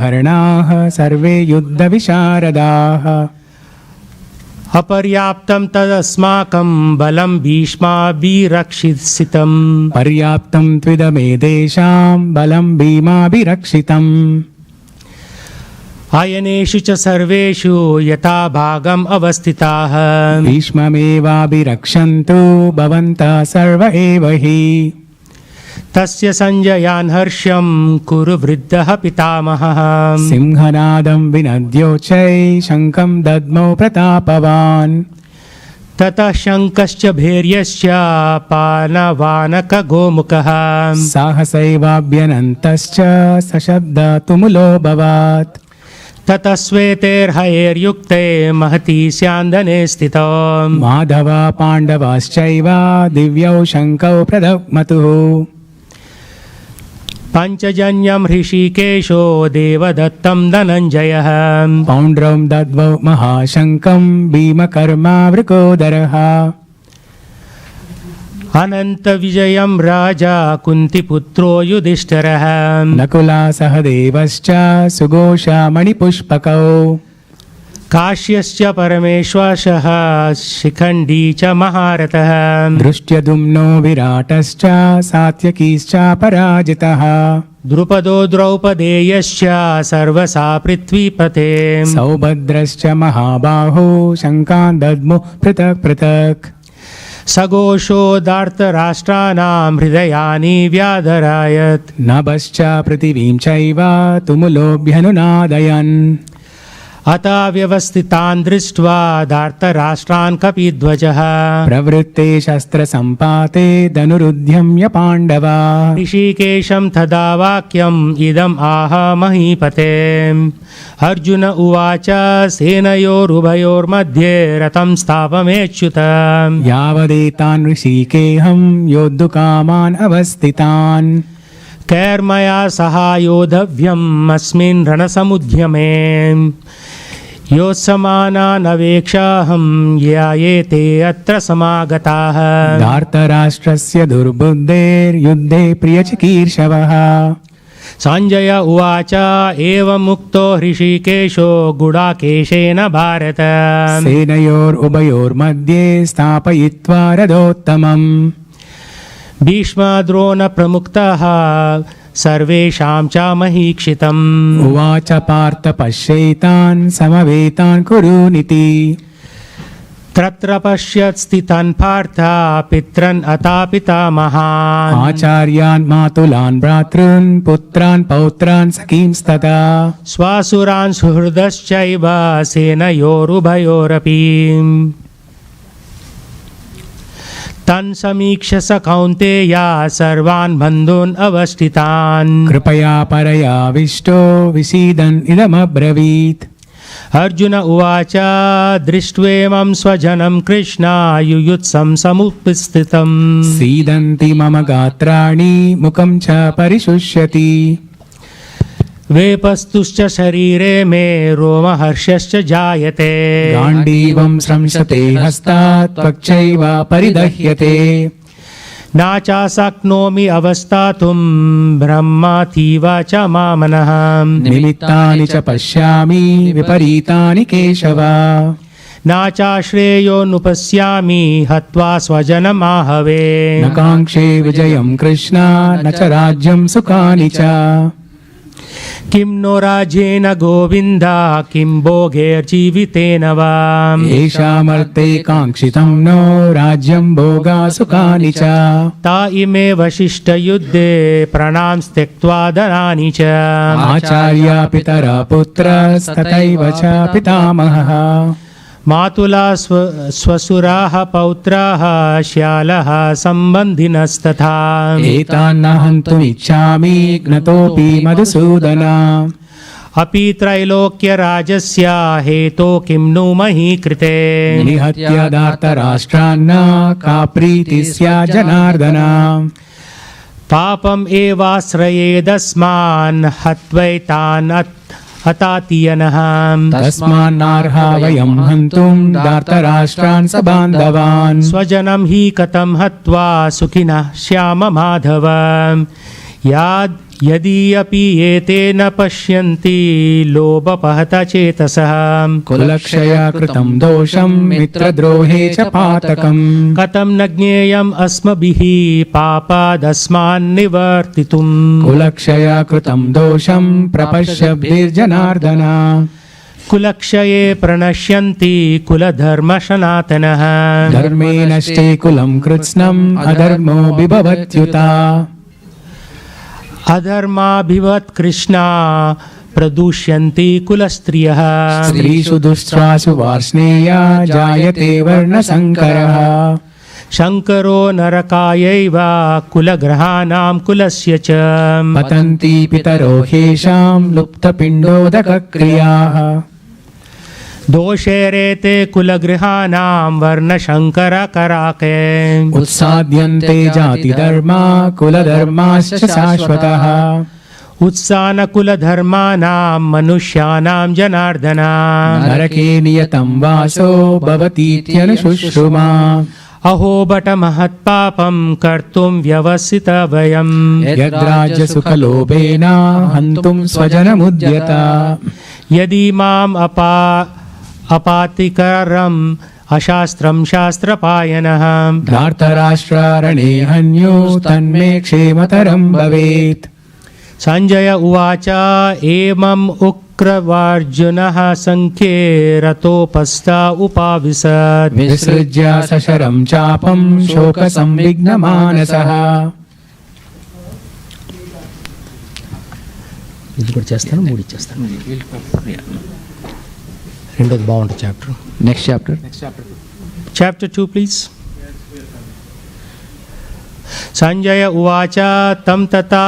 हरणाः सर्वे युद्धविशारदाः। अपर्याप्तं तदस्माकं बलं भीष्माभिरक्षितं। पर्याप्तं त्विदमेतेषां बलं भीमाभिरक्षितम्। आयनेषु च सर्वेषु यथा भागम् अवस्थिताः। भीष्ममेवाभिरक्षन्तु भवन्तः सर्व एव हि। तस्य संजयान् हर्षं कुरु वृद्धः पितामहः। सिंहनादं विनद्योच्चै शङ्खं दद्मौ प्रतापवान्। ततः शङ्खश्च भैर्यश्च पानवानकगोमुखः। साहसैवाभ्यनन्तश्च सशब्दतुमुलोऽभवत्। ततः श्वेतैर्हयैर्युक्ते महती स्यान्दने स्थितौ। माधव पाण्डवाश्चैव दिव्यौ शङ्खौ प्रदग्मतुः। पञ्चजन्यं हृषीकेशो देवदत्तं धनञ्जयः। पौण्ड्रं दद्मौ महाशङ्खं भीमकर्मा वृकोदरः। अनन्तविजयं राजा कुन्तिपुत्रो युधिष्ठिरः। नकुला सहदेवश्च सुघोषमणिपुष्पकौ। काश्यश्च परमेश्वरः शिखण्डी च महारथः। दृष्ट्यदुम्नो विराटश्च सात्यकीश्च पराजितः। द्रुपदो द्रौपदेयश्च सर्वसा पृथ्वीपते। सौभद्रश्च महाबाहो शङ्खान् दद्मुः पृथक् पृथक्। सघोषोदार्तराष्ट्राणां हृदयानि व्याधरायत्। नभश्च पृथिवीं चैव तुमुलोऽभ्यनुनादयन्। अता व्यवस्थितान् दृष्ट्वा धार्तराष्ट्रान् कपिध्वजः। प्रवृत्ते शस्त्रसम्पाते धनुरुद्यम्य पाण्डवा। ऋषिकेशं तदा वाक्यम् इदम् आह महीपते। अर्जुन उवाच सेनयोरुभयोर्मध्ये रथं स्थापयेच्युत। यावदेतान् ऋषिकेऽहं योद्धुकामान् अवस्थितान्। कैर्मया सहायोधव्यम् अस्मिन् रणसमुद्यमे। योत्समानानवेक्षाहं यायेते अत्र समागताः। धार्तराष्ट्रस्य दुर्बुद्धेर्युद्धे प्रियचिकीर्षवः। सञ्जय उवाच एवमुक्तो हृषीकेशो गुडाकेशेन भारत। सेनयोरुभयोर्मध्ये स्थापयित्वा रथोत्तमम्। भीष्मद्रोणप्रमुक्तः सर्वेषां च महीक्षितम्। उवाच पार्थ पश्यैतान् समवेतान् कुरूनिति। तत्र पश्यत् स्थितान् पार्थ पितॄन् अतापितामहान्। आचार्यान् मातुलान् भ्रातॄन् पुत्रान् पौत्रान् सखींस्तथा। स्वासुरान् सुहृदश्चैव सेनयोरुभयोरपि। तन् समीक्ष्य स कौन्तेय सर्वान् बन्धून् अवस्थितान्। कृपया परयाविष्टो विसीदन् इदमब्रवीत्। अर्जुन उवाच दृष्ट्वेमं स्वजनं कृष्ण युयुत्सं समुपस्थितम्। सीदन्ति मम गात्राणि मुखं च परिशुष्यति। वेपस्तुश्च शरीरे मे रोमहर्षश्च जायते। गाण्डीवं स्रंसते हस्तात् त्वक्चैव परिदह्यते। नाचाशक्नोमि अवस्थातुं ब्रह्मातीव च मामनः। निमित्तानि च पश्यामि विपरीतानि केशव। नाचाश्रेयोनुपश्यामि हत्वा स्वजनमाहवे। न काङ्क्षे विजयं कृष्ण न च राज्यं सुखानि च। किं नो राज्येन गोविन्द किं भोगैर्जीवितेन वा। येषामर्थे काङ्क्षितं नो राज्यं भोगा सुखानि च। ता इमे वसिष्ठयुद्धे प्राणां त्यक्त्वा धनानि च। आचार्या पितरा पुत्रस्तथैव च पितामहः। मातुला स्वसुराः पौत्राः श्यालः सम्बन्धिनस्तथा। एतान्न हन्तुमिच्छामि ज्ञतोऽपि मधुसूदन। अपि त्रैलोक्यराजस्य हेतो किं नु मही कृते। निहत्य धार्तराष्ट्रान्न का प्रीतिः स्यात् जनार्दन। पापम् एवाश्रयेदस्मान् हत्वैतान् हतातियनः। तस्मान्नार्हा वयं हन्तुं धार्तराष्ट्रान् सबान्धवान्। स्वजनं हि कथं हत्वा सुखिनः श्याम माधव। यदि एते न पश्यन्ति लोभपहत चेतसः कुलक्षया कृतं दोषं मित्रद्रोहे च पातकम् कथं न ज्ञेयम् अस्मभिः पापादस्मान्निवर्तितुम् कुलक्षया कृतं दोषं प्रपश्यभिर्जनार्दन कुलक्षये प्रणश्यन्ति कुलधर्म सनातनः धर्मे नष्टे कुलं कृत्स्नम् अधर्मो विभवत्युता अधर्माभिवत् कृष्णा प्रदूष्यन्ति कुलस्त्रियः स्त्रीषु दुष्ट्रासु वार्ष्णेया जायते वर्णसङ्करः शङ्करो नरकायैव कुलग्रहाणां कुलस्य च पतन्ति पितरो ह्येषां लुप्तपिण्डोदकक्रियाः दोषेरेते कुलगृहाणां वर्णशङ्करकराके उत्साद्यन्ते जातिधर्मा कुलधर्माश्च शाश्वतः उत्सानकुलधर्माणां मनुष्याणां जनार्दन नरके नियतं वासो भवतीत्यनुशुश्रुमा अहो बट महत्पापं कर्तुं व्यवसित वयम् यद्राज्यसुखलोभेन हन्तुं स्वजनमुद्यता यदि माम् अपातिकरम् अशास्त्रं शास्त्रपायनः धार्तराष्ट्रारणे हन्योस्तन्मे क्षेमतरं भवेत् संजय उवाच एवम् उक्रवार्जुनः संख्ये रतोपस्था उपाविशत् विसृज्य सशरं चापं शोकसंविघ्नमानसः ఇది కూడా చేస్తాను మూడు ఇచ్చేస్తాను రెండోది బాగుంటుంది chapter next chapter chapter 2 please Sanjaya ఉవాచ తం తథా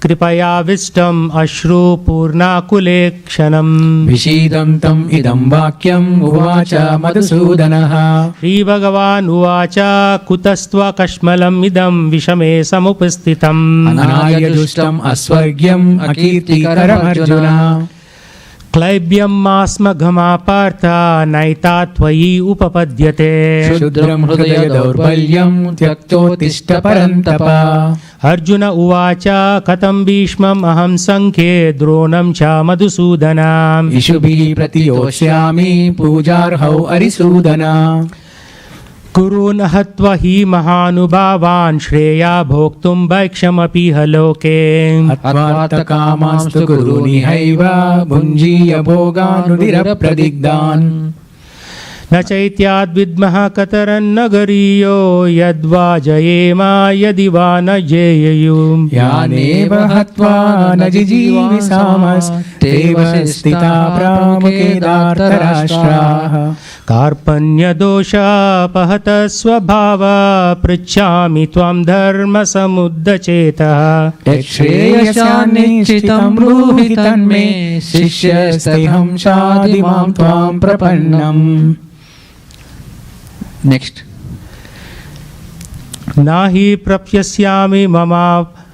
कृपयाविष्टम् अश्रुपूर्णाकुले क्षणम् विषीदन्तम् इदं वाक्यम् उवाच मधुसूदनः श्रीभगवान् उवाच कुतस्त्वकश्मलम् इदं विषमे समुपस्थितम् अनार्यजुष्टम् अस्वर्ग्यम् अकीर्तिकरमर्जुन क्लैब्यं मास्मघमापार्थ नैता त्वयि उपपद्यते क्षुद्रं हृदय दौर्बल्यं त्यक्तोत्तिष्ठ परन्तप अर्जुन उवाच कथं भीष्मम् अहं संख्ये द्रोणं च मधुसूदनम् इषुभिः प्रतियोत्स्यामि पूजार्हौ अरिसूदन कुरून् हत्वा हि महानुभावान् श्रेया भोक्तुं भैक्षमपि ह लोके अत्वार्थकामास्तु कुरुनिहैव भुञ्जीय भोगानुदिरप्रदिग्धान् न चैत्याद्विद्मः कतरन्न गरीयो यद्वा जयेम यदि वा न जेययुम् यानेव हत्वा न जिजीविषामस्तेव स्थिता प्रामुखे धार्तराष्ट्राः कार्पण्यदोषापहत स्वभाव पृच्छामि त्वं धर्मसमुद्धचेतः यच्छ्रेयस्यान्निश्चितं ब्रूहि तन्मे शिष्यस्तेऽहं शाधि मां त्वां प्रपन्नम् नेक्स्ट नाहि प्रप्यस्यामि ममापानुध्यात्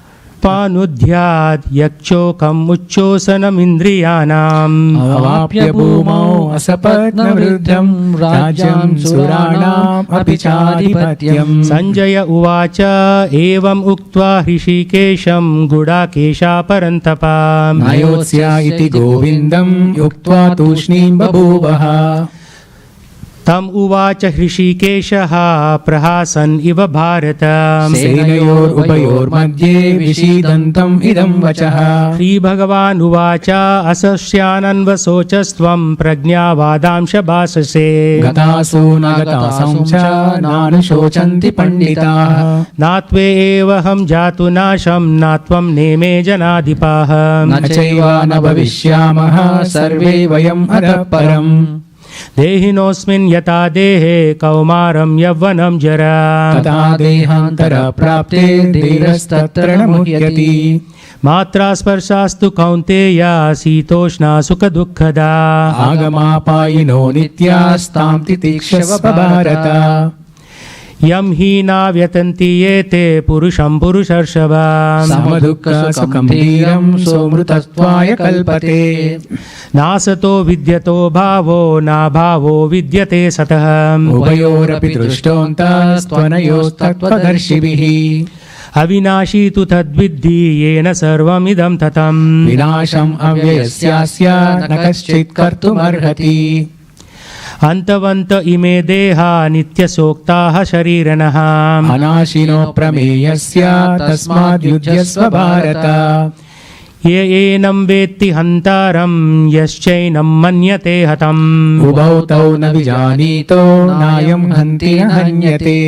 यक्षोकम् उच्चोसनमिन्द्रियाणाम् अवाप्य भूमौ असपत्नवृद्धं राज्यं सुराणाम् अपि चाधिपत्यम् संजय उवाच एवम् उक्त्वा ऋषिकेशं गुडाकेशा परन्तप नयोत्स्य इति गोविन्दम् उक्त्वा तूष्णीं बभूवः तम उवाच ऋषिकेशः प्रहासन् इव भारत सेनयोरुभयोर्मध्ये विषीदन्तम् इदं वचः श्रीभगवान् उवाच असस्यानन्वशोचस्त्वं प्रज्ञावादांश भाषसे गतासु न गतासं च नानुशोचन्ति पण्डिताः नात्वे एवहं जातु नाशं नात्वं नेमे जनाधिपाः न चैव न भविष्यामः सर्वे वयम् अधः परम् देहिनोऽस्मिन् यथा देहे कौमारं यौवनं जरा तथा देहान्तरप्राप्ते धीरस्तत्र न मुह्यति मात्रा स्पर्शास्तु कौन्तेय शीतोष्णा सुखदुःखदा आगमापायिनो नित्यास्तां तितिक्षव भारत यं हि न व्यतन्ति एते पुरुषं पुरुषर्षभ समदुःखसुखं धीरं सोमृतत्वाय कल्पते नासतो विद्यतो भावो नाभावो विद्यते सतः उभयोरपि दृष्टोऽन्तस्त्वनयोस्तत्त्वदर्शिभिः अविनाशी तु तद्विद्धि येन सर्वमिदं ततं विनाशम् अव्ययस्यास्य न कश्चित् कर्तुमर्हति अन्तवन्त इमे देहा नित्यसोक्ताः शरीरिणः अनाशिनो प्रमेयस्य तस्माद्युध्यस्व भारत ये एनं वेत्ति हन्तारं यश्चैनं मन्यते हतम् उभौ तौ न विजानीतो नायं हन्ति न हन्यते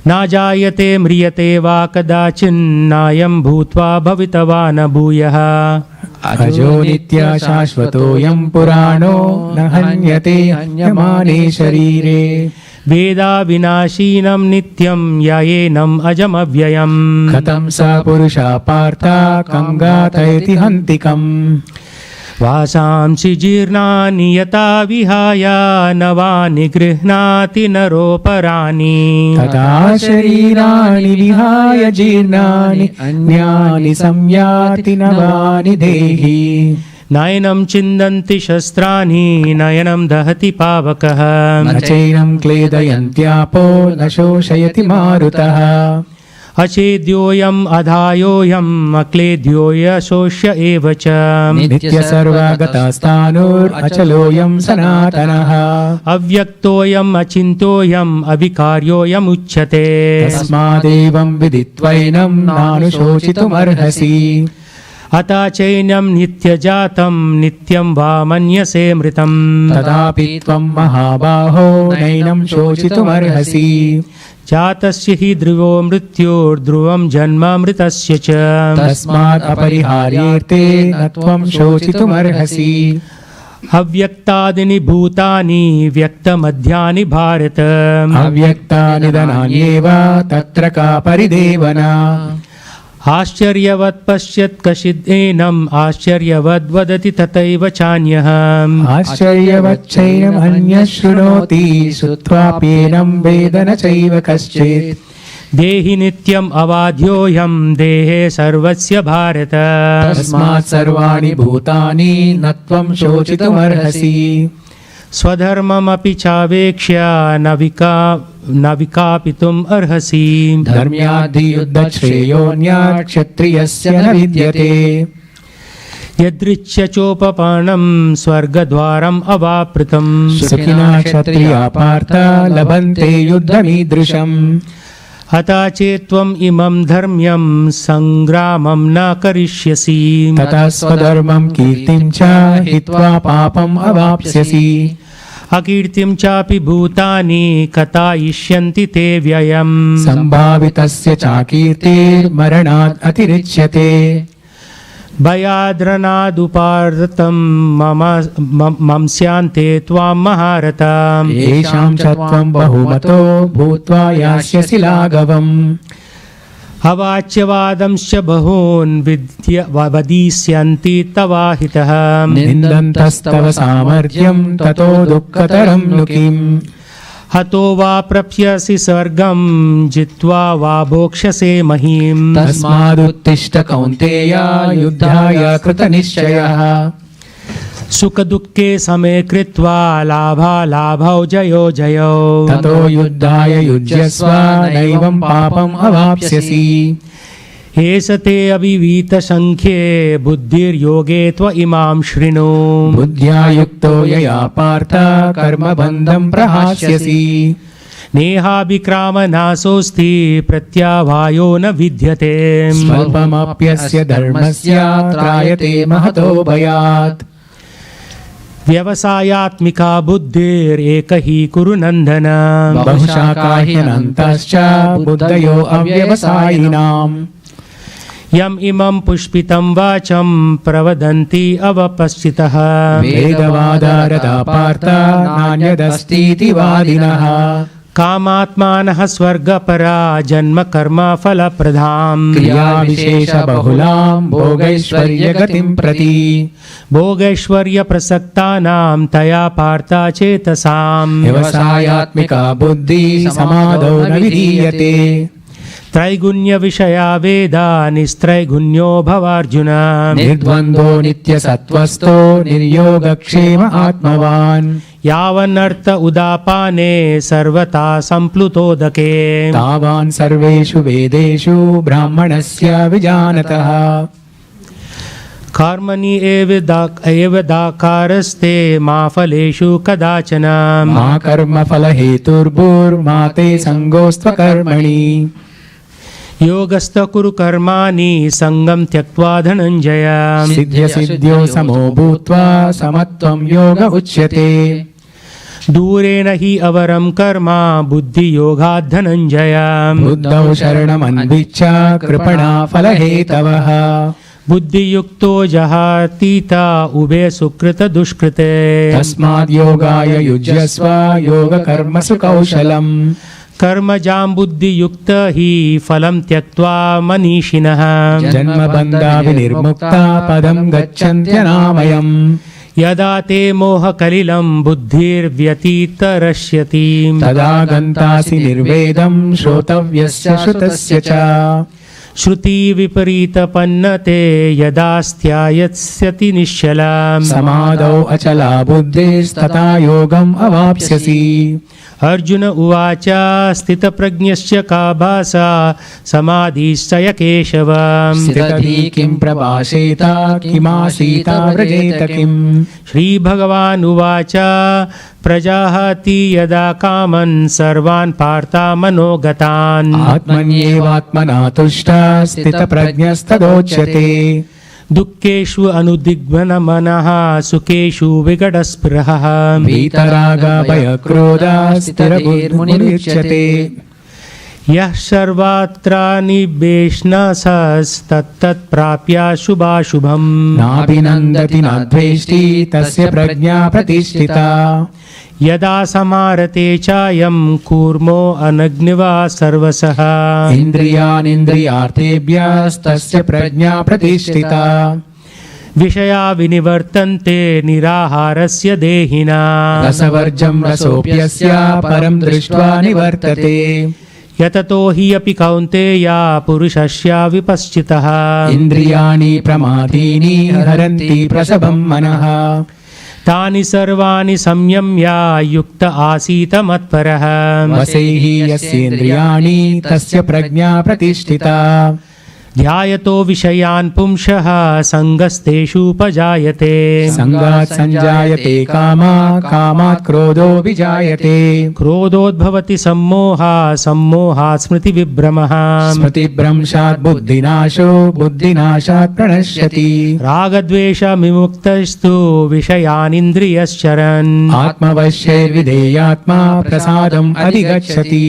न जायते म्रियते वा कदाचिन्नायं भूत्वा भवितवा न भूयः अजो नित्य शाश्वतोऽयं पुराणो न हन्यते हन्यमाने शरीरे वेदा विनाशीनं नित्यं यायेनम् अजमव्ययम् कथं स पुरुषा पार्थ कङ्गातयति हन्तिकम् वासांसि जीर्णानि यथा विहाय नवानि गृह्णाति नरोपराणि तथा शरीराणि विहाय जीर्णानि अन्यानि संयाति नवानि देहि नयनं छिन्दन्ति शस्त्राणि नयनं दहति पावकः न चैनं क्लेदयन्त्यापो न शोषयति मारुतः अचेद्योऽयम् अधायोऽयम् अक्लेद्यो यशोष्य एव च नित्यसर्वगतस्थाणुरचलोऽयं सनातनः अव्यक्तोऽयम् अचिन्त्योऽयम् अविकार्योऽयमुच्यते तस्मादेवं विदित्वैनं नानुशोचितुमर्हसि अथ चैनं नित्यजातं नित्यं वा मन्यसे मृतम् तथापि त्वं महाबाहो नैनं शोचितुमर्हसि जातस्य हि ध्रुवो मृत्युर्ध्रुवं जन्म मृतस्य च तस्मात् अपरिहार्येऽर्थे न त्वं शोचितुमर्हसि अव्यक्तादीनि भूतानि व्यक्तमध्यानि भारत अव्यक्तानि धनान्येव तत्र का परिदेवना आश्चर्यवत् पश्यत् कश्चिदेनम् आश्चर्यवद् वदति तथैव चान्यः आश्चर्यवच्चैनम् अन्यः शृणोति श्रुत्वाप्येनं वेद न चैव कश्चित् देहि नित्यम् अबाध्योऽयं देहे सर्वस्य भारत तस्मात् सर्वाणि भूतानि न त्वं शोचितुमर्हसि स्वधर्ममपि चावेक्ष्य न विकापितुम् अर्हसि धर्म्याद्धियुद्धश्रेयोऽन्यात् क्षत्रियस्य न विद्यते यदृच्छ चोपपाणं स्वर्गद्वारम् अवाप्तम् सुखिनः क्षत्रिया पार्थ लभन्ते युद्धमीदृशम् हता चेत्त्वम् इमं धर्म्यं सङ्ग्रामं न करिष्यसि ततः स्वधर्मं कीर्तिं च हित्वा पापम् अवाप्स्यसि अकीर्तिं चापि भूतानि कथयिष्यन्ति ते व्ययम् सम्भावितस्य चाकीर्तिर्मरणात् अतिरिच्यते भयाद्रनादुपार्तं मंस्यान्ते त्वां महारथम् येषां च त्वं बहुमतो भूत्वा यास्यसि लाघवम् अवाच्यवादंश्च बहून् वदिष्यन्ति तवाहितः निन्दन्तस्तव सामर्थ्यं ततो दुःखतरं नु किम् हतो वा प्राप्स्यसि स्वर्गं जित्वा वा भोक्ष्यसे महीम् तस्मादुत्तिष्ठ कौन्तेय युद्धाय कृतनिश्चयः सुखदुःखे समे कृत्वा लाभालाभौ जयो जयौ ततो युद्धाय युज्यस्व नैवं पापम् अवाप्स्यसि एष ते अविवीतसङ्ख्ये बुद्धिर्योगे त्व इमां शृणु बुद्ध्या युक्तो यया पार्थ कर्मबन्धं प्रहास्यसि नेहाभिक्रामनाशोऽस्ति प्रत्यावायो न विद्यते स्वल्पमप्यस्य धर्मस्य त्रायते महतो भयात् व्यवसायात्मिका बुद्धिरेक हि कुरु नन्दन बहुशाखा ह्यनन्तश्च बुद्धयो अव्यवसायिनाम् यम् इमं पुष्पितं वाचं प्रवदन्ति अवपश्चितः वेदवादारता पार्थ नान्यदस्तीति वादिनः कामात्मानः स्वर्गपरा जन्म कर्म फलप्रदाम् क्रियाविशेषबहुलां भोगैश्वर्यगतिं प्रति भोगैश्वर्यप्रसक्तानां तया पार्थ चेतसाम् व्यवसायात्मिका बुद्धिः समादौ न विधीयते त्रैगुण्यविषया वेदा निस्त्रैगुण्यो भवार्जुन निर्द्वन्द्वो नित्यसत्त्वस्थो निर्योगक्षेम आत्मवान् यावन्नर्थ उदापाने सर्वथा सम्प्लुतोदके तावान् सर्वेषु वेदेषु ब्राह्मणस्य विजानतः कर्मणि एव दाकारस्ते मा फलेषु कदाचन मा कर्मफलहेतुर्भूर्मा ते सङ्गोऽस्त्वकर्मणि योगस्थ कुरु कर्माणि सङ्गं त्यक्त्वा धनञ्जय सिद्ध्यसिद्ध्यो समो भूत्वा समत्वं योग उच्यते दूरेण हि अवरं कर्म बुद्धियोगात् धनञ्जय बुद्धौ शरणमन्विच्छ कृपणा फलहेतवः बुद्धियुक्तो जहातीता उभे सुकृत दुष्कृते तस्माद् योगाय युज्यस्व योगकर्मसु कौशलम् कर्मजां बुद्धियुक्त हि फलं त्यक्त्वा मनीषिणः जन्मबन्धाविनिर्मुक्ता पदं गच्छन्त्यनामयम् यदा ते मोहकलिलं बुद्धिर्व्यतीतरष्यति तदा गन्तासि निर्वेदं श्रोतव्यस्य श्रुतस्य च श्रुति विपरीतपन्नते यदा स्त्यायत्स्यति निश्चलम् समाधौ अचला बुद्धिस्तथा योगम् अवाप्स्यसि अर्जुन उवाच स्थितप्रज्ञस्य का भाषा समाधिश्चय केशव स्थितधि किं प्रभाषेत किमासीत व्रजेत किम् श्रीभगवान् उवाच प्रजाहति यदा कामन् सर्वान् पार्था मनोगतान् आत्मन्येवात्मना तुष्टः स्थितप्रज्ञस्तदोच्यते दुःखेषु अनुदिग्भ्रमनः सुखेषु विगतस्पृहः वीतरागभयक्रोधः स्थिरबुद्धिर्मुच्यते यः सर्वत्र निवेशनस्तत्तत्प्राप्य शुभाशुभम् नाभिनन्दति न द्वेष्टि तस्य प्रज्ञा प्रतिष्ठिता यदा समारते चायं कूर्मो अनग्निवा सर्वसः इन्द्रियानिन्द्रियार्थेभ्यस्तस्य प्रज्ञा प्रतिष्ठिता विषया विनिवर्तन्ते निराहारस्य देहिना रसवर्जं रसोऽप्यस्य परं दृष्ट्वा निवर्तते यततो हि अपि कौन्तेया पुरुषस्य विपश्चितः इन्द्रियाणि प्रमादीनि हरन्ति प्रसभं मनः तानि सर्वाणि संयम्य युक्त आसीत मत्परः वसैहि यस्येन्द्रियाणि तस्य प्रज्ञा प्रतिष्ठिता ध्यायतो विषयान् पुंसः सङ्गस्तेषुपजायते सङ्गात् सञ्जायते कामा कामात् क्रोधो विजायते क्रोधोद्भवति सम्मोहः सम्मोहात् स्मृतिविभ्रमः स्मृतिभ्रंशात् बुद्धिनाशो बुद्धिनाशात् प्रणश्यति रागद्वेषविमुक्तस्तु विषयानिन्द्रियश्चरन् आत्मवश्यैर्विधेयात्मा प्रसादम् अधिगच्छति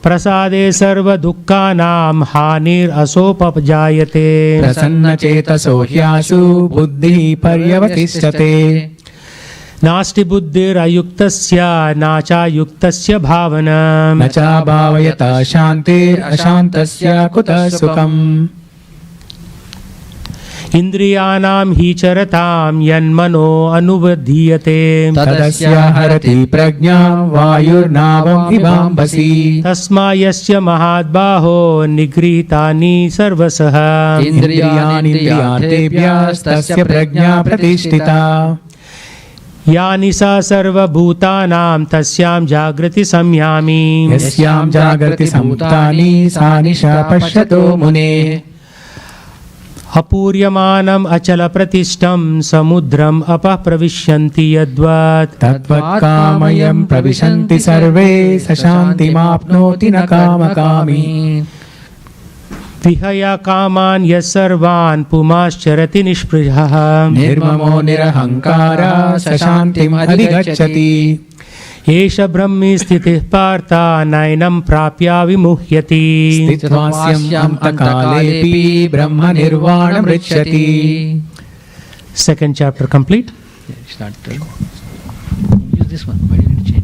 प्रसादे सर्वदुःखानां हानिरसोपजायते प्रसन्नचेतसो ह्यासु बुद्धिः पर्यवतिष्ठते नास्ति बुद्धिरयुक्तस्य न चायुक्तस्य भावना न चाभावयत शान्तिरशान्तस्य कुतः सुखम् इन्द्रियाणां हि चरतां यन्मनो अनुबधीयते तदस्य हरति प्रज्ञां वायुर्नावम् इवाम्भसि तस्मायस्य महाद्बाहो निगृहीतानि सर्वशः इन्द्रियाणीन्द्रियार्थेभ्यस्तस्य प्रज्ञा प्रतिष्ठिता या निशा सर्वभूतानां तस्यां जागृति संयामि यस्यां जागर्ति सम्भूतानि सा निशा पश्यतो मुनेः अपूर्यमानम् अचलप्रतिष्ठं समुद्रम् अपः प्रविशन्ति यद्वत् तद्वत्कामयं प्रविशन्ति सर्वे स शान्तिमाप्नोति न कामकामी विहय कामान् यः सर्वान् पुमाश्चरति निष्पृहः निर्ममो निरहङ्कारः स शान्तिम् अधिगच्छति एष ब्रह्मी स्थितिः पार्थ नैनं प्राप्य विमुह्यति स्थित्वास्यन्तकालेऽपि ब्रह्मनिर्वाणमृच्छति Second chapter complete. Use this one. Why didn't you change?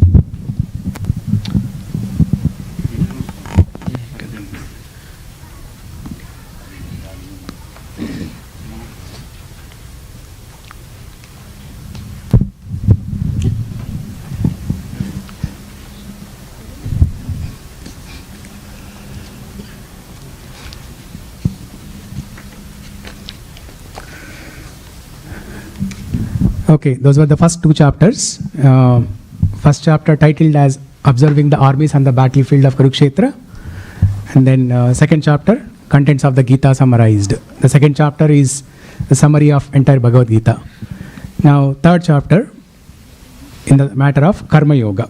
Okay, those were the first two chapters. First chapter titled as Observing the Armies on the Battlefield of Kurukshetra. And then second chapter, Contents of the Gita summarized. The second chapter is the summary of entire Bhagavad Gita. Now, third chapter, in the matter of Karma Yoga.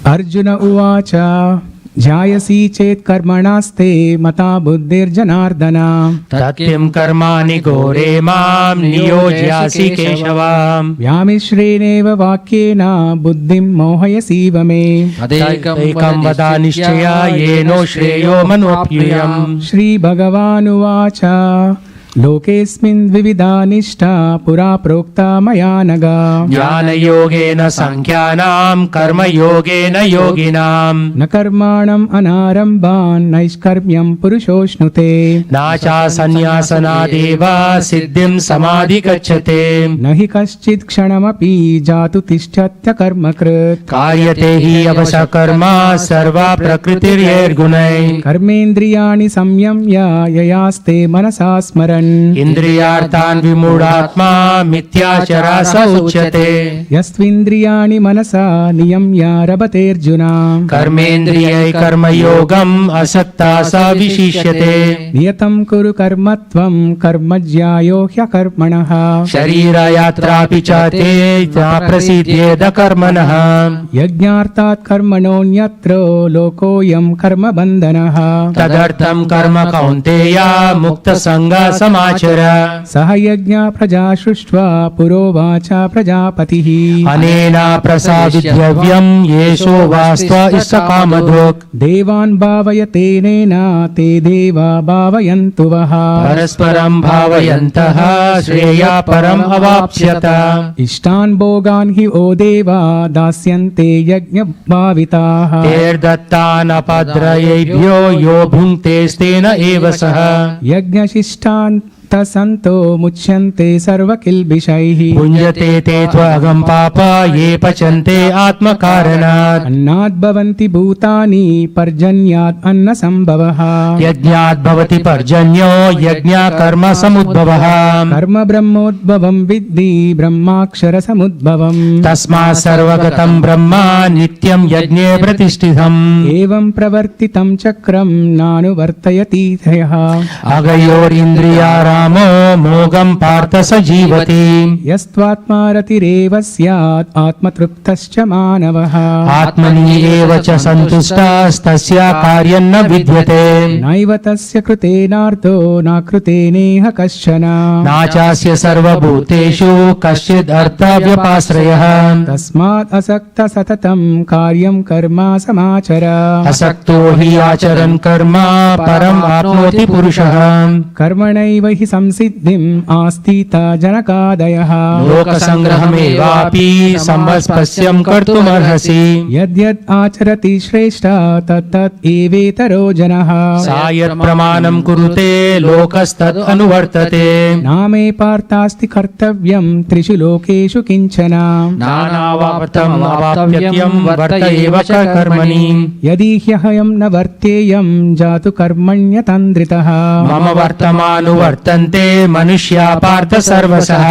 Arjuna Uvacha Jayasi Chet Karmanaste Mata Buddhir Janardana तत्किं कर्माणि घोरे मां नियोज्यासि केशवाम् Vyamishreneva Vakyena Buddhim Mohayasiva me तदैकं वदा निश्चया YONO श्रेयो मनोप्यूयम् Shri Bhagavan Uvacha Lokesmin Vivida Nishta Pura Prokta Mayanaga ज्ञानयोगेन सांख्यानां कर्मयोगेन योगिनां Nakarmanam Anarambhan Naishkarmyam Purushošnute नाचा संन्यासनादेव सिद्धिं समाधिगच्छते Nahi Kaschid Kshanamapi Jatu Tishthatya Karmakrit कार्यते हि अवश कर्म सर्वा प्रकृतिर्यैर्गुणैः Karmendriyani Samyamya Yayaste Manasa Smaran इंद्रियार्थान् विमूढात्मा मिथ्याचरा स उच्यते Yastvindriyani Manasa Niyamya Rabaterjuna कर्मेन्द्रियै कर्मयोगम् असक्ता स विशिष्यते Niyatam Kuru Karmatvam Karmajyayo Hyakarmanaha शरीरयात्रापि च ते प्रसिद्ध्येद कर्मणः Yajñartat Karmanonyatro Lokoyam Karma Bandhanaha तदर्थं कर्म कौन्तेय मुक्तसङ्गः समाचर Sahayajña Praja Shushva Purovacha Prajapatihi अनेन प्रसादितव्यं येषो वास्त्व इष्टकामधुक् Devan Bhavayatenena Te Deva Bhavayantu Vaha परस्परं भावयन्तः श्रेया परम् अवाप्स्यत Ishtan Bhogan Hi O Deva Dasyante Yajña Bhavitaha तेर्दत्तानपद्रयेभ्यो यो भुङ्क्तेस्तेन एव सः Yajña Shishtan Tasanto Muchyante Sarvakilbishaihi भुञ्जते ते त्वगं पाप ये पचन्ते आत्मकारणात् Annad Bhavanti Bhutani Parjanyat Anna Sambhavaha यज्ञात् भवति पर्जन्यो यज्ञकर्म समुद्भवः Karma Brahmodbhavam Vidhi Brahmakshara Samudbhavam तस्मात् सर्वगतं ब्रह्म नित्यं यज्ञे प्रतिष्ठितम् Evam Pravartitam Chakram Nanu Vartayati Thayah अगयोरिन्द्रियारामो मोगं Partha स जीवति Yastvatma Ratireva Syat Atmatruptascha Manavaha आत्मनि एव च सन्तुष्टस्तस्य कार्यं न विद्यते Naivatasya Krutenartho Nakruteneha Kaschana नाचास्य सर्वभूतेषु कश्चिद् अर्थव्यपाश्रयः Tasmat Asakta Satatam Karyam Karma Samachara असक्तो हि आचरन् कर्म परम् आप्नोति पुरुषः Karmanaiva Hi Samsiddhim Astita Janakadayaha लोकसङ्ग्रहमेवापि संवत्सरं कर्तुमर्हसि Yadyat Acharati Shrestha Tat Evetaro Janaha सा यत् प्रमाणं कुरुते लोकस्तद् अनुवर्तते Name Parthasti Kartavyam Trishu Lokeshu Kinchana नानावाप्तम् अवाप्यत्यं वर्त एव च कर्मणि Yadi Hyahayam Navarteyam Jatu Karmanyatandritaha मम वर्तमानुवर्तन्ते मनुष्या पार्थ सर्वशः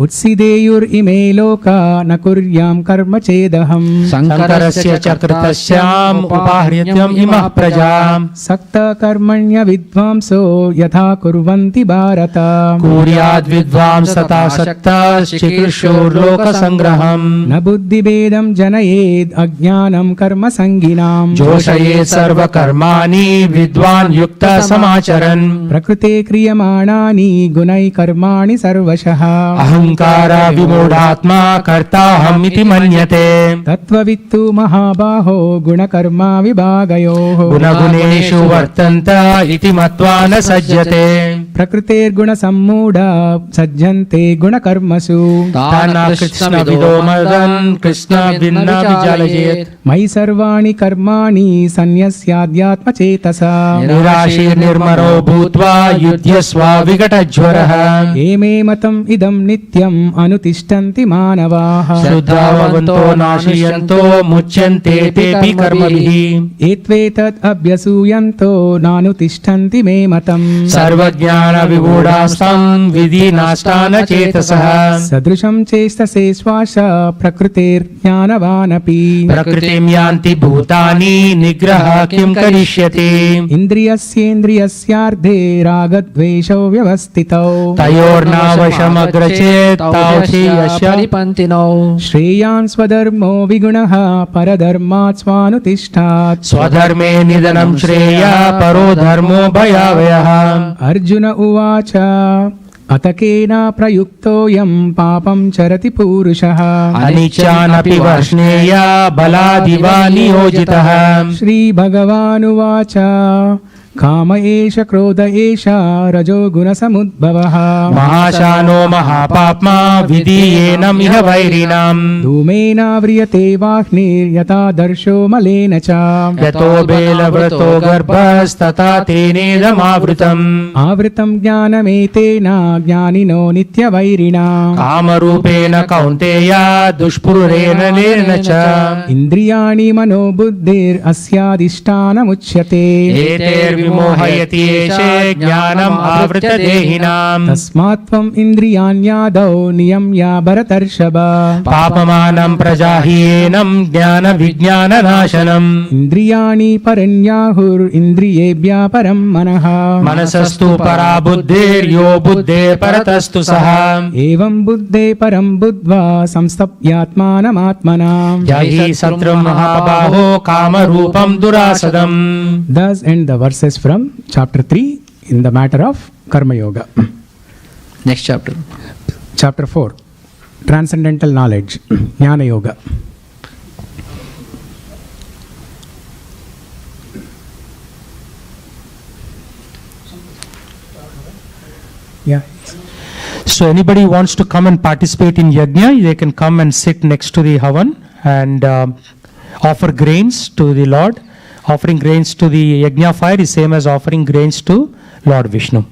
Utsideyur ime loka nakuryam karma chedaham शङ्करस्य चक्रतस्याम् उपाहृत्यम् इमः प्रजाम् Sakta karmanya vidvamso yatha kurvanti bharata कुर्याद् विद्वांसता शक्तश्चिकीर्षोर्लोकसङ्ग्रहम् Na buddhi bedam janayed ajnanam karma sanginam जोषयेत् सर्वकर्माणि विद्वान् युक्त समाचरन् Prakrute kriyamanani gunai karmani sarvashaha अहङ्कार विमूढात्मा कर्ताहमिति मन्यते Tattvavittu mahabaho gunakarma vibhagayoho गुणगुणेषु वर्तन्त इति मत्वा न सज्जते Prakruter guna sammuda sajjante gunakarmasu तान् कृष्णविदो मदन् कृष्ण भिन्न विजालयेत् Mai sarvani karmani sanyasyadyatma chetasa निराशीर्निर्मरो भूत्वा युध्यस्व विकटज्वरः एमे मतम् इदं नित्यम् अनुतिष्ठन्ति मानवाः श्रद्धावन्तो नाशयन्तो मुच्यन्ते तेऽपि कर्मभिः एत्वेतत् अभ्यसूयन्तो नानुतिष्ठन्ति मे मतम् सर्वज्ञानविगूढास्तां विधिनाष्टान चेतसः सदृशं चेष्टसे श्वास प्रकृतेर्ज्ञानवानपि प्रकृतिं यान्ति भूतानि निग्रह किं करिष्यति इन्द्रियस्येन्द्रियस्यार्धे रागद्वेषौ व्यवस्थितौ तयोर्नावशमग्रचेत् तावति यस्य परिपन्थिनौ श्रेयान् स्वधर्मो विगुणः परधर्मात् स्वानुतिष्ठात् स्वधर्मे निधनं श्रेया परो धर्मो भयावहः अर्जुन उवाच अत केन प्रयुक्तोऽयं पापं चरति पूरुषः अनिच्छानपि वर्ष्णेया बलादिवा नियोजितः श्रीभगवानुवाच काम एष क्रोध एष रजो गुणसमुद्भवः महाशानो महापाप्मा विधीयेनम् इह वैरिणाम् धूमेन व्रियते वाह्निर्यथा दर्शो मलेन च यतो बेलव्रतो गर्भस्तथा तेनेदमावृतम् आवृतं ज्ञानमेतेन ज्ञानिनो नित्यवैरिणा कामरूपेण कौन्तेया दुष्पुरेण लेन च इन्द्रियाणि मनो बुद्धिरस्याधिष्ठानमुच्यते एतैर्विमोहयति एषे ज्ञानम् आवृत्य देहिनाम् तस्मात् त्वम् इन्द्रियाण्यादौ नियम्य भरतर्षभ पापमानं प्रजाहीनम् ज्ञानविज्ञाननाशनम् इन्द्रियाणि परन्याहुरिन्द्रियेभ्यः परं मनः मनसस्तु परा बुद्धिर्यो बुद्धे परतस्तु सः एवं बुद्धे परं बुद्ध्वा संस्थप्यात्मानमात्मना जहि शत्रुं महाबाहो कामरूपं दुरासदम्. Thus end the verses from chapter 3 in the matter of Karma Yoga. Next chapter. Chapter 4, Transcendental Knowledge, Jnana Yoga. Yeah. So anybody wants to come and participate in yajna, they can come and sit next to the havan and offer grains to the Lord. Offering grains to the yajna fire is same as offering grains to Lord Vishnu.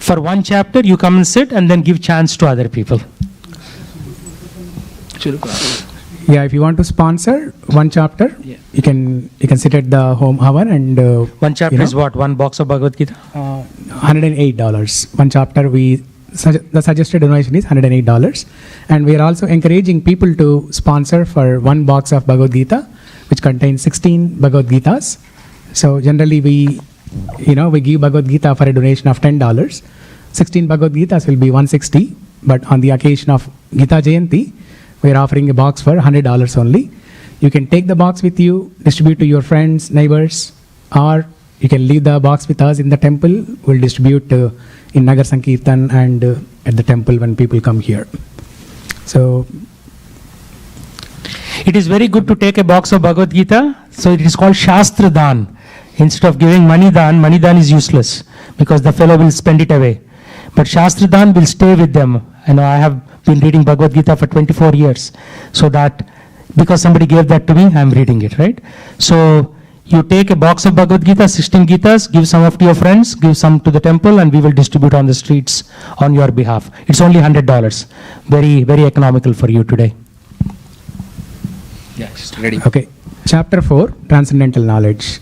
For one chapter, you come and sit and then give chance to other people. Yeah, if you want to sponsor one chapter, Yeah. you can sit at the home havan and One chapter is what? One box of Bhagavad Gita? $108. One chapter the suggested donation is $108, and we are also encouraging people to sponsor for one box of Bhagavad Gita, which contains 16 Bhagavad Gitas. So generally we give Bhagavad Gita for a donation of $10. 16 Bhagavad Gitas will be $160, but on the occasion of Gita Jayanti, we are offering a box for $100 only. You can take the box with you, distribute to your friends, neighbors, or you can leave the box with us in the temple. We'll distribute in Nagar Sankirtan and at the temple when people come here. So It is very good to take a box of Bhagavad Gita. So it is called Shastra Dan. Instead of giving money dan is useless because the fellow will spend it away. But Shastra Dan will stay with them. I have been reading Bhagavad Gita for 24 years. So that because somebody gave that to me, I am reading it, right? So you take a box of Bhagavad Gita, 16 Gitas, give some of to your friends, give some to the temple, and we will distribute on the streets on your behalf. It's only $100. Very, very economical for you today. Yes, ready. okay, chapter 4, Transcendental Knowledge.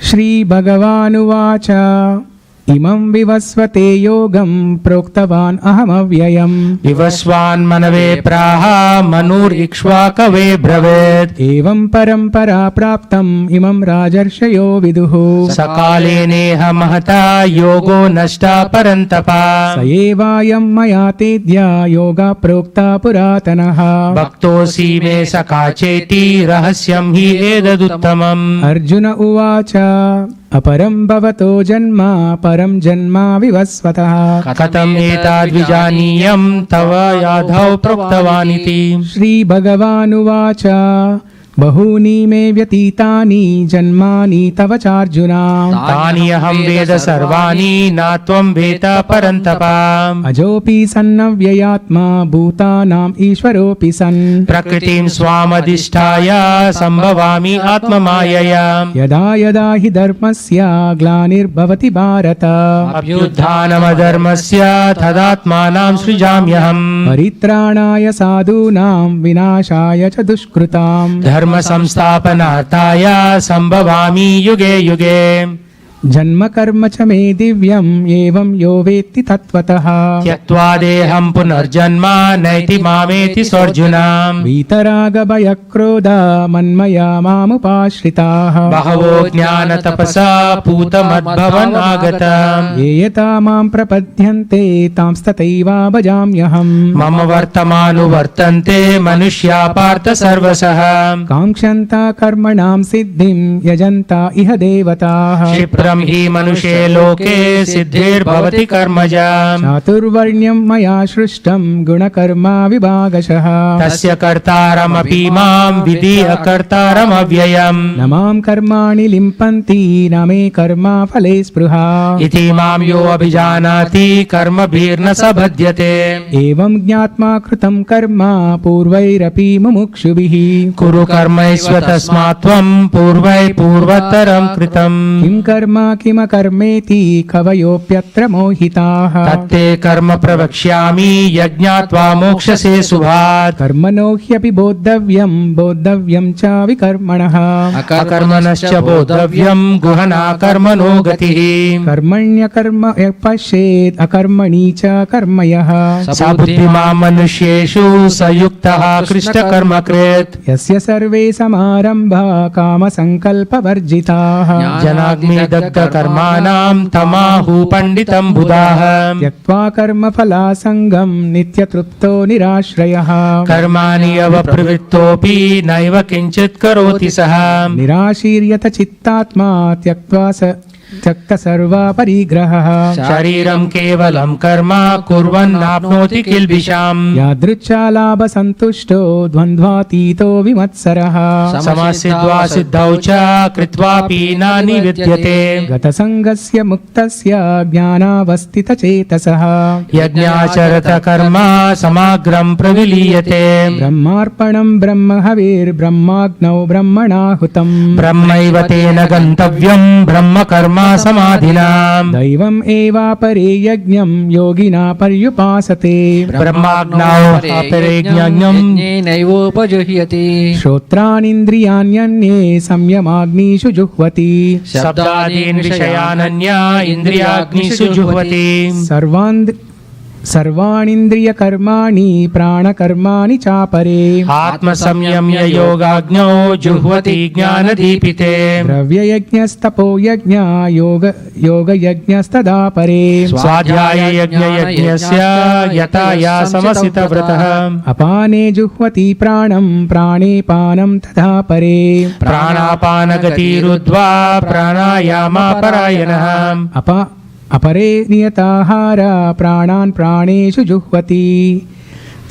Shri Bhagavanuvacha imam vivasvate yogam proktavan ahamavyayam Vivasvan manave praha manur ikshvakave bravet evam parampara praptam imam rajarshayo viduhu sakale neha mahata yogo nashta parantapa sayevayam maya tedya yoga prokta puratanaha bhaktosi me sakacheti rahasyam hi edaduttamam. Arjuna uvacha aparam bhavato janma param janma vivasvatah Katam etadvijaniyam tava yadhav proktavaniti. Shri Bhagavan uvacha बहूनि मे व्यतीतानि जन्मानि तव चार्जुन तानि अहं वेद सर्वाणि न त्वं वेद परन्तप अजोऽपि सन्नव्ययात्मा भूतानाम् ईश्वरोऽपि सन् प्रकृतिं स्वामधिष्ठाय सम्भवामि आत्ममायया यदा यदा हि धर्मस्य ग्लानिर्भवति भारत अभ्युत्थानमधर्मस्य तदात्मानं सृजाम्यहम् परित्राणाय साधूनां विनाशाय च दुष्कृतां धर्म संस्थापनार्थाय सम्भवामि युगे युगे जन्म कर्म च मे दिव्यम् एवं यो वेत्ति तत्त्वतः त्यक्त्वा देहं पुनर्जन्म नैति मामेति सोऽर्जुन वीतरागभयक्रोध मन्मया मामुपाश्रिताः बहवो ज्ञानतपसा पूतमद्भवन् आगत ये यथा मां प्रपद्यन्ते तांस्तथैव भजाम्यहम् मम वर्तमानुवर्तन्ते मनुष्या पार्थ सर्वशः काङ्क्षन्ता कर्मणां सिद्धिं यजन्ता इह देवताः क्षिप्रं हि मनुष्ये लोके सिद्धिर्भवति कर्मजा चातुर्वर्ण्यं मया सृष्टं गुणकर्मा विभागशः तस्य कर्तारमपि मां विधि अकर्तारमव्ययम् न मां कर्माणि लिम्पन्ति न मे कर्मा फले स्पृहा इति मां यो अभिजानाति कर्मभिर्न स बध्यते एवं ज्ञात्मा कृतं कर्म पूर्वैरपि मुमुक्षुभिः कुरु कर्मैस्व तस्मात् त्वं पूर्वै पूर्वतरं कृतं किं कर्म किमकर्मेति कवयोऽप्यत्र मोहिताः तत्ते कर्म प्रवक्ष्यामि यज्ञात्वा मोक्षसे शुभात् कर्मणो ह्यपि बोद्धव्यं बोद्धव्यं च विकर्मणः अकर्मणश्च बोद्धव्यं गुहना कर्मणो गतिः कर्मण्यकर्म यः पश्येत् अकर्मणि च कर्म यः स बुद्धिमान् मनुष्येषु स युक्तः कृष्णकर्म कृत् यस्य सर्वे समारम्भा कामसङ्कल्पवर्जिताः जनाग्निदग्धकर्माणां तमाहु पण्डितं बुधाः त्यक्त्वा कर्मफलासङ्गं नित्यतृप्तो निराश्रयः कर्माणि अवप्रवृत्तोऽपि नैव किञ्चित् करोति सः निराशीर्यत चित्तात्मा त्यक्त सर्वा परिग्रहः शरीरं केवलं कर्म कुर्वन्नाप्नोति किल्बिषाम् यादृच्छा लाभसन्तुष्टो द्वन्द्वातीतो विमत्सरः समसिद्ध्वा सिद्धौ च कृत्वापि न निविद्यते गतसङ्गस्य मुक्तस्य ज्ञानावस्थितचेतसः यज्ञाचरत कर्म समग्रं प्रविलीयते ब्रह्मार्पणं ब्रह्म हविर्ब्रह्माग्नौ ब्रह्मणाहुतं ब्रह्मैव तेन गन्तव्यं ब्रह्म कर्म समाधिना दैवम् एवापरे यज्ञं योगिना पर्युपासते ब्रह्माग्नौ अपरे ज्ञानं नैवोपजुह्यति श्रोत्रानीन्द्रियाण्यन्ये संयमाग्निषु जुह्वति शब्दादीन् विषयानन्या इन्द्रियाग्निषु जुह्वति सर्वाणीन्द्रियकर्माणि प्राणकर्माणि चापरे आत्मसंयम्य योगाग्नौ जुह्वति ज्ञानदीपिते द्रव्ययज्ञस्तपो यज्ञ योगयज्ञस्तदा परे स्वाध्याययज्ञयज्ञस्य यथा या समसितव्रतः अपाने जुह्वति प्राणं प्राणे पानं तथा परे प्राणापानगतिरुद्ध्वा प्राणायामापरायणः अपरे नियताहार प्राणान् प्राणेषु जुह्वति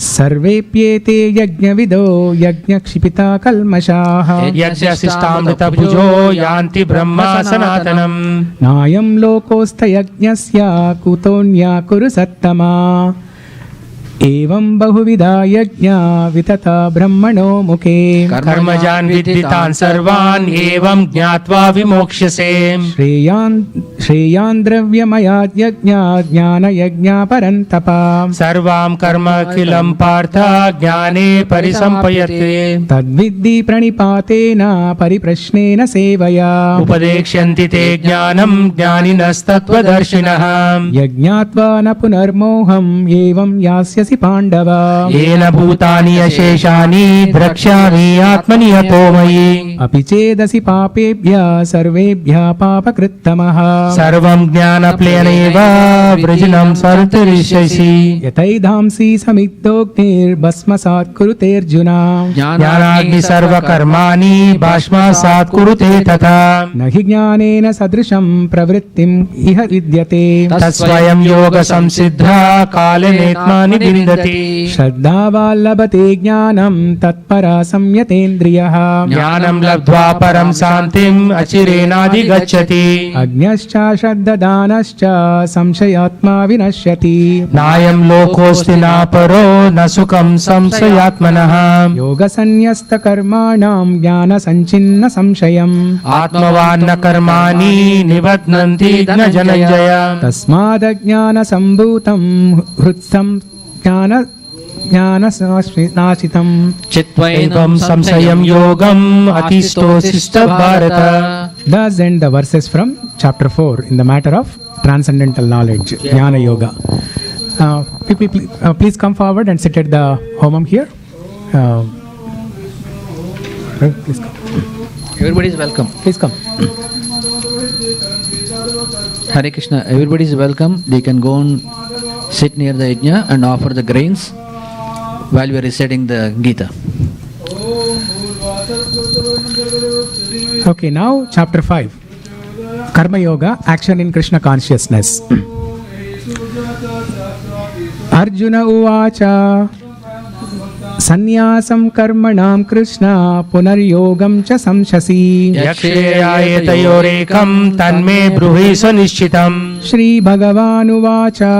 सर्वेप्येते यज्ञविदो यज्ञक्षिपिता कल्मषाः यज्ञशिष्टामृतभुजो यान्ति ब्रह्म सनातनम् नायं लोकोऽस्थयज्ञस्य कुतोऽन्या कुरु सत्तमा एवं बहुविधा यज्ञा वितता ब्रह्मणो मुखे कर्मजान् विद्वितान् सर्वान् एवं ज्ञात्वा विमोक्ष्यसे श्रेयान् द्रव्यमयाद् यज्ञा ज्ञानयज्ञा परन्तप सर्वां कर्मखिलं पार्थ ज्ञाने परिसम्पयते तद्विद्धि प्रणिपातेन परिप्रश्नेन सेवया उपदेक्ष्यन्ति ते ज्ञानं ज्ञानिनस्तत्त्वदर्शिनः यज्ञात्वा न पुनर्मोहम् एवं यास्यसि पाण्डव येन भूतानि अशेषानि द्रक्ष्यामि आत्मनि यतो मयि अपि चेदसि पापेभ्यः सर्वेभ्यः पापकृत्तमः सर्वं ज्ञानप्लेनैव वृजिनं सर्वरिष्यसि यथैधांसि समिद्धोऽग्निर्भस्मसात् कुरुतेऽर्जुन ज्ञानाग्नि सर्वकर्माणि भस्मसात् कुरुते तथा न हि ज्ञानेन सदृशं प्रवृत्तिम् इह विद्यते तत्स्वयं योगसंसिद्धा कालेनेत्मानि विन्दति श्रद्धावान् लभते ज्ञानं तत्परा संयतेन्द्रियः ज्ञानं लब्ध्वा परं शान्तिम् अचिरेणाधिगच्छति अज्ञश्च श्रद्धदानश्च संशयात्मा विनश्यति नायं लोकोऽस्ति न परो न सुखं संशयात्मनः योगसन्न्यस्तकर्माणां ज्ञानसञ्चिन्न संशयम् आत्मवान् न कर्माणि निबध्नन्ति न धनञ्जय तस्मादज्ञानसम्भूतं हृत्सं ज्ञाननाशितं एवं संशयं योगम् अतिष्ठोऽशिष्ट Bharat. Thus end the verses from chapter 4 in the matter of transcendental knowledge, Jnana Yoga. People, please come forward and sit at the homam here. Please come. Everybody is welcome. Please come. Hare Krishna. Everybody is welcome. They can go and sit near the yajna and offer the grains while we are reciting the Gita. Okay, now chapter 5. Karma Yoga, action in Krishna consciousness. Arjuna Uvacha Sannyasam karmanam Krishna punaryogam cha samshasi यक्षेयायतयोरेकं तन्मे ब्रूहि सुनिश्चितम्. Shri Bhagavan Uvacha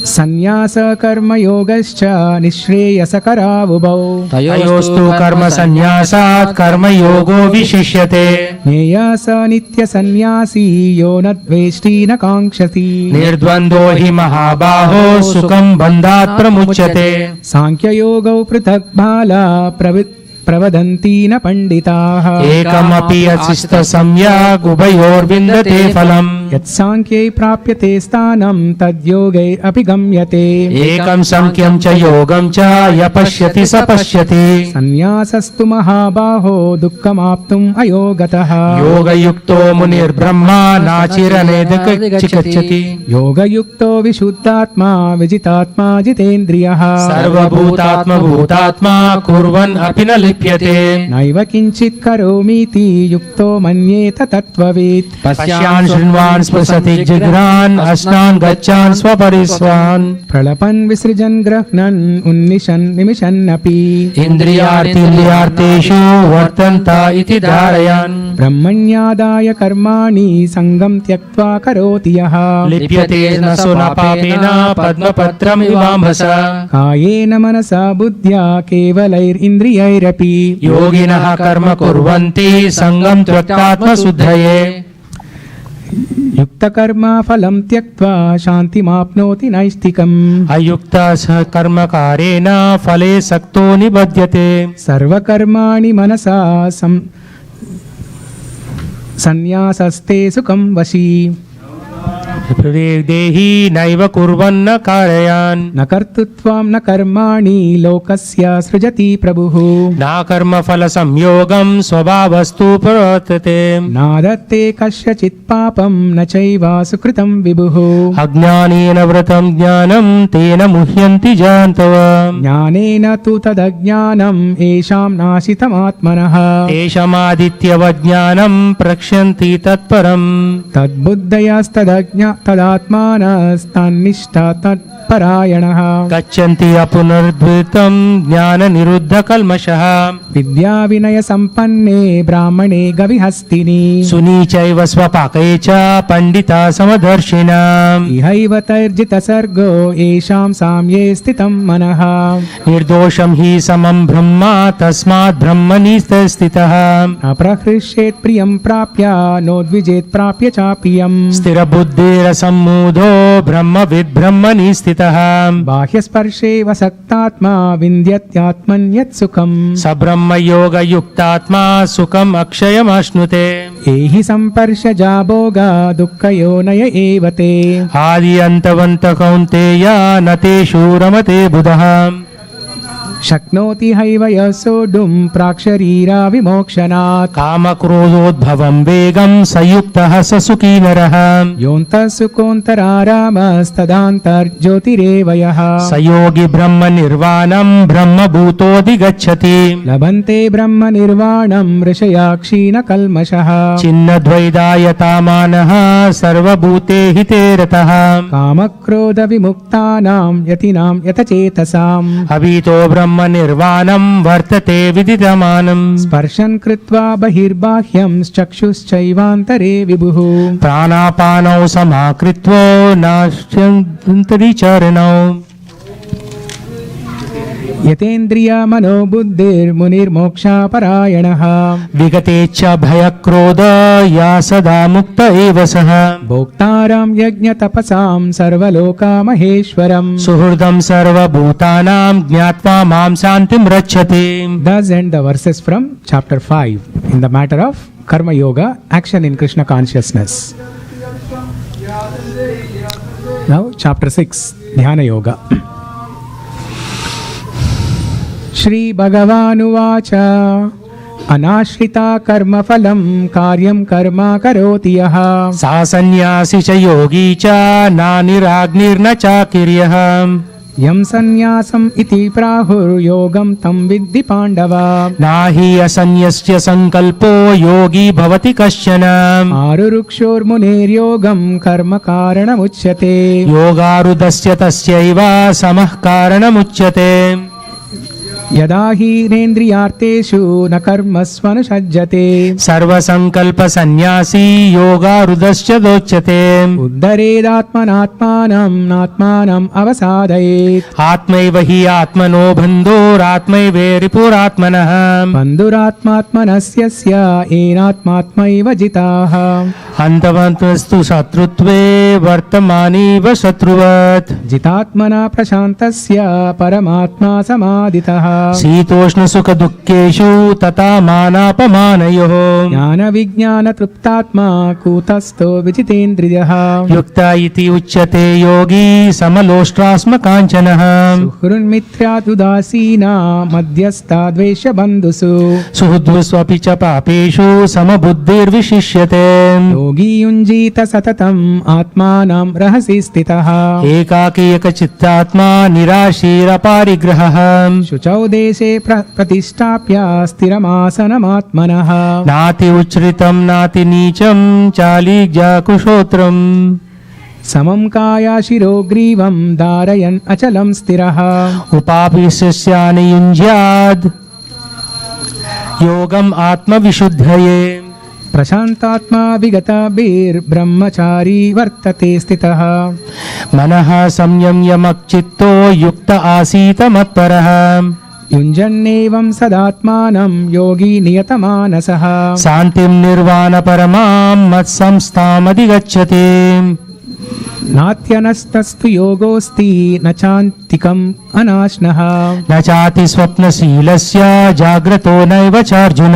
Sannyasa karma yogascha nishreyasakara ubau तयोस्तु कर्म संन्यासात् कर्म योगो विशिष्यते. Nyayasa nitya sannyasi yo nadveshti na kankshati निर्द्वन्द्वो हि महाबाहो सुखं बन्धात् प्रमुच्यते. Sankhya yogau prithak bhala प्रवदन्ति न पंडिताः एकमपि अचिष्ट सम्यक् उभयोर्विन्दते फलम्. यत्साङ्ख्ये प्राप्यते स्थानं तद्योगे अपि गम्यते एकं संख्यं च योगं च य पश्यति स पश्यति. संन्यासस्तु महाबाहो दुःखमाप्तुम् अयोगतः योगयुक्तो मुनिर्ब्रह्मा नाचिरनेदकच्चिगच्छति. योगयुक्तो विशुद्धात्मा विजितात्मा जितेन्द्रियः सर्वभूतात्मभूतात्मा कुर्वन् अपि न लिप्यते. नैव किञ्चित् करोमीति युक्तो मन्येत तत्त्ववित् पश्यान् शृण्वान् स्पृशति जिघ्रान् अस्नान् गच्छान् स्वपरिस्वान्. प्रलपन् विसृजन् ग्रह्णन् उन्निशन् निमिषन्नपि इन्द्रियार्थेषु वर्तन्त इति धारयन्. ब्रह्मण्यादाय कर्माणि सङ्गं त्यक्त्वा करोति यः लिप्यते न सो न पापेन पद्मपत्रमिवाम्भसा. कायेन मनसा बुद्ध्या केवलैरिन्द्रियैरपि योगिनः कर्म कुर्वन्ति सङ्गं त्यक्त्वात्मशुद्धये. युक्तकर्मा फलं त्यक्त्वा शान्तिमाप्नोति नैष्ठिकम् अयुक्तः कर्मकारेण फले सक्तो निबध्यते. सर्वकर्माणि मनसा संन्यासस्ते सुखं वशी देहि नैव कुर्वन्न कारयान्. न कर्तृत्वं न कर्माणि लोकस्य सृजति प्रभुः न कर्मफलसंयोगं स्वभावस्तु प्रवर्तते. नादत्ते कस्यचित् पापं न चैव सुकृतं विभुः अज्ञानेन वृतं ज्ञानं तेन मुह्यन्ति जान्तव. ज्ञानेन तु तदज्ञानम् येषां नाशितमात्मनः तेषामादित्यवज्ञानं प्रक्ष्यन्ति तत्परम्. तदात्मानस्तन्निष्ठा तत्परायणः गच्छन्ति अपुनर्द्वितं ज्ञाननिरुद्धकल्मषः. विद्याविनयसम्पन्ने ब्राह्मणे गविहस्तिनि सुनीचैव स्वपाके च पण्डिता समदर्शिनाम्. इहैव तैर्जितसर्गो येषां साम्ये स्थितं मनः निर्दोषं हि समं ब्रह्म तस्मात् ब्रह्मणि स्थितः. न प्रहृष्येत् प्रियं प्राप्य नोद्विजेत् प्राप्य चाप्रियम् स्थिरबुद्धिरसम्मूढो ब्रह्मविद् ब्रह्मणि स्थितः. बाह्यस्पर्शे वसक्तात्मा विन्द्यत्यात्मन्यत् सुखम् स ब्रह्मयोगयुक्तात्मा सुखम् अक्षयमश्नुते. एहि सम्पर्शजा भोगा दुःखयोनय एव ते आदि अन्तवन्त कौन्तेय न तेषु रमते बुधः. शक्नोति हैव यः सोढुं प्राक्शरीरा विमोक्षणात् कामक्रोधोद्भवं वेगं सयुक्तः स सुखी नरः योऽन्तः सुकोऽन्तरारामस्तदान्तर्ज्योतिरेव यः स योगी ब्रह्म निर्वाणं ब्रह्मभूतोऽधिगच्छति लभन्ते ब्रह्म निर्वाणं ऋषया क्षीणकल्मषः छिन्नद्वैधायतामानः सर्वभूते हिते रतः कामक्रोधविमुक्तानां यतीनां यतचेतसाम् अभीतो ब्रह्म निर्वाणं वर्तते विदितमानं स्पर्शन् कृत्वा बहिर्बाह्यं चक्षुश्चैवान्तरे विभुः प्राणापानौ समाकृत्वो नाश्यन्तरिचरणौ यतेन्द्रियमनोबुद्धिर्मुनिर्मोक्षापरायणः विगतेच्छ भयक्रोध या सदा मुक्त एव सः भोक्तारं यज्ञतपसां सर्वलोकामहेश्वरम् सुहृदं सर्वभूतानां ज्ञात्वा मां शान्तिं रक्षति. Thus end the verses from chapter 5 in the matter of Karma Yoga, action in Krishna consciousness. Now chapter 6, Dhyana Yoga. Shri भगवानुवाच अनाश्रिता कर्मफलं कार्यं कर्म करोति यः सा सन्न्यासी च योगी च नानिराग्निर्न चाकिर्यः यं सन्न्यासम् इति प्राहुर्योगं तं विद्धि पाण्डव नाहि असन्न्यस्य संकल्पो योगी भवति कश्चन आरुरुक्षोर्मुनेर्योगं कर्म कारणमुच्यते योगारुदस्य तस्यैव समः कारणमुच्यते यदा हि नेन्द्रियार्थेषु न कर्मस्वनुषज्जते सर्वसंकल्प सन्न्यासी योगारुदश्च दोच्यते उद्धरेदात्मनात्मानं नात्मानम् अवसादयेत् आत्मैव हि आत्मनो बन्धुरात्मैव रिपुरात्मनः बन्धुरात्मात्मनस्य येनात्मात्मैव जिताः अन्तवन्तस्तु शत्रुत्वे वर्तमानेव शत्रुवत् जितात्मना प्रशान्तस्य परमात्मा समादितः शीतोष्ण सुख दुःखेषु तथा मानापमानयोः ज्ञानविज्ञानतृप्तात्मा कूटस्थो विजितेन्द्रियः युक्त इति उच्यते योगी समलोष्ट्रास्म काञ्चनः सुहृन्मित्रादुदासीना मध्यस्था द्वेषबन्धुषु सुहृद्स्वपि च पापेषु समबुद्धिर्विशिष्यते योगी युञ्जीत सततम् आत्मानं रहसि स्थितः एकाकी एकचित्तात्मा निराशीरपारिग्रहः शुचौ देशे प्रतिष्ठाप्य स्थिरमासनमात्मनः नाति उच्छ्रितं नाति नीचं चालीज्याकुशोत्रम् समं कायाशिरो ग्रीवं धारयन् अचलं स्थिरः उपापिष्यानि युञ्ज्याद् योगम् आत्मविशुद्धये प्रशान्तात्मा विगतभिर्ब्रह्मचारी वर्तते स्थितः मनः संयम्यमच्चित्तो युक्त आसीत मत्परः युञ्जन्नेवं सदात्मानं योगी नियतमानसः शान्तिं निर्वाणपरमां मत्संस्थामधिगच्छति नात्यनस्तस्तु योगोऽस्ति न चान्तिकम् अनाश्नः न चाति स्वप्नशीलस्य जाग्रतो नैव चार्जुन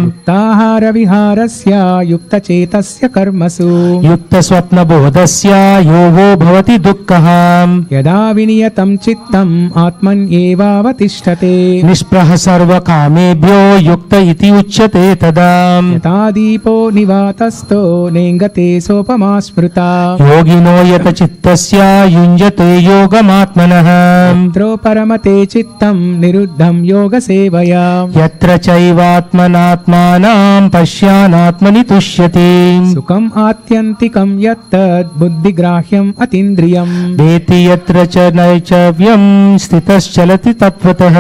युक्ताहारविहारस्य युक्तचेतस्य कर्मसु युक्तस्वप्नबोधस्य योगो भवति दुःखः यदा विनियतं चित्तम् आत्मन्येवावतिष्ठते निष्प्रह सर्वकामेभ्यो युक्त इति उच्यते तदा यथा दीपो निवातस्थो नेङ्गते सोपमा स्मृता योगिनो यत चित्तस्य युञ्जते योगमात्मनः यत्रो परमते चित्तं निरुद्धं योगसेवया यत्र चैवात्मनात्मानं पश्यानात्मनि तुष्यति सुखम् आत्यन्तिकं यत्तद् बुद्धिग्राह्यम् अतीन्द्रियम् वेति यत्र च नैचव्यं स्थितश्चलति तत्त्वतः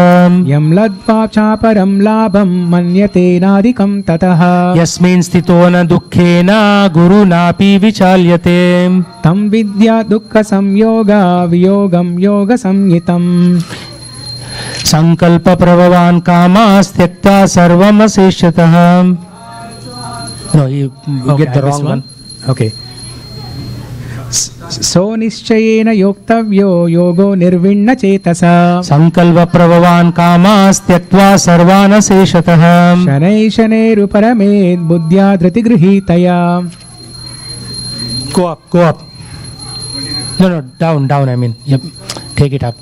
यं लब्ध्वा चापरं लाभं मन्यते नाधिकं ततः यस्मिन् स्थितो न दुःखेन गुरुनापि विचाल्यते तं विद्या दुःखसंयोगा वियोगं योगसंज्ञितम् संकल्प प्रभवान् कामास्त्यक्ता सर्वमशेषतः. No, you get the wrong one. Okay. सो निश्चयेन योक्तव्यो योगो निर्विण्ण चेतसा संकल्प प्रभवान् कामास्त्यक्त्वा सर्वानशेषतः. शनै शनैरुपरमेद् बुद्ध्या धृतिगृहीतया. Go up. No, down, I mean. Yep. Take it up.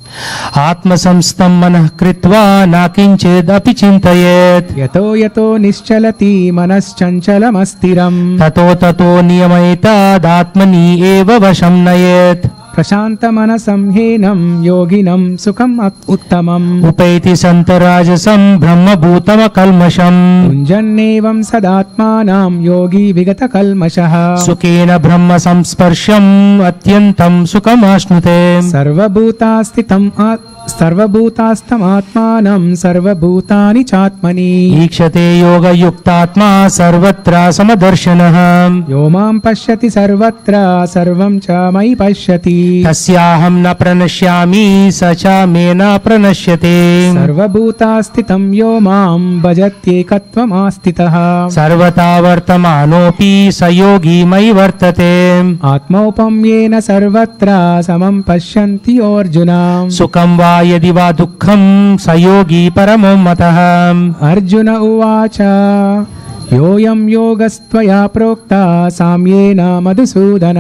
Atma samstam manah kritva na kinchedapi chintayet. यतो यतो निश्चलति मनश्चञ्चलमस्थिरम् Tato tato niyamayitad-atmani eva vasham nayet. प्रशान्तमनसं हीनं योगिनं सुखम् उत्तमम् Upaiti santarajasam brahmabhutama kalmasham. कुञ्जन्नेवं सदात्मानां योगी विगतकल्मषः Sukhena brahma samsparsham atyantam sukhamashnute. सर्वभूतास्तमात्मानं सर्वभूतानि चात्मनि ईक्षते yoga yuktatma sarvatra samadarshanaha. यो मां पश्यति सर्वत्र सर्वं च मयि पश्यति तस्याहं न प्रणश्यामि स च मे न प्रणश्यते. सर्वभूतास्थितं यो मां भजत्येकत्वमास्थितः सर्वथा वर्तमानोऽपि स योगी मयि वर्तते. आत्मौपम्येन सर्वत्र समं पश्यन्ति अर्जुन सुखं वा यदि वा दुःखं स योगी परमो मतः. अर्जुन उवाच योऽयं योगस्त्वया प्रोक्ता साम्येन मधुसूदन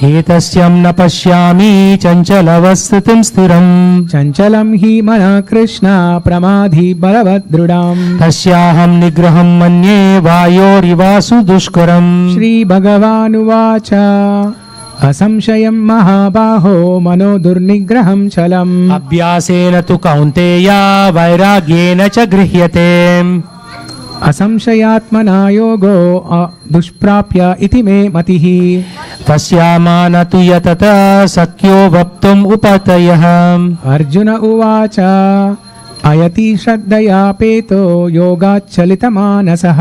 एतस्यं न पश्यामि चञ्चलवस्थितिं स्थिरम्. चञ्चलं हि मनः कृष्ण प्रमाधि बलवदृढम् तस्याहं निग्रहं मन्ये वायोरिवासु दुष्करम्. श्रीभगवानुवाच असंशयं महाबाहो मनो दुर्निग्रहं चलम् अभ्यासेन तु कौन्तेय वैराग्येन च गृह्यते. असंशयात्मना योगो दुष्प्राप्य इति मे मतिः पश्यामान तु यतत शक्यो वक्तुम् उपतयः. अर्जुन उवाच अयति श्रद्धयापेतो योगाच्चलितमानसः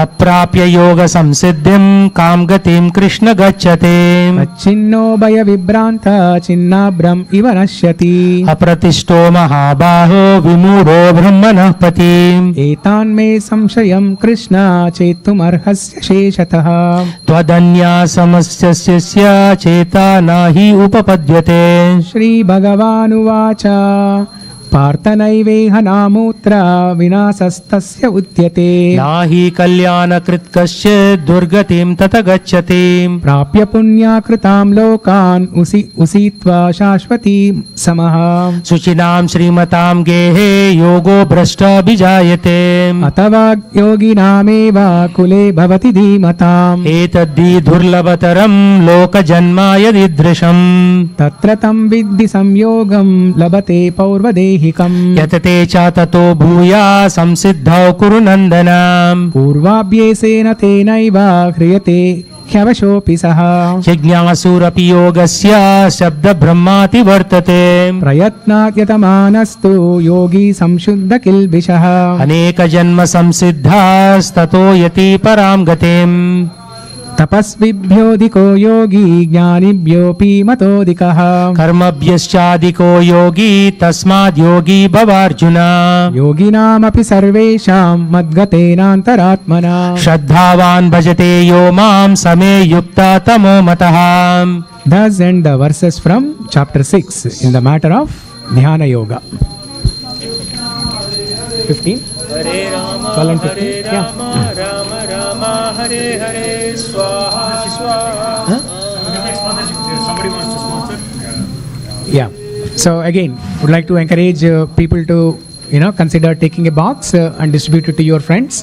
अप्राप्य योग संसिद्धिं कां गतिं कृष्ण गच्छते. अच्छिन्नो भयविभ्रान्त छिन्नाभ्रम् इव नश्यति अप्रतिष्ठो महाबाहो विमूढो ब्रह्मणः पति. एतान्मे संशयं कृष्ण चेत्तुमर्हस्य शेषतः त्वदन्यासमस्य चेता न हि उपपद्यते. श्रीभगवानुवाच पार्थनैवेह नामूत्र विनाशस्तस्य उद्यते नाहि कल्याणकृत् कश्चित् दुर्गतिं तत गच्छति. प्राप्य पुण्याकृतां लोकान् उषित्वा शाश्वती समः शुचिनां श्रीमतां गेहे योगो भ्रष्टाभिजायते. अथवा योगिनामेव कुले भवति धीमताम् एतद्धि दुर्लभतरं लोकजन्माय दीदृशम्. तत्र तं विद्धि संयोगं लभते पौर्वदेहिकम् यतते च ततो भूया संसिद्धौ कुरु नन्दन. पूर्वाभ्येसेन तेनैव ह्रियते ह्यवशोऽपि सः जिज्ञासुरपि योगस्य शब्दब्रह्माति वर्तते. प्रयत्नाद्यतमानस्तु योगी संशुद्ध किल्बिषः अनेकजन्म संसिद्धास्ततो यति परां गतिम्. तपस्विभ्योऽधिको योगी ज्ञानिभ्योऽपि मतोऽधिकः कर्मभ्यश्चाधिको योगी तस्माद् योगी भवार्जुन. योगिनामपि सर्वेषां मद्गतेनान्तरात्मना श्रद्धावान् भजते यो मां समे युक्ता तमो मतः. Thus end the verses from chapter 6 in the matter of Dhyana Yoga. 15? 12 and 15? Yeah. Rama Rama Hare Hare Swaha Swaha. Somebody wants to sponsor? Yeah. So again, would like to encourage people to consider taking a box and distribute it to your friends.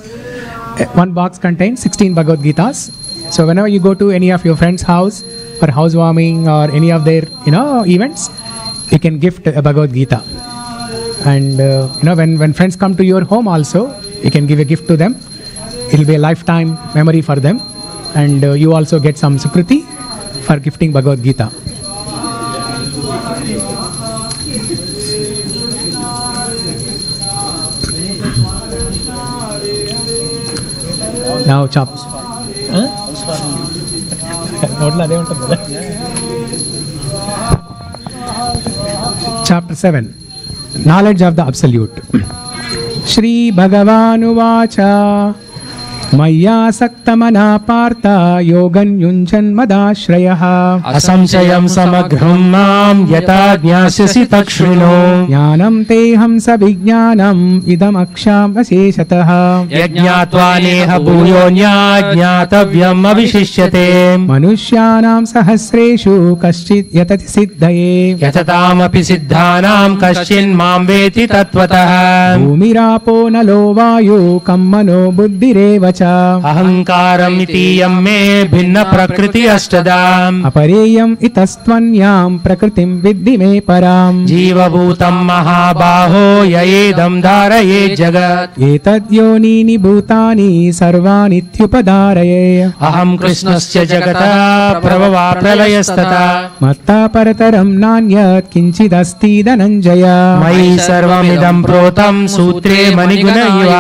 One box contains 16 Bhagavad Gitas. So whenever you go to any of your friends' house for housewarming or any of their events, you can gift a Bhagavad Gita. And when friends come to your home also, you can give a gift to them. It will be a lifetime memory for them, and you also get some sukriti for gifting Bhagavad Gita. Now chops. Chapter 7. Knowledge of the Absolute. Shri Bhagavan Uvacha मय्यासक्तमना Partha योगं युञ्जन्मदाश्रयः असंशयं समग्रं मां यथा ज्ञास्यसि तच्छृणु ज्ञानं तेऽहं सविज्ञानम् इदमक्षामशेषतः यज्ञात्वा नेह भूयोऽन्याज्ञातव्यम् अविशिष्यते मनुष्याणां सहस्रेषु कश्चित् यतति सिद्धये यततामपि सिद्धानां कश्चिन्मां वेति तत्त्वतः भूमिरापो नलो वायु कं मनो बुद्धिरेव च अहङ्कारमितीयं मे भिन्न प्रकृति अष्टदाम् अपरेयम् इतस्त्वन्यां प्रकृतिं विद्धि मे पराम् जीवभूतं महाबाहो ययेदं धारये जगत् एतद्योनीनि भूतानि सर्वानित्युपधारये अहं कृष्णस्य जगतः प्रभवा प्रलयस्तथा मत्ता परतरं नान्यत् किञ्चिदस्ति धनञ्जय मयि सर्वमिदं प्रोतं सूत्रे मणिगुण इव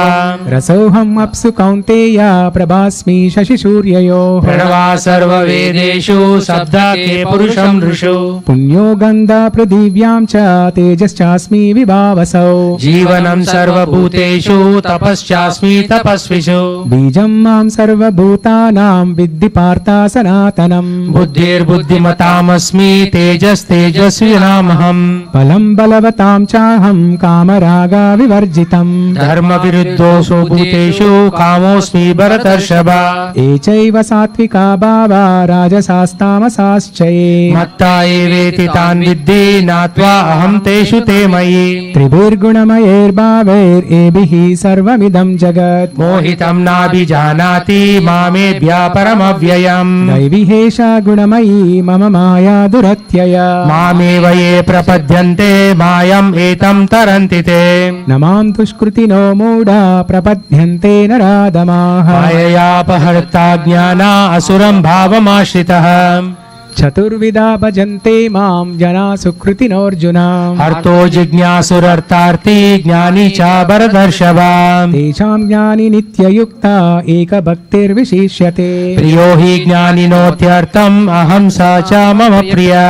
रसोऽहम् अप्सु कौन्तेय प्रभास्मि शशिसूर्ययोः प्रणवा सर्ववेदेषु शब्दाके पुरुषं ऋषु पुण्यो गन्ध पृथिव्यां च तेजश्चास्मि विभावसौ जीवनं सर्वभूतेषु तपश्चास्मि तपस्विषु बीजं मां सर्वभूतानां विद्धि पार्थ सनातनम् बुद्धिर्बुद्धिमतामस्मि तेजस्तेजस्विनामहम् बलं बलवतां चाहं कामरागविवर्जितम् धर्मविरुद्धोषु भूतेषु कामोऽस्मि भरतर्षभ ये चैव सात्विका भावा राजसास्तामसाश्चये मत्ता एवेति तान् विद्धि नात्वा अहं तेषु ते मयि त्रिभिर्गुणमयैर्भावैरेभिः सर्वमिदं जगत् मोहितं नाभिजानाति मामेभ्यः परमव्ययम् दैविहेषा गुणमयी मम माया दुरत्यया मामेव ये प्रपद्यन्ते मायम् एतं तरन्ति ते न मां दुष्कृतिनो मूढा प्रपद्यन्ते नराधमाः माययापहर्ता ज्ञाना असुरं भावमाश्रितः चतुर्विधा भजन्ते मां जना सुकृतिनोऽर्जुन हर्तो जिज्ञासुरर्तार्थी ज्ञानी च भरतर्षभ तेषां ज्ञानि नित्ययुक्ता एकभक्तिर्विशिष्यते प्रियो हि ज्ञानिनोत्यर्थम् अहं स च मम प्रिया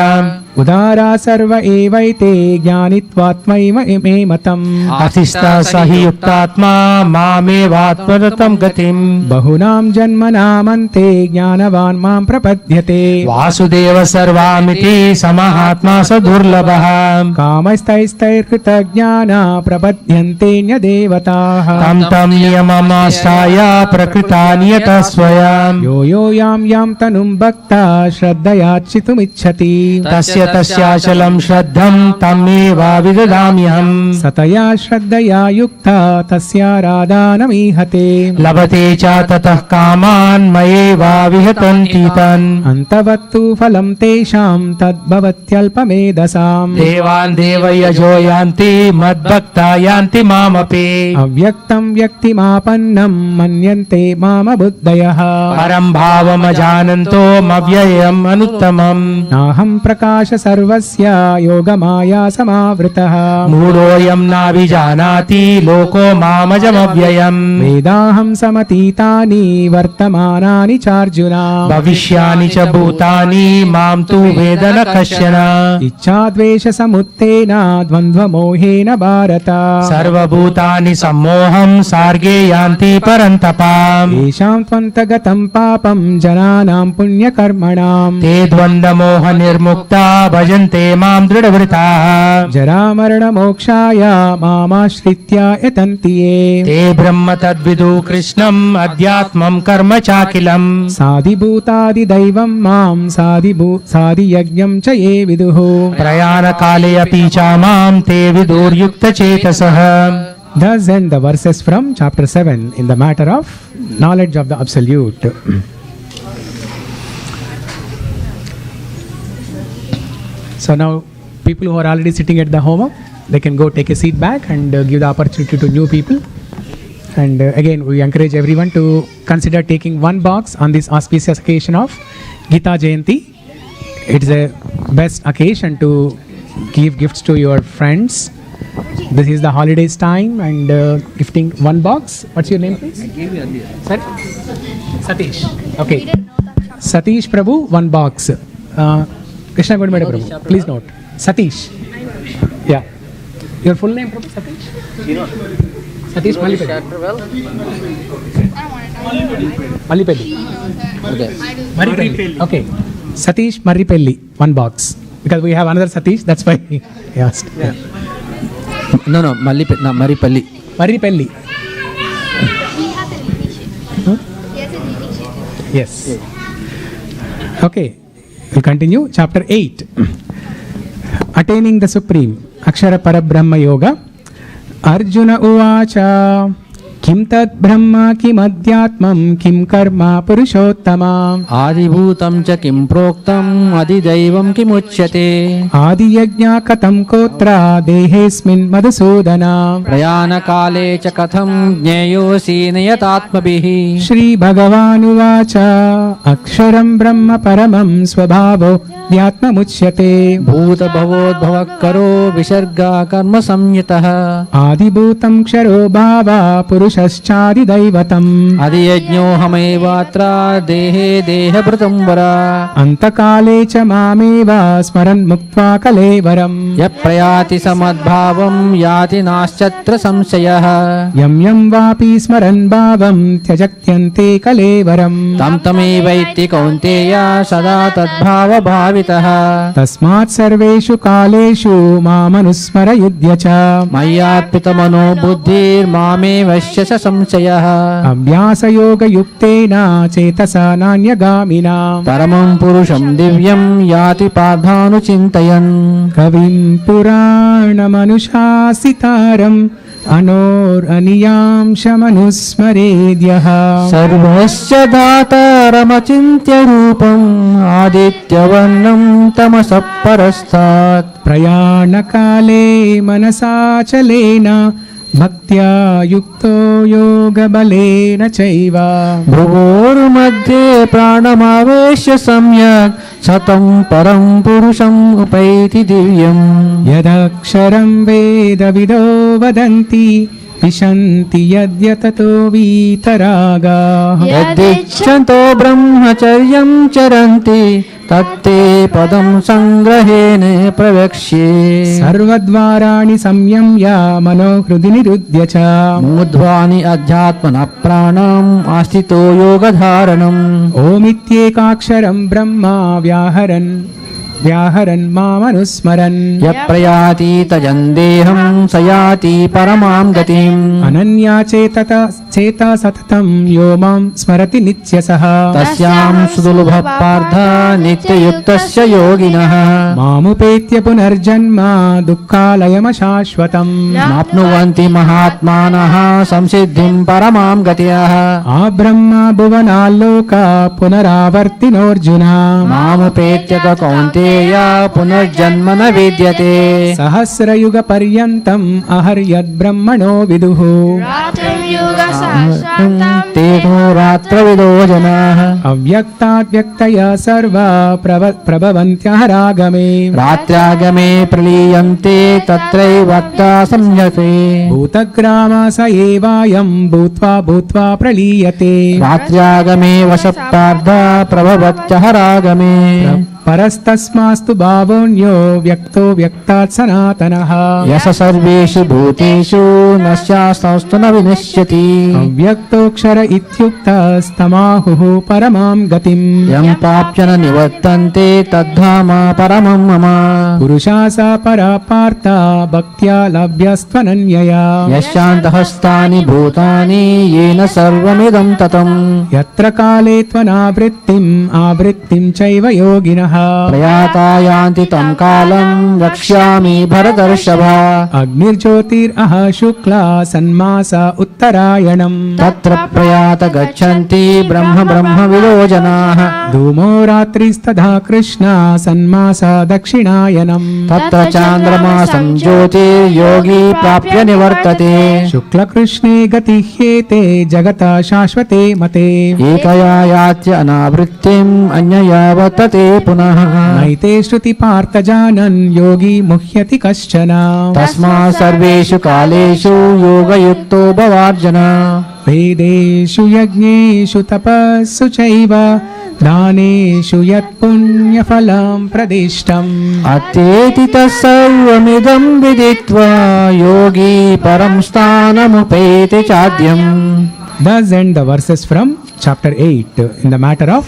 उदारा सर्व एवैते ज्ञानित्वात्मैव मे मतम् अतिष्ठा स हि युक्तात्मा मामेवात्मरतं गतिम् बहुनां जन्मनामन्ते ज्ञानवान् मां प्रपद्यते वासुदेव सर्वामिति समहात्मा स दुर्लभः कामस्तैस्तैर्कृतज्ञाना प्रपद्यन्तेऽन्यदेवताः तं नियममाश्राय प्रकृता नियतः स्वयं यो यो यां यां तनुं भक्ता श्रद्धयार्चितुमिच्छति तस्याचलं श्रद्धं तमेवाभिददाम्यहम् सतया श्रद्धया युक्ता तस्याराधनमीहते लभते च ततः कामान् मयैवाविहतन्ति तन् अन्तवत्तु फलं तेषां तद्भवत्यल्पमेधसाम् देवान् देवयजो यान्ति मद्भक्ता यान्ति मामपि अव्यक्तं व्यक्तिमापन्नं मन्यन्ते मामबुद्धयः परं भावमजानन्तो मव्ययम् अनुत्तमम् नाहं प्रकाश सर्वस्य योगमाया समावृतः मूढोऽयं नाभिजानाति लोको मामजमव्ययम् वेदाहं समतीतानि वर्तमानानि चार्जुन भविष्यानि च भूतानि मां तु वेद न कश्चन इच्छाद्वेषसमुत्थेन द्वन्द्वमोहेन भारत सर्वभूतानि सम्मोहं सार्गे यान्ति परन्तपाम् येषां त्वन्तगतं पापं जनानां पुण्यकर्मणां ते द्वन्द्वमोह निर्मुक्ता भजन्ते मां दृढव्रताः जरामरणमोक्षाय मामाश्रित्य यतन्ति ये ते ब्रह्म तद्विदु कृष्णम् अध्यात्मं कर्म चाखिलम् साधिभूतादिदैवं मां साधियज्ञं च ये विदुः प्रयाणकाले अपि च मां ते विदुर्युक्तचेतसः. Thus end the verses from chapter 7 in the matter of knowledge of the Absolute. So now people who are already sitting at the home, they can go take a seat back and give the opportunity to new people. And again, we encourage everyone to consider taking one box on this auspicious occasion of Gita Jayanti. It's a best occasion to give gifts to your friends. This is the holidays time and gifting one box. What's your name, please? I gave you earlier. Sir? Satish. Okay. Satish Prabhu, one box. Krishna Godmeda Prabhu, please note. Satish. Yeah. Your full name, Professor Satish? Satish Mallipelli. Mallipelli. Okay. Maripelli. Okay. Satish Maripelli, 1 box. Because we have another Satish, that's why he asked. Yeah. No, Maripalli. Maripelli. He has an initiative. Huh? He has an initiative. Yes. Okay. We'll continue. Chapter 8. Attaining the Supreme. Akshara Parabrahma Yoga. Arjuna Uvacha. Kim tad brahma kim adhyatmam kim karma purushottama. Adibhutam cha kim proktam adidaivam kim uchyate. Adi yajna katam kotra dehesmin madhusudana. Prayana kale cha katham jneyosi niyatatmabhihi. Shri Bhagavan Uvacha. Aksharam brahma paramam swabhavo dhyatma muchyate. Bhuta bhavodbhava karo visarga karma samyitah. Adi bhutam ksharo bhava purushaschadi daivatam. Adiyajño hamevatra dehe dehabhrutam vara. Antakale cha mameva smaran muktva kalevaram. Yaprayati samadbhavam yati naschatra samsayah. Yam yam vapi smaran bhavam tyajakyante kalevaram. Tam tamevaitti kaunteya sada tadbhava bhavitah. Tasmat sarveshu kaleshu mamanusmara yudhya cha. Mayyarpita mano buddhir mame vashyasa samsayah. Abhyasa yoga yuktena cetasa nanyagamina. Paramam purusham divyam yati pardhanu chintayan. Kavim purana manushasitaram anor aniyam shamanusmaredyaha. Sarvasya dhataramachintya rupam adityavarnam tamasapparastat. Prayana kale manasachalena bhaktya yukto yoga balena chaiva. Bhuvurmadhye pranamaveshya samyak satam param purusham upaiti divyam. Yadaksharam veda vido vadanti vishanti yadyatato vitaraga. Yadichanto brahmacharyam charanti tatte padam sangrahene pravakshye. Sarvadvarani samyamya manohrudi nirudhya cha. Mudhvani adhyatmana pranam astito yogadharanam. Omityekaksharam brahma vyaharan mamanusmaran. Yaprayati tajandeham sayati paramam gatim. Ananya ceta satatam yomam smarati nityasaha. Tasyam sudulubha partha nityayuktasya yoginah. Mamupetya punarjanma dukkhalayam ashashvatam. Napnuvanti mahatmanah samsiddhim paramam gatyah. Abrahma bhuvanaloka punaravartinorjuna. Mamupetya kaunteya punarjanmana vidyate. Sahasrayuga paryantam aharyad brahmano viduhu. Ratam yuga sahasratam Teno ratravido janah. Avyaktat vyaktaya sarva prabhavantyahārāgame. Ratyagame praliyante tatraivatta samyate. Bhutagrama sa evayam bhutva praliyate. Ratyagame vasapardha prabhavatyahārāgame. Parastasmastu bhavonyo vyakto vyaktat sanatanaha. Yasa sarveshu bhuteshu nasyastastu na vinishyati. Avyaktokshara ityuktas tamahuhu paramam gatim. Yam papyana nivattante tadhama paramam mama. Purushasa parapartha bhaktya labhyastvananyaya. Yasyantahastani bhutani yena sarvamidam tatam. Yatra kale tvanavrittim avrittim chaiva yoginah. Prayatayanti tam kalam rakshyami bharatarshava. Agnirjyotir aha shukla sanmasa uttarayanam. Tatra prayata gachanti brahma vilojanaah. Dhumo ratristadha krishna sanmasa dakshinayanam. Tatra chandramasam jyotir yogi prapya nivartate. Shukla krishne gatihyete jagata shashvate mate. Ekaya yatya anavrittim anyaya vattate punah. Naite shruti partha janan yogi muhyati kaschana. Tasma sarveshu kaleshu yoga yukto bhavarjana. Vedeshu yajneshu tapassu chaiva दानेषु यत्पुण्यफलं प्रदिष्टम् अत्येति तत्सर्वमिदं विदित्वा योगी परं स्थानमुपैति चाद्यम्. Thus end the verses from chapter 8 in the matter of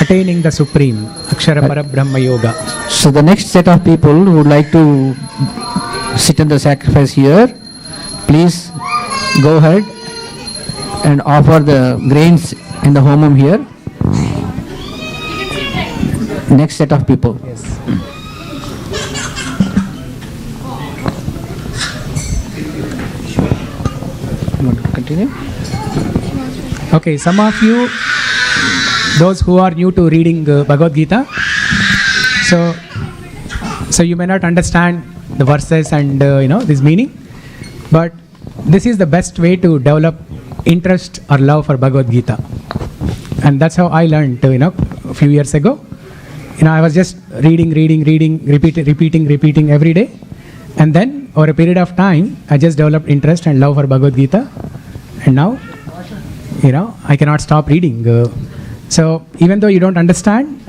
attaining the supreme Akshara Parabrahma Yoga. So the next set of people who would like to sit in the sacrifice here, please go ahead and offer the grains in the homum here. Next set of people. Yes. You want to continue? Okay, some of you, those who are new to reading Bhagavad Gita, so you may not understand the verses and this meaning, but this is the best way to develop interest or love for Bhagavad Gita, and that's how I learned a few years ago. I was just reading, repeating every day, and then over a period of time I just developed interest and love for Bhagavad Gita, and now I cannot stop reading. So even though you don't understand,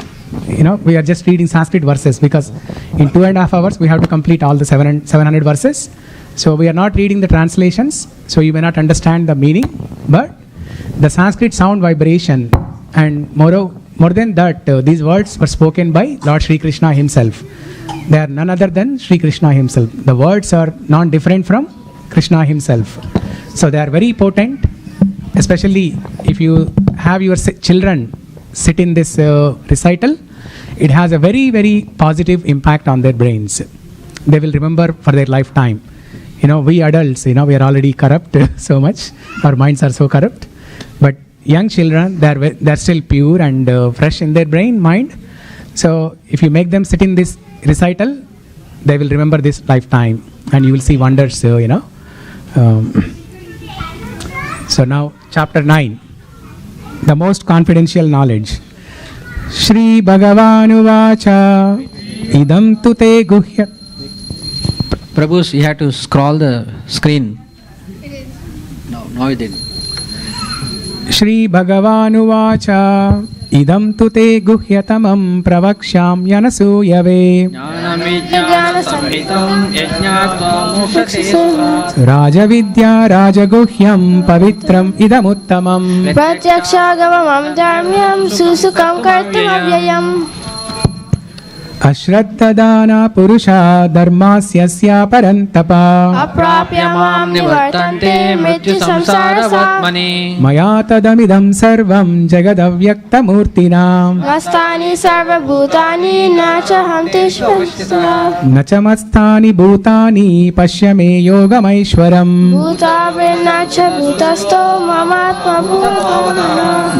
we are just reading Sanskrit verses, because in 2.5 hours we have to complete all the 700 verses. So we are not reading the translations, so you may not understand the meaning, but the Sanskrit sound vibration, and more than that, these words were spoken by Lord Sri Krishna himself. They are none other than Sri Krishna himself. The words are non-different from Krishna himself. So they are very potent, especially if you have your children sit in this recital. It has a very, very positive impact on their brains. They will remember for their lifetime. We adults, we are already corrupt so much. Our minds are so corrupt. But young children, they're still pure and fresh in their mind. So if you make them sit in this recital, they will remember this lifetime, and you will see wonders. So now chapter 9, the most confidential knowledge. Shri Bhagavanu Vacha Idam tu te guhya. Prabhus, you have to scroll the screen. No, you didn't. Shri Bhagavanu Vacha Idam tu te guhyatamam pravaksham yanasuyave Rajavidya Rajaguhyam Pavitram Idamuttamam Pratyakshagamam dharmyam susukam kartamavyayam. Ashraddadana Purusha Dharmasyasya Parantapa Aprapyamam nivartante mrityu samsaravatmani. Mayatadamidam sarvam Jagadavyakthamurtinam Mastani sarvabhutani nachaham tishvasya. Nachamastani Bhutani Pashyame Yogamaishwaram Bhutavrinnacha bhutasto mamatma bhutana.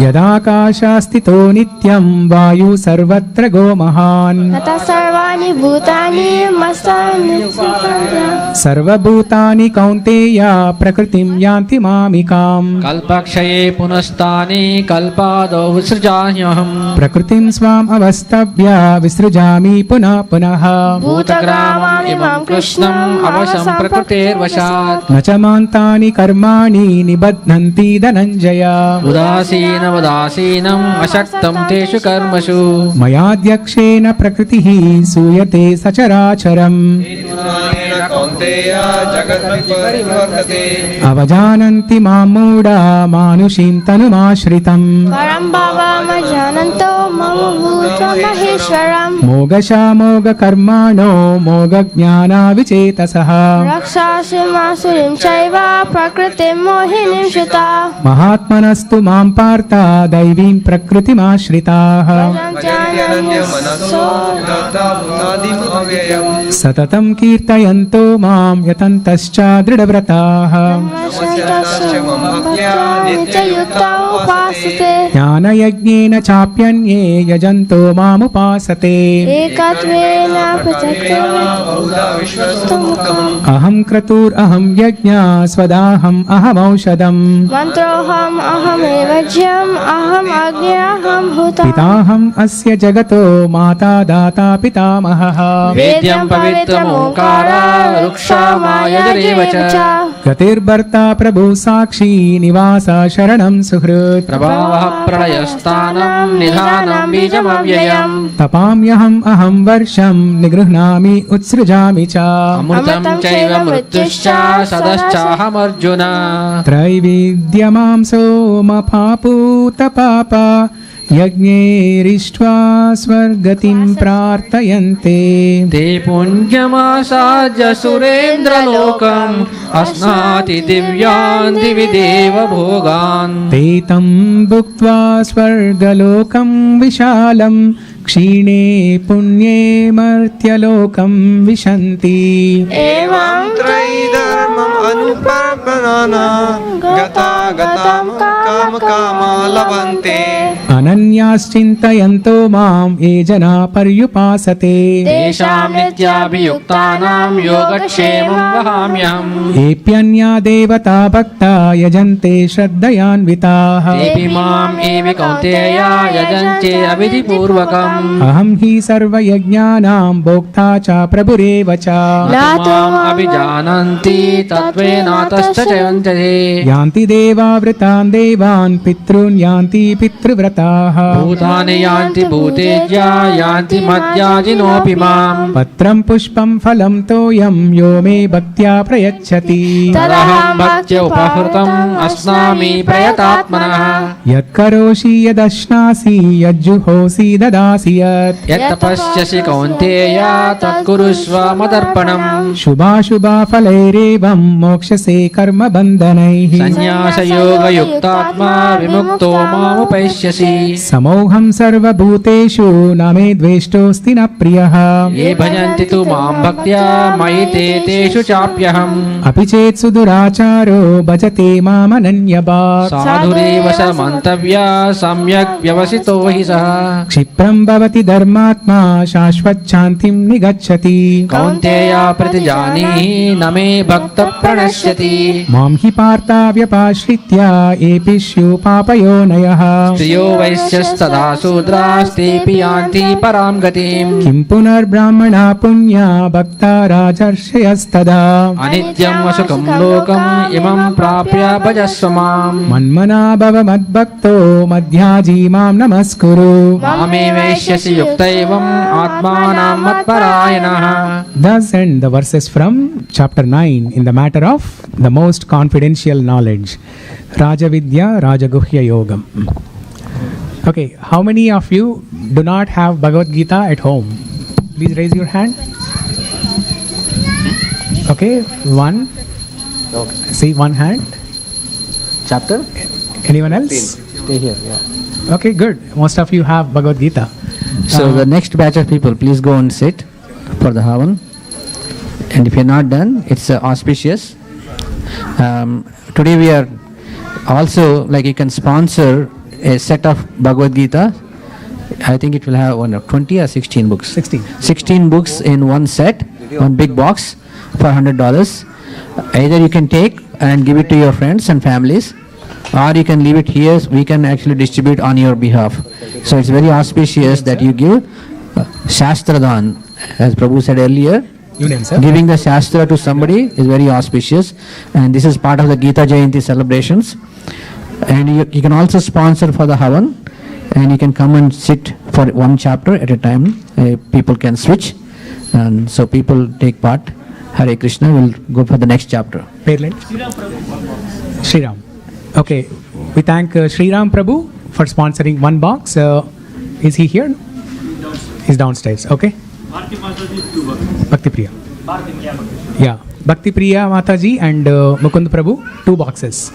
Yadakashastito Nityam Vayu Sarvatra Gomahan Sarvani bhutani mastani sarvabhutani. Sarvabhutani Kaunteya Prakritim Yanti Mamikam Kalpakshaye punastani kalpado visrujanyaham. Prakritim Swam Avastabhya Visrujami Punah Punaha Bhutagramam imam krishnam avasam prakritir vashat. Nachamantani Karmani Nibadhanti Dhananjaya Udasinam ashaktam teshu karmashu. Mayadhyakshena Prakritihi Suyate Sacharacharam Avajananti Mamuda Manushim Tanumashritam Param bhavam jananto mama bhuta maheshwaram. Mogasha Moga Karmano Moga Jnana Vichetasaha Rakshashim asurim chaiva prakritim mohinim shita. Mahatmanastu Mam Partha Daivim Prakritimashritah Satatam Kirtayanto Mam Yatantascha Dridavratah Jnana Yajnena Chapyanye Yajanto Mam Upasate Ekatvena pratyakshena Aham Kratur Aham Yajna Swadaham Aham Aushadam Mantroham aham evajyam aham agniraham hutam. Pitaham Asya Jagato Mata Data Pitamaha Vedyam pavitram omkara रुक्षामायजरेव च गतिर्भर्ता प्रभु साक्षी निवास शरणं सुहृत् प्रभावः प्रलयस्थानं निधानं बीजमव्ययम् तपाम्यहम् वर्षं निगृह्णामि उत्सृजामि च अमृतं चैव मृत्युश्च सदश्चाहमर्जुन त्रैविद्यमां सोमपापूतपाप यज्ञैरिष्ट्वा स्वर्गतिं प्रार्थयन्ते ते पुण्यमासाद्य सुरेन्द्रलोकम् अस्नाति दिव्यान् दिवि देवभोगान् ते तं भुक्त्वा स्वर्गलोकं विशालं क्षीणे पुण्ये मर्त्यलोकं विशन्ति एवं त्रैधर्मम् अनुपर्पणाना गता गतं काम कामा लभन्ते अनन्याश्चिन्तयन्तो मां ये जना पर्युपासते तेषां नित्याभियुक्तानां योगक्षेमं वहाम्यहम् येऽप्यन्या देवता भक्ता यजन्ते श्रद्धयान्विताः तेऽपि माम् एव कौन्तेय यजन्ते अविधिपूर्वकम् अहं हि सर्वयज्ञानां भोक्ता च प्रभुरेव च माम् अभिजानन्ति तत्त्वेनातश्च चयन्ते यान्ति देवावृतान् देवान् पितॄन् यान्ति पितृव्रताः भूतानि यान्ति भूतेज्या यान्ति मद्याजिनोऽपि माम् पत्रं पुष्पं फलं तोयं यो मे भक्त्या प्रयच्छति तदहं भक्त्या उपहृतम् अस्नामि प्रयतात्मनः यत्करोषि यदश्नासि यज्जुहोसि ददासि यत् यत्तपस्यसि कौन्तेय तत्कुरुष्व मदर्पणम् शुभाशुभाफलैरेवं मोक्षसे कर्मबन्धनैः सन्न्यासयोगयुक्तात्मा विमुक्तो मामुपैष्यसि समोऽहं सर्वभूतेषु न मे द्वेष्टोऽस्ति न प्रियः ये भजन्ति तु मां भक्त्या मयि ते तेषु चाप्यहम् अपि चेत् सुदुराचारो भजते मामनन्यभाक् साधुरेव स मन्तव्या सम्यक् व्यवसितो हि सः क्षिप्रं भवति धर्मात्मा शाश्वच्छान्तिं निगच्छति कौन्तेय प्रतिजानीहि न मे भक्त प्रणश्यति मां हि पार्थाव्यपाश्रित्य एपि स्युः पापयोनयः स्त्रियो वैश्यस्तदा शूद्रास्तेऽपि यान्ति परां गतिम् किं पुनर्ब्राह्मणा पुण्या भक्ता राजर्षयस्तदा अनित्यम् असुखं लोकम् इमं प्राप्य भजस्व माम् मन्मना भव मद्भक्तो मध्याजी मां नमस्कुरु मामे वैश्यसि युक्त एवम् आत्मानां मत्परायणः Thus end the verses from chapter 9 in the matter of the most confidential knowledge, Rajavidya Rajaguhya Yogam. Okay, how many of you do not have Bhagavad Gita at home? Please raise your hand. Okay, one. See, one hand. Chapter? Anyone else? Stay here, yeah. Okay, good. Most of you have Bhagavad Gita. So the next batch of people, please go and sit for the Havan. And if you're not done, it's auspicious. Today we are also, like, you can sponsor a set of Bhagavad Gita. I think it will have 20 or 16 books. 16. 16 books in one set, one big box for $100. Either you can take and give it to your friends and families, or you can leave it here. We can actually distribute on your behalf. So it's very auspicious that you give Shastradan, as Prabhu said earlier. You name, sir. Giving the Shastra to somebody is very auspicious, and this is part of the Gita Jayanti celebrations. And you can also sponsor for the Havan, and you can come and sit for one chapter at a time. People can switch, and so people take part. Hare Krishna, will go for the next chapter. Parent? Sri Ram. Okay, we thank Sri Ram Prabhu for sponsoring one box. Is he here? He's downstairs. Okay. Bharti Mataji, 2 bucks. Bhakti Priya. Bharti Priya. Yeah. Bhakti Priya Mataji and Mukund Prabhu, 2 boxes.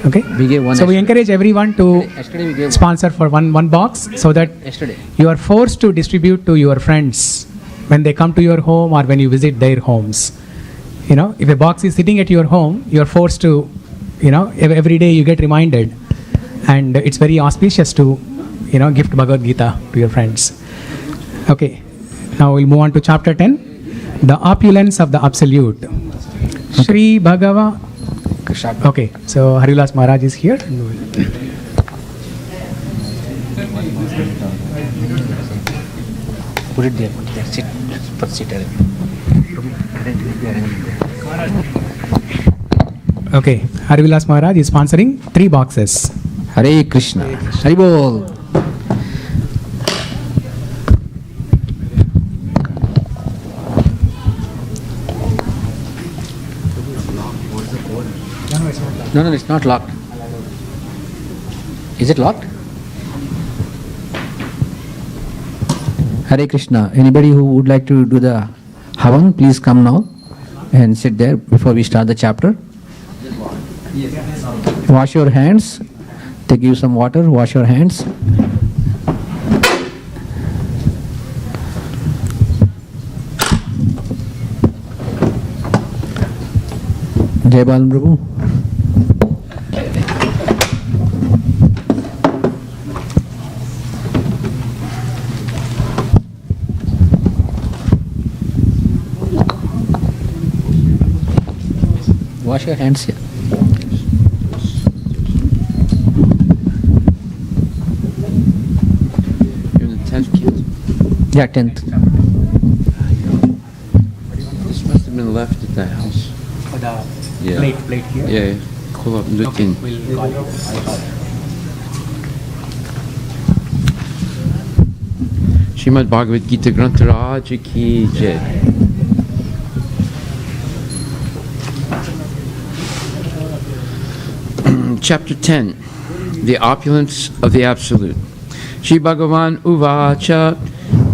Okay. We gave one. So we encourage everyone to Yesterday we gave sponsor for one box so that Yesterday. you are forced to distribute to your friends when they come to your home or when you visit their homes. You know, if a box is sitting at your home, you are forced to, you know, every day you get reminded, and it's very auspicious to, you know, gift Bhagavad Gita to your friends. Okay, now we'll move on to chapter 10, the opulence of the absolute. Shri Bhagava. Okay, so Harilas Maharaj is here. Put it there. Sit. Sit. Okay, Harivilas Maharaj is sponsoring 3 boxes. Hare Krishna. Hari Bol. No, it's not locked. Is it locked? Hare Krishna. Anybody who would like to do the Havan, please come now and sit there before we start the chapter. Wash your hands. Take you some water. Wash your hands. Jai Balan Prabhu. Wash your hands here. You're in the 10th kid. Yeah, 10th. This must have been left at the house. For the Yeah. plate here. Yeah. Call up Nutin. We'll call you. Srimad Bhagavad Gita Granth Raj Ki Jai. Chapter 10. The Opulence of the Absolute. Shri Bhagavan Uvacha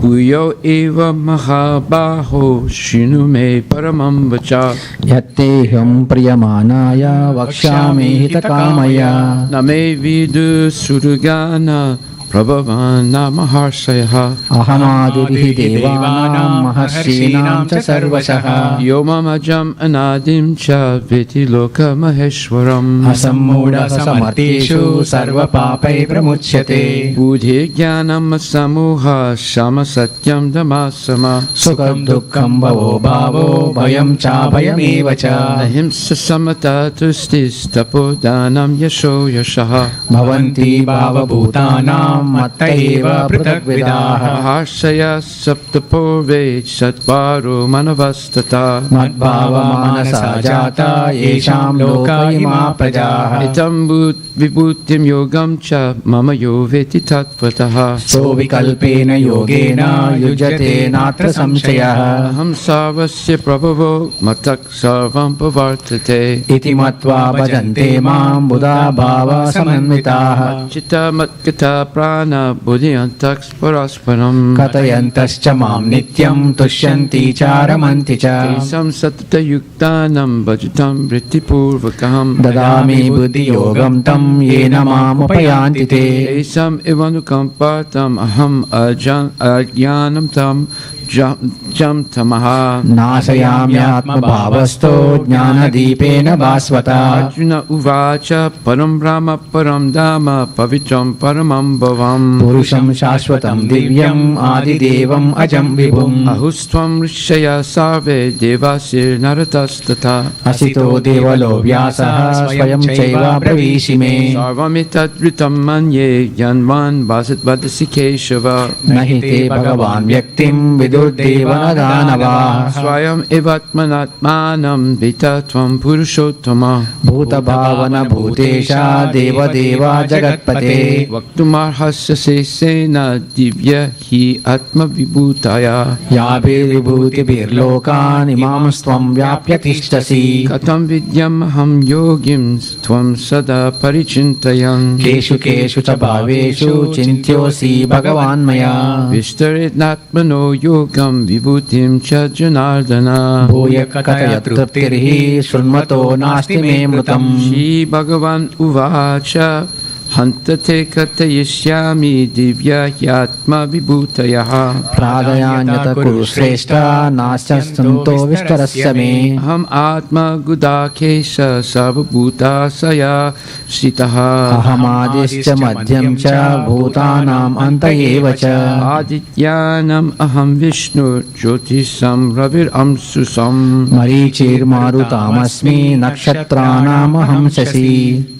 Bhuyo Eva Mahabaho Shinu Me Paramam Vacha Yatteham Priyamanaya Vakshami Hitakamaya Name Vidu Surugana Prabhavana Maharsayaha Ahamadurhi Devanam Mahashinam Cha Sarvasaha Yomamajam Anadim Cha Viti Loka Maheshwaram Asammuda Samarteshu Sarva Papai Pramuchyate Buddhi Jnanam Samuha Sama Satyam Dhamasama Sukham Dukkham Bhavo Bhavo Bhayam Cha Bhayameva Cha Ahimsa Samata Tustis Tapodanam Yasho Yashaha Bhavanti Bhava Bhutanam Matta Eva Pruthakvidaha Maharshaya Saptapurve Satvaro Manavastata Madbhava Manasa Jata Yesham Loka Ima Prajaha Itam Vibhutim Yogam Cha Mama Yoveti Tatvataha So Vikalpena Yogena Yujate Natra Samshayaha Aham Sarvasya Prabhavo Matak Sarvam Pavartate Iti Matva Bhajante Mam Buddha Bhava Samanvitaha Chitta Matkata Prana Buddhiyantaks Parasparam Katayantascha Mam Nityam Tushyanti Charamanti Cha Tesam Satata Yuktanam Bhajatam Vritti Purvakaham Dadami Buddhi Yogam Tam Yena Mam Upayanti Te Tesam Ivanukampatam Aham Ajnanam Tam Jam Tamaha Nasayami Atma Bhavasto Jnana Deepena Bhasvata Arjuna Uvacha Param Brahma Param Dhamma Pavitram Paramam Bhavam Purusham Shashvatam Divyam Adi Devam Ajam Vibhum Ahustvam Rishaya Sarve Devasir Naratastata Asito Devalo Vyasaha Swayam Chaiva Pravishime Sarvamitadritam Manye Yanvan Vasat Vadasi Keshava Nahite Bhagavan Vyaktim Vidurdevana Danava Swayam Evatmanatmanam Vitatvam Purushottama Bhuta Bhavana Bhutesha Deva Deva Jagatpate Vaktumarhasya Sesena Divya Hi Atma Vibhutaya Yabe Vibhuti Birlokan Imam Stvam Vyapyatishtasi Katam Vidyamaham Yogim Tvam Sada Parichintayan Keshu Keshu Cha Bhaveshu Chintyosi Bhagavan Maya Vistaritnatmano Yogam Vibhutim Cha Janardana Bhuya Kataya Truptirhi Shrunmato Nasti Me Mrutam Shri Bhagavan Uvacha Hantate Katayishyami Divya Yatma Vibhutayaha Pradayanyata Kuru Shrestha Nasyastanto Vistarasya Me Aham Atma Gudakesha Sarvabhuta Saya Sitaha Ahamadischa Madhyam Cha Bhutanam Antayeva Cha Adityanam Aham Vishnu Jyotisam Ravir Amsusam Marichir Marutamasmi Nakshatranam Aham Shasi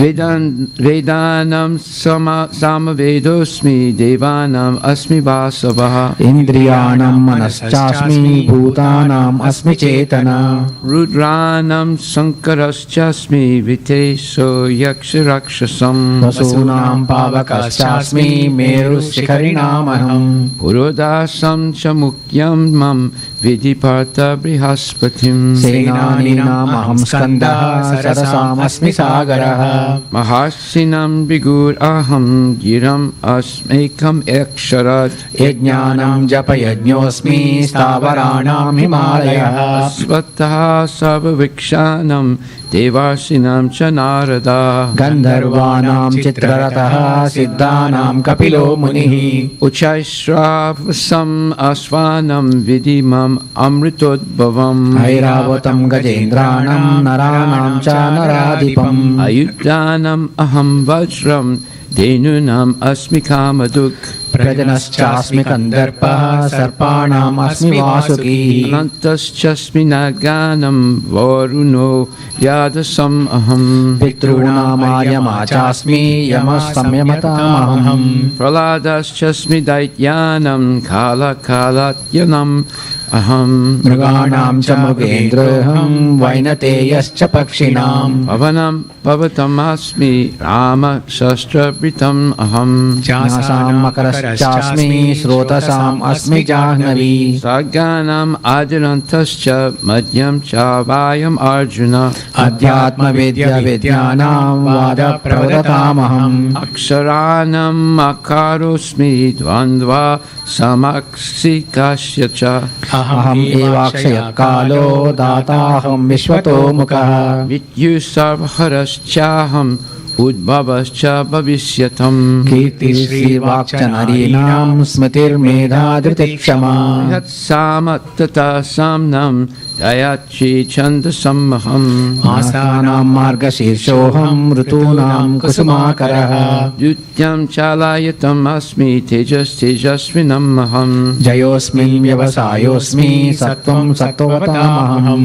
Vedanam Samavedosmi Devanam Asmi Vasavaha Indriyanam Manaschasmi Bhutanam Asmi Chetana Rudranam Sankaraschasmi Viteso Yaksharakshasam Vasunam Pavakaschasmi Merus Shikharinamaham Purodasam Chamukyam Mam Vidiparta Brihaspatim Senaninam Aham Skandaha Sarasam Asmi Sagaraha Mahashinam Bigur Aham Giram Asmekam Eksharat Yajnanam Japa Yajñosmi Stavaranam Himalaya Svataha Sarvavikshanam Devarsinam Chanarada Gandharvanam Chitrarataha Siddhanam Kapilo Munihi Uchaishravasam Asvanam Vidimam Amritodbhavam Airavatam Gajendranam Naranam Cha Naradipam Ayudanam Aham Vajram Denunam Asmi Kamaduk Prajanaschasmi Kandarpa Sarpanam Asmi Vasuki Anantaschasmi Naganam Varuno Yadasam Aham Pitrunamayamachasmi Yamasamyamatamaham Praladaschasmi Daityanam Kala Kalatyanam Aham Mriganam cha Mrugendraham Vainateyascha Pakshinam Pavanam Pavatam Asmi Rama Shastra Britam Aham Nyasam Makaraschasmi Srotasam Asmi Jahnavi Saganam Adirantascha Madhyam Chavayam Arjuna Adhyatma Vidya Vidyanam Vada Pravadatamaham Aksharanam Makarosmi Dvandva Samaksi Kasycha Aham evakshaya kalo dataham vishwato mukha Vityu Sarvaharaschaham Udbhavascha Bhavisyatam Kirti Sri Vakchanarinam Smatir Medha Dhritikshama Yat Samatata Samnam Gayatri Chandasamaham Asanam Marga Shirshoham Rutunam Kusumakaraha Dutyam Chalayatam Asmi Tejas Tejasvinam Aham Jayosmin Vyavasayosmi Sattvam Sattvatamaham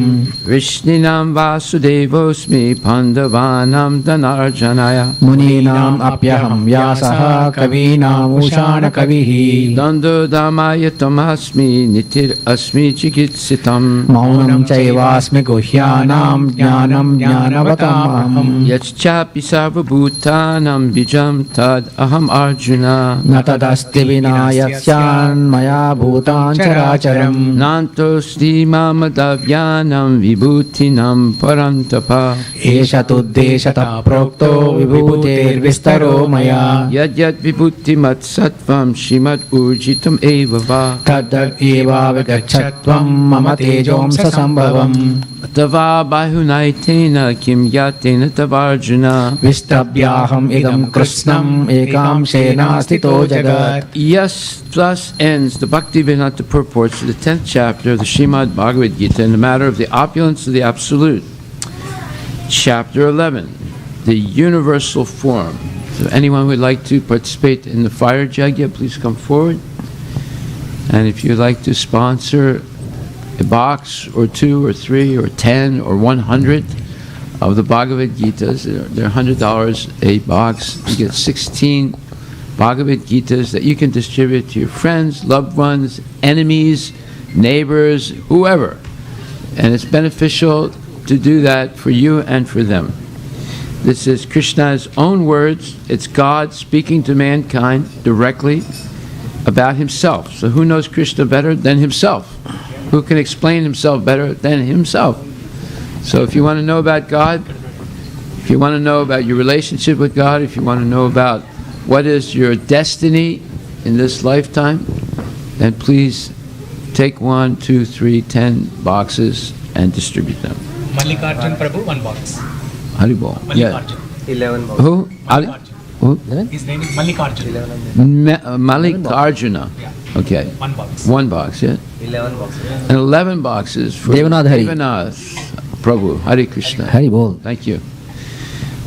Vishninam Vasudevosmi Pandavanam Dhanarjanaya Muninam Apyaham Vyasaha Kavinam Ushana Kavihi Dando Damayatam Asmi Nitir Asmi Chikitsitam Maunam Chaivasmi Guhyanam Jnanam Jnanavatamaham Yachchapi Sarvabhutanam Bijam Tad Aham Arjuna Natadasti Vinayasyan Maya Bhutan Characharam Nanto Srimamadavyanam Vibhutinam Parantapa Esha Tuddeshata Prokto Vibhutir Vistaro Maya Yad Yad Vibhutimat Sattvam Shimad Urjitam Evava Tadat Eva Vigachatvam Mama Tejom Sasambhavam Tava Bahunaitena Kim Yatena Tavarjuna Vistabhyaham Idam Krishnam Ekam Sena Stito Jagat Yes, thus ends the Bhaktivedanta purports of the 10th chapter of the Srimad Bhagavad Gita in the matter of the opulence of the Absolute. Chapter 11, the universal form. So anyone who would like to participate in the fire yajna, please come forward. And if you'd like to sponsor a box or 2 or 3 or 10 or 100 of the Bhagavad Gitas, they're $100 a box. You get 16 Bhagavad Gitas that you can distribute to your friends, loved ones, enemies, neighbors, whoever. And it's beneficial to do that for you and for them. This is Krishna's own words. It's God speaking to mankind directly about himself. So who knows Krishna better than himself? Who can explain himself better than himself? So if you want to know about God, if you want to know about your relationship with God, if you want to know about what is your destiny in this lifetime, then please take 1, 2, 3, 10 boxes and distribute them. Mallikarjun Prabhu, 1 box. Haribol. Mallikarjun. 11 boxes. Who? Who? His name is Mallikarjun. Mallikarjuna. Yeah. Okay. 1 box. 1 box, yeah. 11 boxes. And 11 boxes for Devanath Hari. Devanath Prabhu. Hare Krishna. Hari Bol Thank you.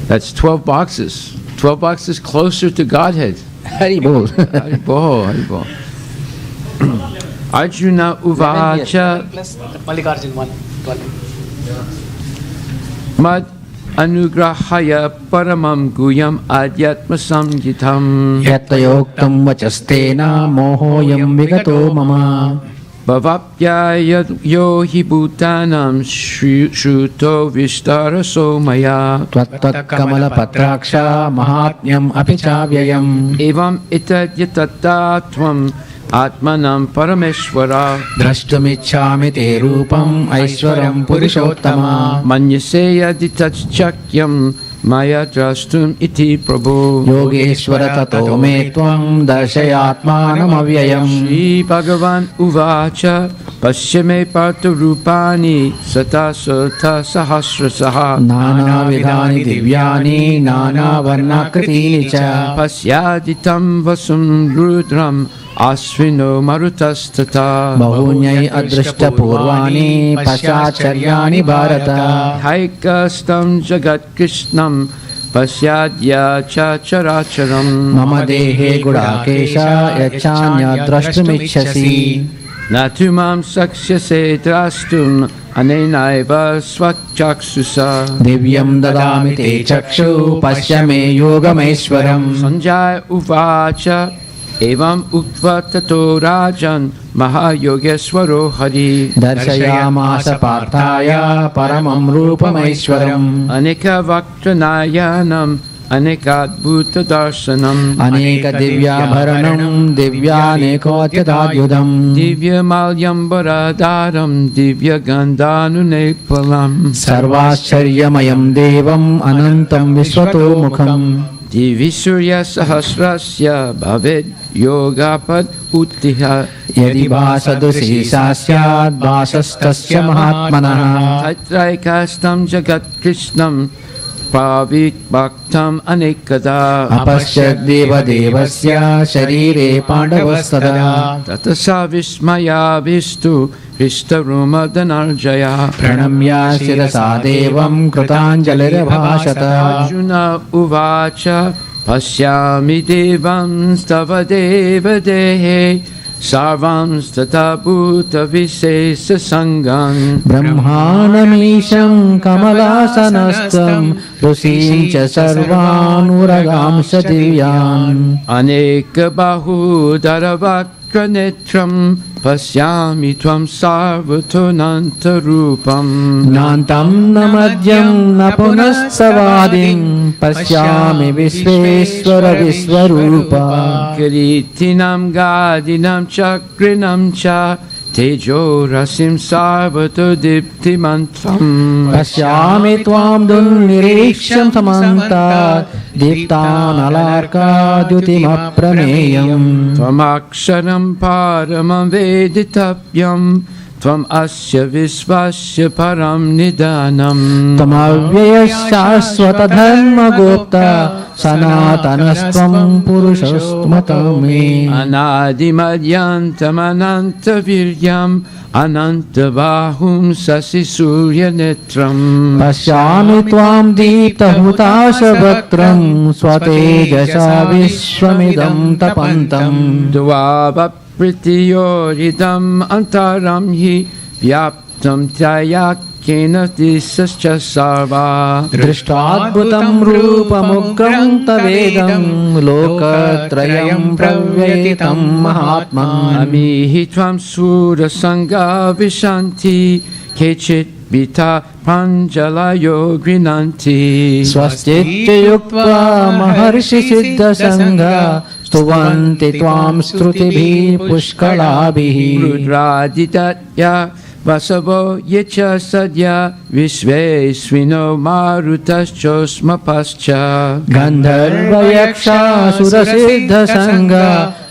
That's 12 boxes. 12 boxes closer to Godhead. Hari Bol Hari Bol, Hari Bol. Arjuna Uvacha Plus Mallikarjun 1. 12. Mad anugrahaya paramam guyam adhyatma samjitam. यत्तयोक्तं वचस्तेन मोहोऽयं विगतो मम Bhavapyaya yo hi bhutanam shruto vistaraso maya. त्वत्कमलपत्राक्षा महात्म्यम् अपि चाव्ययम् Evam itadyatatatvam atmanam parameshvara. द्रष्टुमिच्छामि ते रूपम् ऐश्वरं पुरुषोत्तम Manyaseya ditachchakyam maya drashtum iti prabhu. Yogeshwar ततो मे त्वं दर्शयात्मानमव्ययम् Shri Bhagavan uvacha pashyame parta rupani sata sata sahasrasaha. नानाविधानि दिव्यानि नानावर्णाकृतीनि च Pasyaditam vasum rudram asvino marutastata. बहून्यै अदृष्टपूर्वाणि पश्चाच्चर्याणि Bharat Haikastam jagat krishnam pasyadya cha characharam. मम देहे Gudakesh यच्छान्यद्द्रष्टुमिच्छसि Natumam sakshase drastum anenaiva swachaksusa. दिव्यं ददामि ते चक्षु पश्य मे योगमैश्वरम् Sanjaya uvacha evam uktva tato rajan mahayogeswaro hari. दर्शयामास पार्थाय परमं रूपमैश्वरम् Anika vaktanayanam anekadbhuta darshanam. अनेकदिव्याभरणं दिव्यानेकोऽत्यदायुधम् Divyamalyambaradaram divyagandhanunepalam. सर्वाश्चर्यमयं देवम् अनन्तं विश्वतोमुखम् Divisurya sahasrasya bhaved yogapad uttiha. यदि भासदृशी सा स्यात् भासस्तस्य महात्मनः Tatraikastam jagat krishnam pavik bhaktam anekada. अपश्यद् देवदेवस्य शरीरे पाण्डवस्तदा Tatasa vismaya vistu vistarumadanarjaya. प्रणम्य शिरसा देवं कृताञ्जलिरभाषत Arjuna uvacha pasyami devam stava deva dehe sarvam stata bhuta visesa sangam. ब्रह्माणमीशं कमलासनस्थं ऋषीं च सर्वानुरगांश दिव्यान् Aneka bahu daravakra netram pasyami tvam sarvatonanta rupam. नान्तं न मध्यं न पुनस्तवादिं पश्यामि Vishweshwar Vishwarupa Kiritinam gadinam chakrinam cha tejo rasim sarvato diptimantvam. पश्यामि त्वां दुर्निरीक्ष्यं समन्तात् दीप्तानलार्काद्युतिमप्रमेयम् Tvamaksharam paramam veditapyam tvam asya visvasya param nidanam. त्वमव्ययः शाश्वतधर्मगोप्ता सनातनस्त्वं पुरुषस्त्वमतो मे Anadimadyantam anantaviryam anantavahum sasisurya netram. पश्यामि त्वां दीप्तहुताशवक्त्रं स्वतेजसा विश्वमिदं तपन्तम् Dvavapritiyoridam antaram hi vyaptam tyayakkena tisascha sarva. दृष्ट्वाद्भुतं रूपमुग्रं तवेदं लोकत्रयं प्रव्यथितं महात्मा Amihi tvam surasanga vishanti kechit vita panjalayo grinanti. स्वस्तित्युक्त्वा महर्षिसिद्धसङ्घा स्तुवन्ति त्वां स्तुतिभिः पुष्कलाभिः Rudraditatya vasavo yecha sadya vishvesvino marutaschosma pascha. गन्धर्वयक्षासुरसिद्धसङ्घा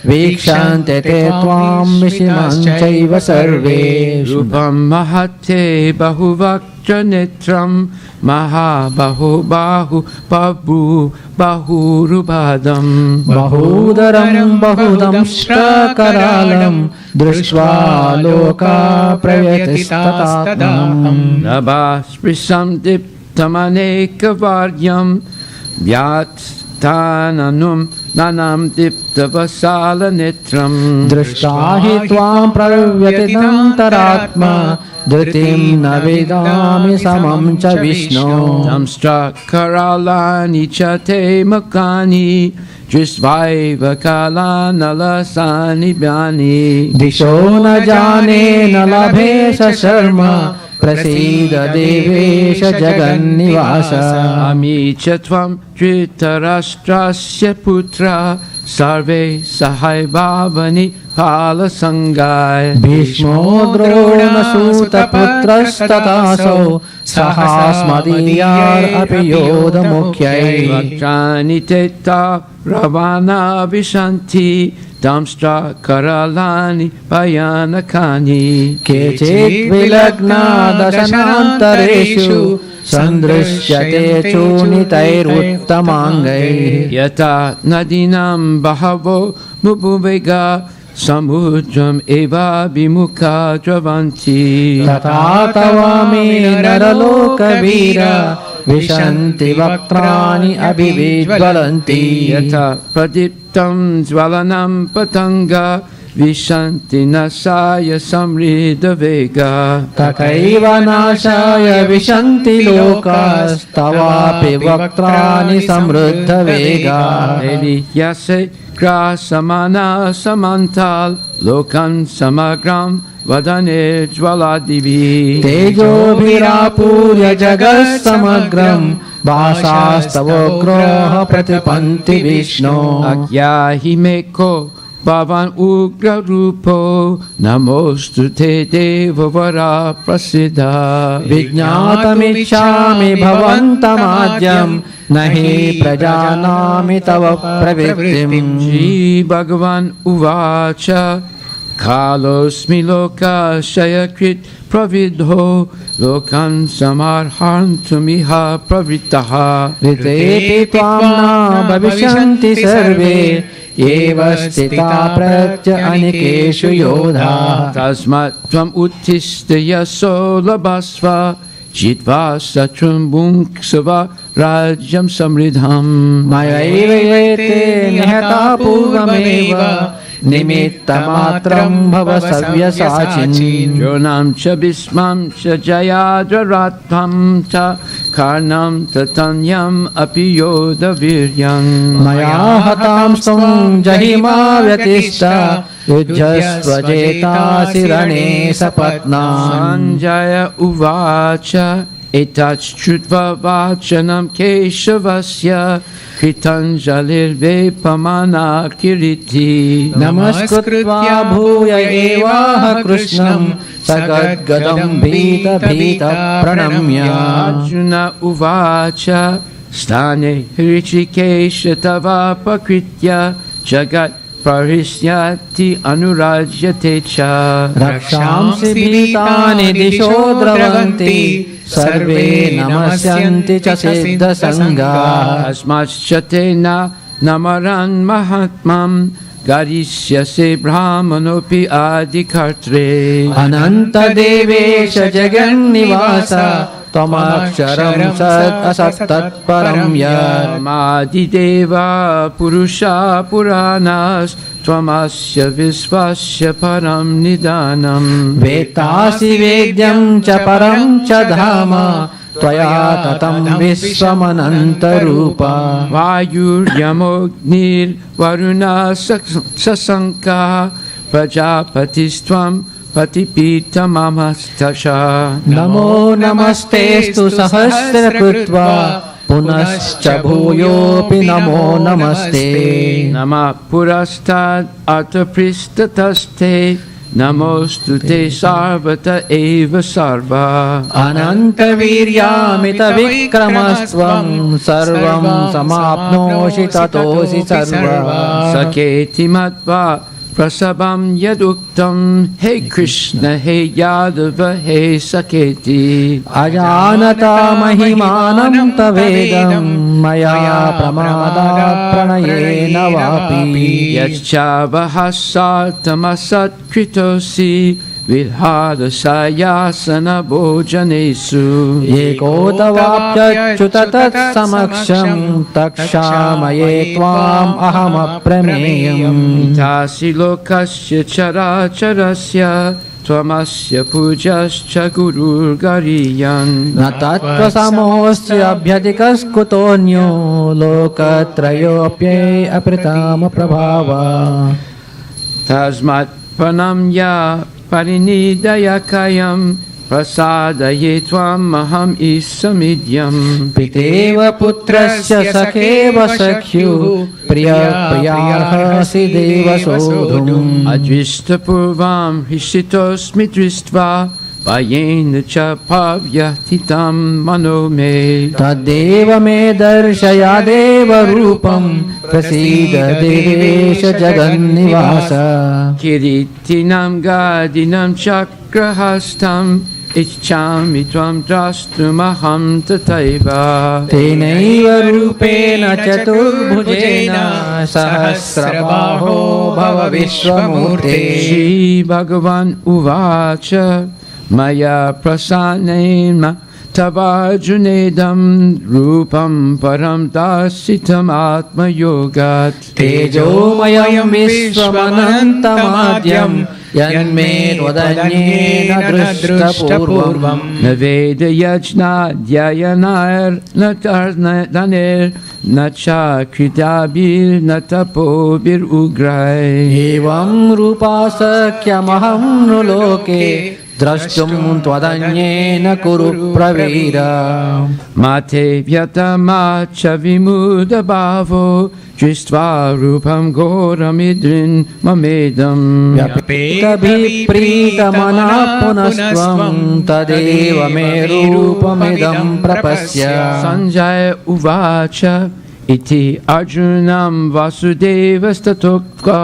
वीक्षन्ते ते त्वां विषिमं चैव सर्वे Rupam mahate bahuvaktra netram mahabahu bahu bahu bahurubadam. बहूदरं बहुदंष्ट्राकरालं दृष्ट्वा लोका प्रयतिस्ततात्मम् Nabhasprisam diptamaneka varyam vyat tananum nanam diptavasala netram दृष्टा हि त्वां प्रव्यतिदन्तरात्मा धृतिं न वेदामि समं च विष्णो Damstra karalani cha te makani Drisvaiva kalanalassani bhyani दिशो न जाने न लभे स शर्मा प्रसीद देवेश जगन्निवास Ami cha tvam dhritarashtrasya putra Sarve sahai bhavani palasangai भीष्मो द्रोणसूतपुत्रस्तथासौ सहास्मदीयार् अपि योधमुख्यै Vajrani teta ravana vishanti Damstra karalani payanakani केचित् विलग्ना दशनान्तरेषु सन्दृश्यते चूर्णितैरुत्तमाङ्गैः Yata nadinam bahavo mubuvega samudram eva bimukha dravanti तथा तवामि नरलोकवीर विशन्ति वक्त्राणि अभिविज्वलन्ति Yata pradiptam jvalanam patanga vishanti nasaya samrida vega तथैव नाशाय विशन्ति लोकास्तवापि वक्त्राणि समृद्धवेगा Yase grasamana samantal lokam samagram vadane jvaladivi तेजोभिरापूर्य जगत्समग्रं भासास्तवोग्रोह प्रतिपन्ति विष्णो Akyahi meko bhavan ugra rupo namostu te devavara prasiddha विज्ञातमिच्छामि भवन्तमाद्यं न हि प्रजानामि तव प्रवृत्तिम् Shri Bhagavan uvacha Kalosmi loka shayakrit pravidho lokam samarhantumiha pravrittaha ऋतेऽपि त्वां न भविष्यन्ति सर्वे एव स्थिता प्रत्य अनिकेषु योधाः Tasmat tvam uttishta yaso labhasva jitva satrum bunksava rajyam samridham मयैव एते निहता पूर्वमेव निमित्तमात्रं भव सव्यसाचिन् Jonam cha bhismam cha jayadratvam cha karnam tatanyam api yoda viryam मया हतां स्वं जहिमा व्यतिष्ठ युध्यस्व जेतासि रणे सपत्नान् Sanjaya uvacha etachchutva vachanam keshavasya kritanjalir vepamana kiriti नमस्कृत्वा भूय एवाह कृष्णं सगद्गदं भीत भीत प्रणम्य Arjuna uvacha stane hrishikesha tava pakritya jagat parisyati anurajyate cha रक्षांसि भीतानि दिशो द्रवन्ति सर्वे नमस्यन्ति च सिद्धसङ्गाः Asmaschatena namaran mahatmam Garishyase brahmanopi adikartre अनन्तदेवेश जगन्निवास त्वमक्षरं सत् असत्तत्परं यत् Amadideva purusha puranas Tvamasya visvasya param nidanam वेत्तासि वेद्यं च परं च धाम त्वया ततं विश्वमनन्तरूप Vayuryamognir varuna sasanka Prajapatisthvam patipitamamatasha नमो नमस्तेस्तु सहस्रकृत्वा पुनश्च भूयोऽपि नमो नमस्ते Nama purastad atapristhataste Namostu te sarvata eva sarva अनन्तवीर्यामितविक्रमस्त्वं सर्वं समाप्नोषि ततोऽसि सर्वः Saketi matva prasabam yaduktam Hey Krishna, Hey Yadava, Hey Saketi अजानता महिमानं तवेदं मया प्रमादात् प्रणयेन वापि Yaschavahasartamasat kritosi vidhadasayasana bhojanesu एकोतवाप्यच्युत तत्समक्षं तक्षामये त्वाम् अहमप्रमेयम् Tasi lokasya characharasya tvamasya pujascha gurur gariyan न तत्त्वसमोऽस्याभ्यधिकस्कुतोऽन्यो लोकत्रयोऽप्ये अपृताम प्रभावा Tasmat pranamya parinidayakayam prasadaye tvam maham isamidyam पितेव पुत्रस्य सखेव सख्युः प्रियप्रियाहसि देवसोढुम् Advistapurvam hishitosmi dristva Vayena cha pavyatitam mano me तद्देव मे दर्शया देवरूपं प्रसीद देवेश जगन्निवास Kiritinam gadinam chakrahastam Ichchami tvam drastumaham tataiva तेनैव रूपेण चतुर्भुजेन सहस्रबाहो भव विश्वमूर्ते Shri Bhagavan Uvacha Maya prasanena Tavarjunedam Rupam Param Dasitam Atma Yogat तेजोमयं विश्वमनन्तमाद्यं यन्मे त्वदन्येन दृष्टपूर्वम् Naveda Yajna Dhyayanar Natarnadanir Nacha Kritabir Natapobir Ugrai एवं रूपासख्यमहं नृलोके द्रष्टुं त्वदन्येन कुरु Pravir Mate Vyatamacha Vimuda Bhavo Drishtva Rupam Goramidrin Mamedam व्यपितभिप्रीतमनः पुनस्त्वं तदेव मे रूपमिदं प्रपश्य Sanjaya Uvacha Iti Arjunam Vasudevastatotka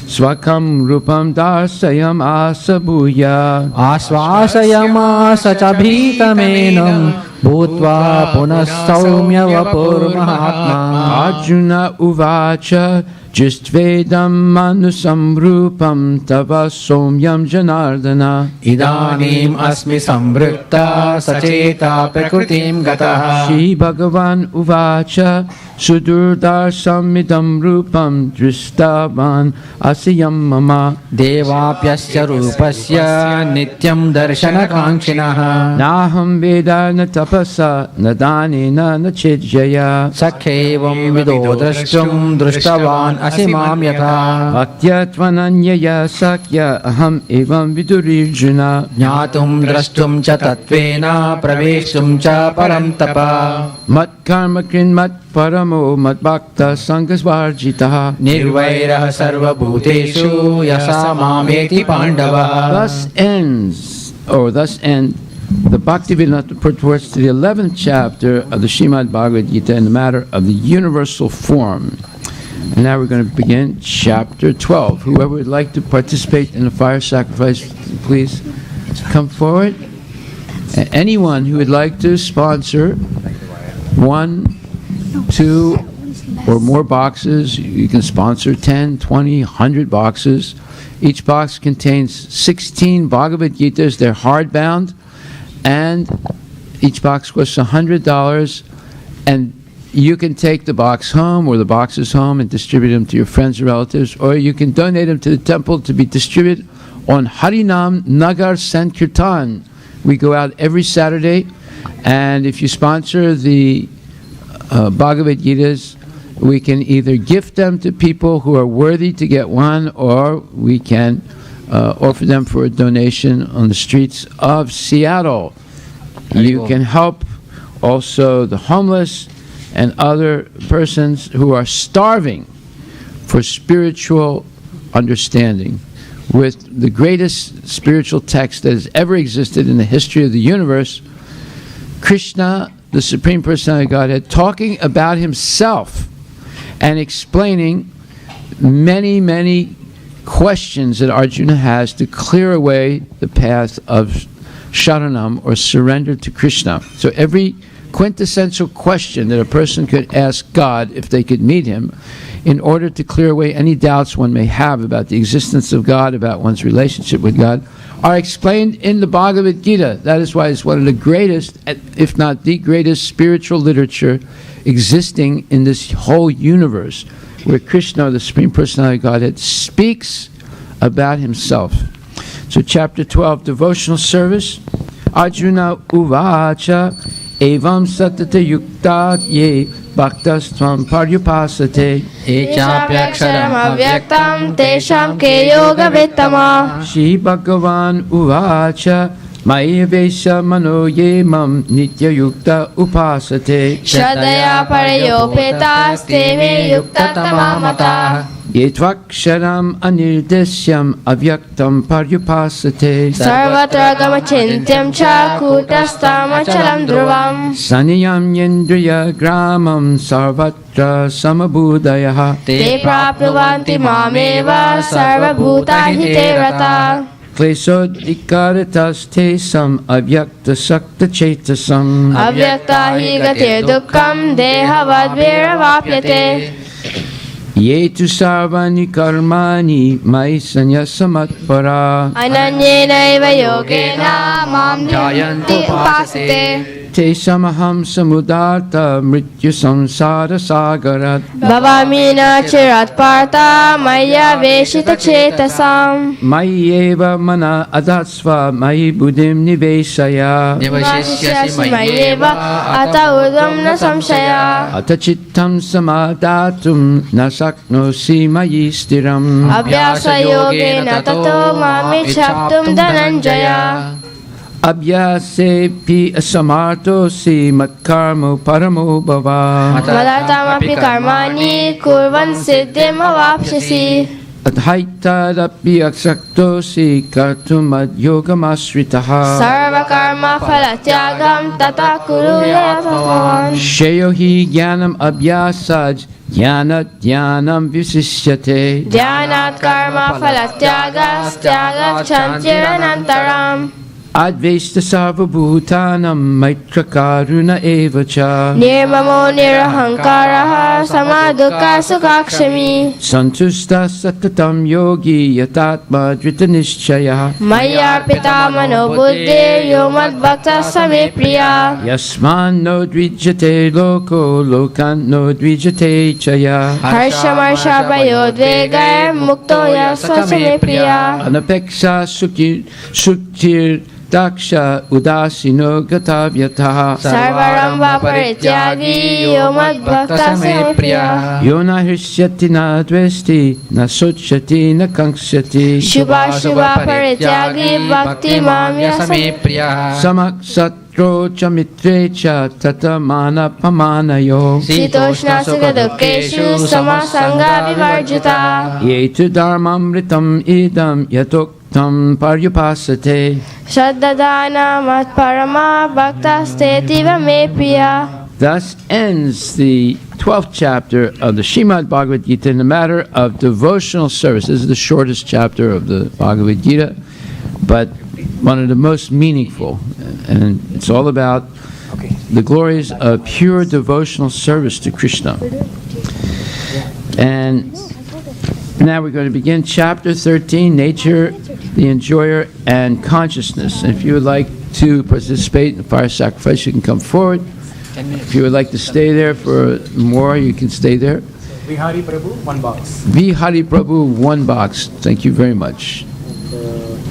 Swakam Rupam Darsayam Asabuya आश्वासयमास च भीतमेनं भूत्वा पुनः सौम्य वपुर्महात्मा Arjuna Uvacha Justvedam Manusam Rupam Tava Somyam Janardana इदानीम् अस्मि संवृत्ता सचेता प्रकृतिं गतः Shri Bhagavan Uvacha Sudurdarsamidam Rupam Dristavan Asiyam Mama देवाप्यस्य रूपस्य नित्यं दर्शनकाङ्क्षिणः Naham Veda na tapasa na danena na chidjaya सख्यैवं विदो द्रष्टुं दृष्टवान् असि मां यथा Bhaktyatvanyaya sakya aham evam vidurirjuna ज्ञातुं द्रष्टुं च तत्त्वेन प्रवेष्टुं च परं तप Mat karma krin mat paramo mat bhakta sangasvarjitaha निर्वैरः सर्वभूतेषु यसा मामेति पाण्डवः Thus end the Bhaktivedanta purports to the 11th chapter of the Srimad Bhagavad Gita in the matter of the universal form. And now we're going to begin chapter 12. Whoever would like to participate in the fire sacrifice, please come forward. Anyone who would like to sponsor 1, 2, or more boxes, you can sponsor 10, 20, 100 boxes. Each box contains 16 Bhagavad Gitas. They're hardbound, and each box costs $100. And you can take the box home or the boxes home and distribute them to your friends or relatives, or you can donate them to the temple to be distributed on Harinam Nagar Sankirtan. We go out every Saturday, and if you sponsor the Bhagavad Gitas, we can either gift them to people who are worthy to get one, or we can offer them for a donation on the streets of Seattle. You can help also the homeless and other persons who are starving for spiritual understanding. With the greatest spiritual text that has ever existed in the history of the universe, Krishna, the Supreme Personality of Godhead, talking about himself and explaining many, many questions that Arjuna has to clear away the path of Sharanam, or surrender to Krishna. So every quintessential question that a person could ask God if they could meet him, in order to clear away any doubts one may have about the existence of God, about one's relationship with God, are explained in the Bhagavad Gita. That is why it's one of the greatest, if not the greatest, spiritual literature existing in this whole universe, where Krishna, the Supreme Personality of Godhead, speaks about himself. So chapter 12, devotional service. Arjuna uvacha evam satata yukta ye bhaktastvam paryupasate Echapyaksharam avyaktam tesham ke yoga vittama. Shri Bhagavan uvacha Mayavesha mano ye mam nitya yukta upasate Shraddhaya parayopetas te me yukta tamamata. Yetvaksharam anirdesyam avyaktam paryupasate Sarvatra gamachintyam cha kutastam achalam dhruvam. Saniyam yendriya gramam sarvatra samabudaya Te prapnuvanti mameva sarvabhutahite rata. Klesodikaritas tesam avyakta sakta chetasam Avyakta hi gatir dukkham dehavad viravapyate. Yetu sarvani karmani mai sanyasamatpara Ananyena eva yogena mam jayanti upasate. Tesamaham samudarta mrityu samsara sagarat Bhavamina chirat partha maya veshita chetasam. Mayeva mana adatsva mayi buddhim nivesaya Devashisyasi mayeva ata udam na samshaya. Atachittam samadatum nasaknosi mayi stiram Abhyasa yogena tato mamichhaptum dhananjaya. Abhyasepi asamartosi matkarmo paramo bhava Madatamapi karmani kurvan siddhim avapsyasi. Adhaitadapi aksaktosi kartum yogamasritaha Sarva karma phalatyagam tata kuru yatmavan. Sheyohi jnanam abhyasaj jnanat jnanam visishyate Dhyanat karma phalatyagas tyagat chanchiranantaram. Advaita sarvabhutanam maitra karuna evacha Nirmamo nirahankaraha samadukha sukhakshami. Santusta satatam yogi yatatma drita nishchaya Mayarpita mano buddhir yomad bhakta same priya. Yasman no dvijate loko lokan no dvijate chaya Harshamarsha bayodvegar mukto yasva same priya. Anapeksha suktir daksha udasino gatavyataha Sarvarambha parityagi yomad bhakta same priya. Yona hrishyati na dvesti na sochati na kanksyati Shubha shubha parityagi bhakti mamya same priya. Samak satro cha mitre cha tatamana pamanayo Sitoshna sukha dukkeshu samasanga vivarjita. Yetu dharmamritam idam yatuktam paryupasate Shraddhadana mat parama bhakta stetiva me priya. Thus ends the 12th chapter of the Srimad Bhagavad Gita in the matter of devotional service. This is the shortest chapter of the Bhagavad Gita, but one of the most meaningful. And it's all about the glories of pure devotional service to Krishna. And now we're going to begin chapter 13, Nature, the Enjoyer, and Consciousness. And if you would like to participate in the fire sacrifice, you can come forward. If you would like to stay there for more, you can stay there. Vihari Prabhu, 1 box. Vihari Prabhu, 1 box. Thank you very much.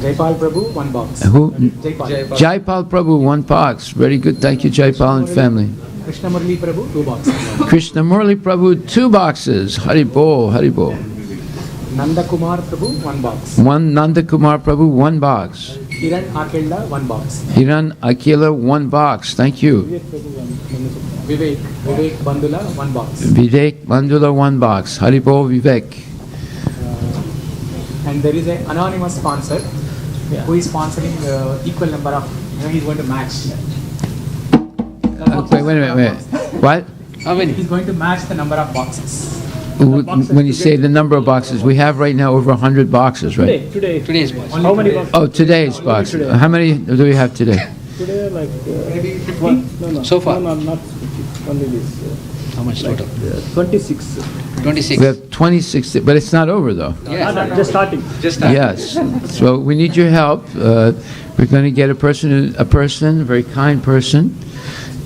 Jaipal Prabhu, 1 box. Who? Jaipal. Jaipal Prabhu, 1 box. Very good. Thank you, Jaipal and family. Krishna Murli Prabhu, 2 boxes. Krishna Murli Prabhu, 2 boxes. Hari Bol, Hari Bol. Nanda Kumar Prabhu, 1 box. 1 Nanda Kumar Prabhu, 1 box. Hiran Akela, 1 box. Hiran Akila, 1 box. Thank you. Vivek Bandula, 1 box. Vivek Bandula, 1 box. Hari Bol, Vivek. And there is an anonymous sponsor who is sponsoring equal number of, he's going to match. Wait a minute. What? He's going to match the number of boxes. When you say the number of boxes, we have right now over 100 boxes, right? Today's box. How many boxes? Oh, today's box. How many do we have today? Today, like, Maybe 15? no, So far. No, not 50, only this. How much total? 26. 26. We have 26, but it's not over though. Just starting. Yes. So we need your help. We're going to get a person, a very kind person,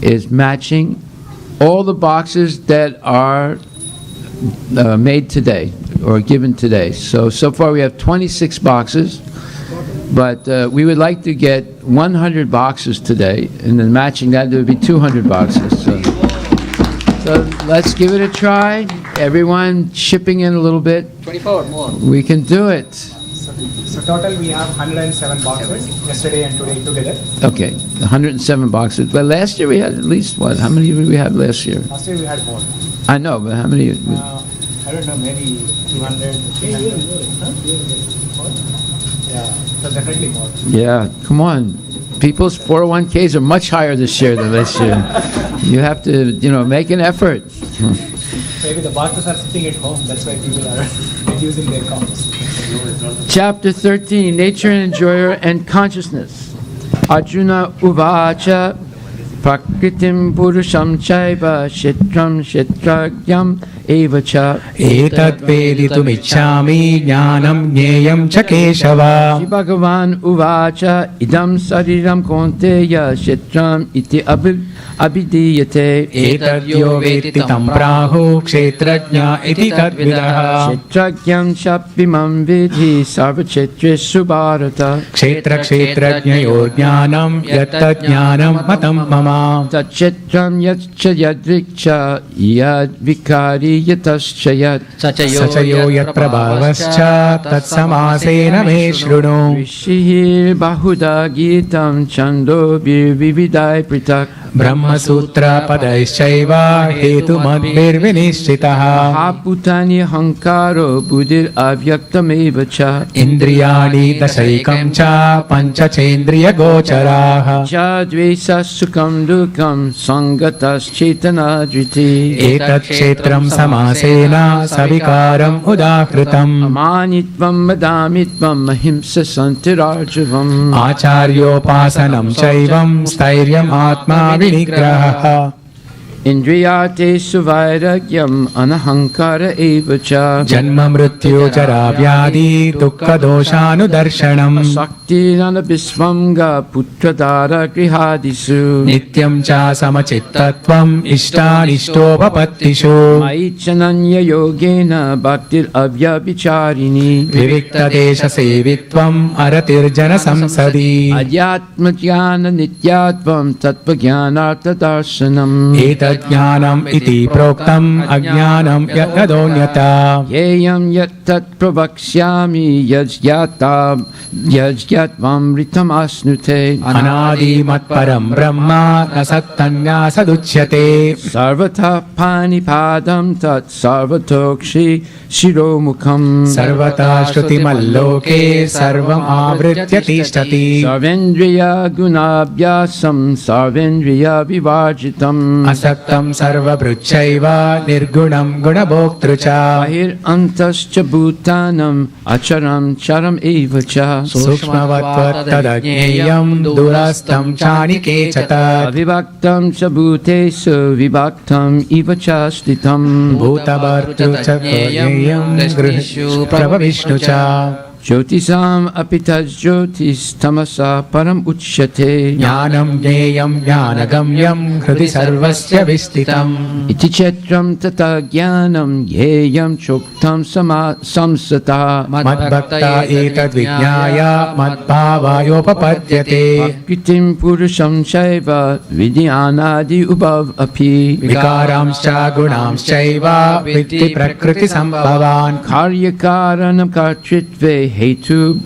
is matching all the boxes that are made today or given today. So far we have 26 boxes, but we would like to get 100 boxes today, and then matching that, there would be 200 boxes. So let's give it a try. Everyone chipping in a little bit. 24 more. We can do it. So total we have 107 boxes yesterday and today together. Okay, 107 boxes. But last year we had at least what? How many did we have last year? Last year we had more. I know, but how many? I don't know, maybe 200, 300. Yeah, so definitely more. Yeah, come on. People's 401ks are much higher this year than last year. You have to, make an effort. Maybe the boxes are sitting at home, that's why people are reducing their counts. Chapter 13, Nature and Enjoyer and Consciousness. Arjuna Uvacha Prakritim Purusham Chaiva Shetram Shetragyam Evacha Etad veditumicchami jnanam jneyam cha Keshava. Shri Bhagavan Uvacha Idam Sariram Konteya Shetram Iti Abhidiyate Etad yo veti tam prahu kshetrajna iti tadvidaha. Shetragyam Chapimam Vidhi Sarvachetreshu Bharata Kshetra kshetrajnayo jnanam yattad jnanam matam mama. Tachetram Yatcha Yadrikcha Yad Vikari Yataschayat Sachayo yat prabhavascha tat samasena me shrunu. Rishihir Bahuda Gitam Chando Vividai Pritak Brahma sutra padaishchaiva hetu madhir vinishchitaha. Mahaputani Hankaro Buddhir Avyaktam Evacha Indriyani dasaikam cha pancha chendriya gocharaha. Chadvesa Sukam Dukam Sangatas Chetana Driti Etat kshetram samasena savikaram udakritam. Amanitvam Madamitvam Ahimsa Santirarjavam Acharyopasanam chaivam stairyam atma vinigraha. Indriyate Suvairagyam Anahankara Evacha Janma mrityu jara vyadi dukkha doshanu darshanam. Sakti Nanabhisvamga Putradara Grihadisu Nityam cha samachittatvam ishtanishtopapatishu. Maichananya Yogena Bhaktir Avyabhicharini Vivikta desha sevitvam aratirjana samsadi. Adyatma Jnana Nityatvam Tattva Jnanartha Darshanam Jnanam iti proktam ajnanam yadonyata. Yeyam Yattat Pravaksyami Yajyatvam Ritam Asnute Anadi matparam brahma nasattanya saduchyate. Sarvata Panipadam Tat Sarvatokshi Shiromukam Sarvata shruti malloke sarvam avritya tishtati. Sarvendriya Gunabhyasam Sarvendriya Vivarjitam Asaktam sarva bruchaiva nirgunam gunabhoktrucha. Bahir Antascha Bhutanam Acharam Charam Evacha Sukshmavatvat tadajneyam durastam chanike chata. Avivaktam Chabhutesu Vivaktam Ivacha Stitam Bhutavartu chakonyeyam griheshu prabhavishnucha. Jyotisam apitaj jyotis tamasa param uchyate Jnanam jneyam jnanagamyam hridi sarvasya vistitam. Iti chetram tata jnanam yeyam choktam samsata Madbhakta etad vijnaya madbhavayopapadyate. Kritim purusham shaiva vidyanadi ubhav api Vikaramscha gunamschaiva vitti prakriti sambhavan. Karyakaranam kartritve hetu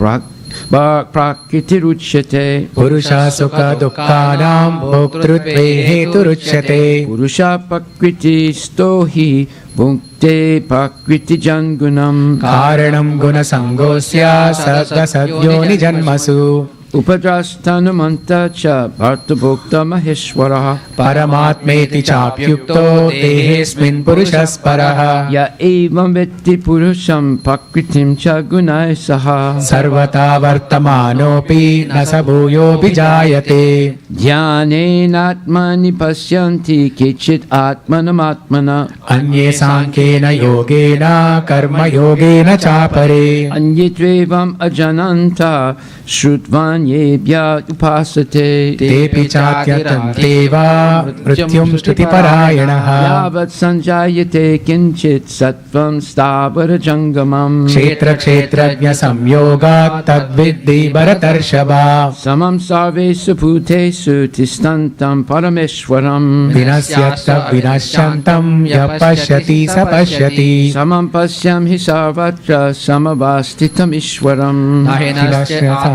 prakriti ruchyate Purusha sukha dukkhanam bhoktrutve heturuchyate. Purusha prakriti stohi bhukte prakriti jangunam Karanam guna sangosya sarga sadyo nijanmasu. upadrastanamanta cha bhartabhokta maheshwaraha Paramatmeti chapyukto dehesmin purushasparah ya evam vetti purusham prakritim cha gunai saha Sarvata vartamanopi nasabhuyo vijayate Jnanenatmani pasyanti kichit atmanamatmana Anye sankena yogena karma yogena chapare Anyitvevam ajananta shrutvanyebyat upasate Tepi chatyatanteva mrityum shruti parayanaha Yavat sanjayate kinchit sattvam stavara jangamam Kshetra kshetrajna samyogat tadviddhi bharatarshava Samam sarvesu bhutesu tistantam parameshwaram Vinasyatta vinashyantam yapashyati sapashyati Samam pasyam hi sarvatra samavastitam ishwaram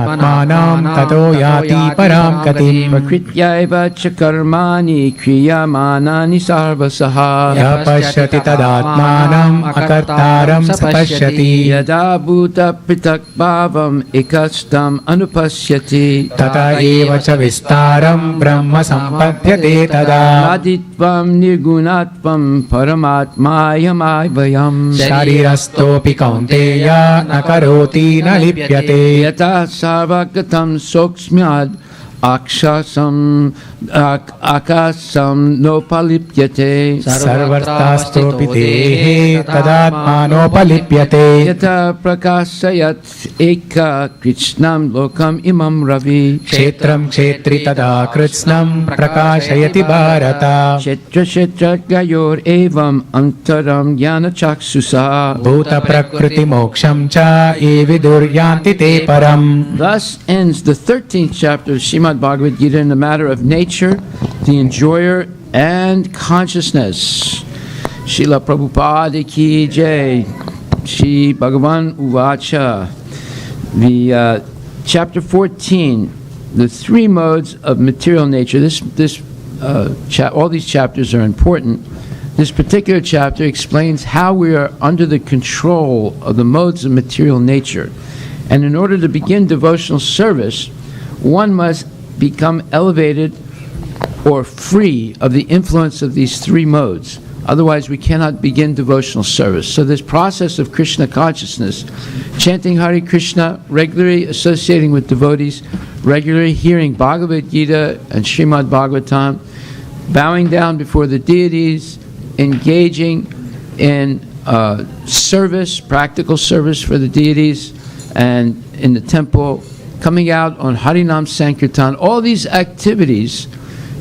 Atmanam tato yati param gatim Prakrityaiva cha karmani kriyamanani sarvasaha Yapashyati tadatmanam akartaram sapashyati Yada bhuta pritak bhavam ekastam anupasyati Tata eva cha vistaram brahma sampadhyate tada Aditvam nirgunatvam paramatmayamavayam Sharirastopi kaunteya nakaroti na lipyate Yata sarvagatam soksmyad akshasam akasam nopalipyate Sarvartastopi dehe tadatmanopalipyate Yata prakasayat eka krishnam lokam imam ravi Kshetram kshetri tada kritsnam prakashayati bharata Kshetra kshetra gayor evam antaram jnana chaksusa Bhuta prakriti moksham cha eviduryanti te param Thus ends the 13th chapter of Srimad Bhagavad Gita in the matter of nature, the enjoyer, and consciousness. Srila Prabhupada ki jai. Shri Bhagavan Uvacha. The chapter 14, the three modes of material nature. All these chapters are important. This particular chapter explains how we are under the control of the modes of material nature. And in order to begin devotional service, one must become elevated or free of the influence of these three modes. Otherwise, we cannot begin devotional service. So this process of Krishna consciousness, chanting Hare Krishna, regularly associating with devotees, regularly hearing Bhagavad Gita and Srimad Bhagavatam, bowing down before the deities, engaging in service, practical service for the deities, and in the temple, coming out on Harinam Sankirtan, all these activities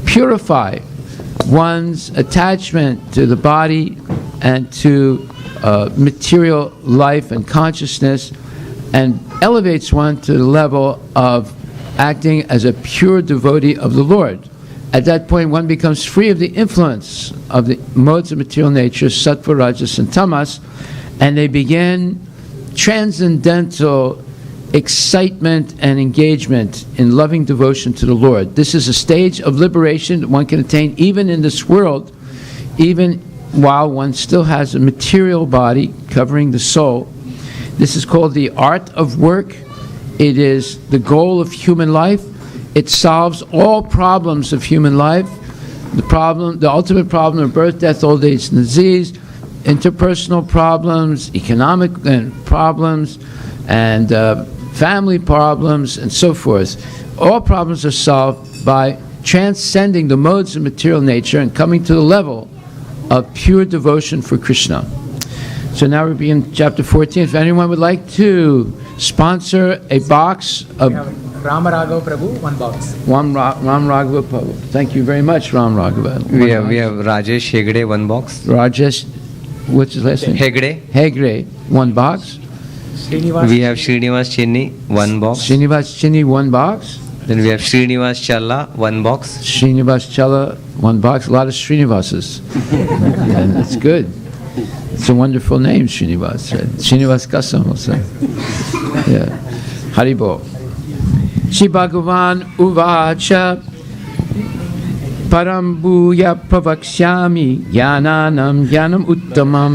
purify one's attachment to the body and to material life and consciousness, and elevates one to the level of acting as a pure devotee of the Lord. At that point, one becomes free of the influence of the modes of material nature, sattva, rajas, and tamas, and they begin transcendental excitement and engagement in loving devotion to the Lord. This is a stage of liberation that one can attain even in this world, even while one still has a material body covering the soul. This is called the art of work. It is the goal of human life. It solves all problems of human life. The ultimate problem of birth, death, old age, and disease, interpersonal problems, economic problems, and family problems, and so forth. All problems are solved by transcending the modes of material nature and coming to the level of pure devotion for Krishna. So now we begin chapter 14. If anyone would like to sponsor a box of Rama Raghava Prabhu, one box. Ram Raghava Prabhu. Thank you very much, Ram Raghava. We have Rajesh Hegde, one box. Rajesh, what's his last name? Hegde, one box. We have Srinivas Chinni, one box. Srinivas Chinni, one box. Then we have Srinivas Challa, one box. Srinivas Challa, one box. A lot of Srinivasas. And that's good. It's a wonderful name, Srinivas. Right? Srinivas Kasam also. Yeah. Haribol. Shri Bhagavan Uvacha Param bhuya pravakshyami jnananam jnanam uttamam.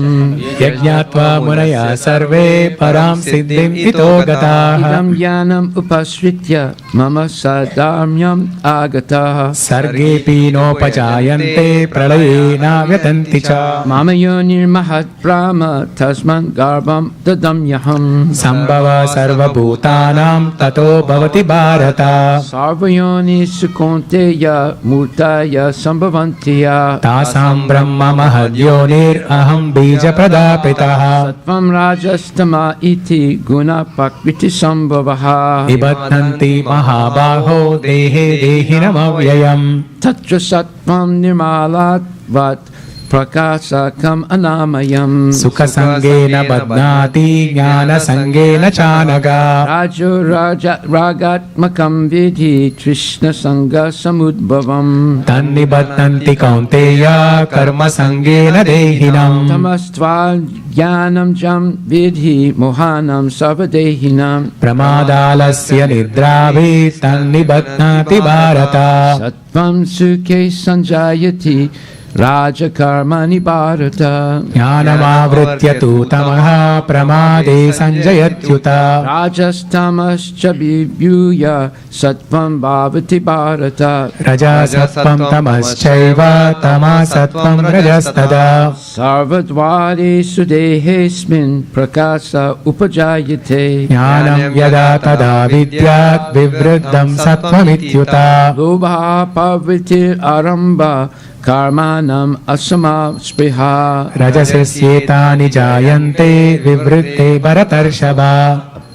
Yajñatva munaya sarve param siddhim ito gataha. Idam jnanam upasritya mama sadamyam agataha. Sargepi nopajayante pralayena vyatanti cha. Mama yonir mahat brahma tasman garbam dadamyaham. Sambhava sarva bhutanam tato bhavati bharata. Sarvayoni sukonteya murtaya sambhavantiya. Tasam brahma mahadyonir aham bija pradapitaha. Sattvam rajastama iti guna pakriti sambhavaha. Nibattanti mahabaho dehe dehinam avyayam. Tatra sattvam nirmalat vat prakasakam anamayam. Sukha sangena badnati jnana sangena chanaga. Rajo ragatmakam vidhi trishna sanga samudbhavam. Tannibattanti kaunteya karma sangena dehinam. Tamastva jnanam jam vidhi mohanam sarvadehinam. Pramadalasya nidravi tannibatnati bharata. Sattvam sukhe sanjayati Raja karmani bharata. Jnanamavritya tu tamaha pramade sanjayatyuta. Rajastamascha vibhyuya sattvam bhavati bharata. Rajasattvam tamaschaiva tamasatvam rajastada. Sarvadvare sudehesmin prakasa upajayate. Jnanam yada tada vidyat vivruddham sattvamityuta. Lobha pavritir aramba karmanam asama spriha. Rajasisyetani jayante vivrutte bharatarshava.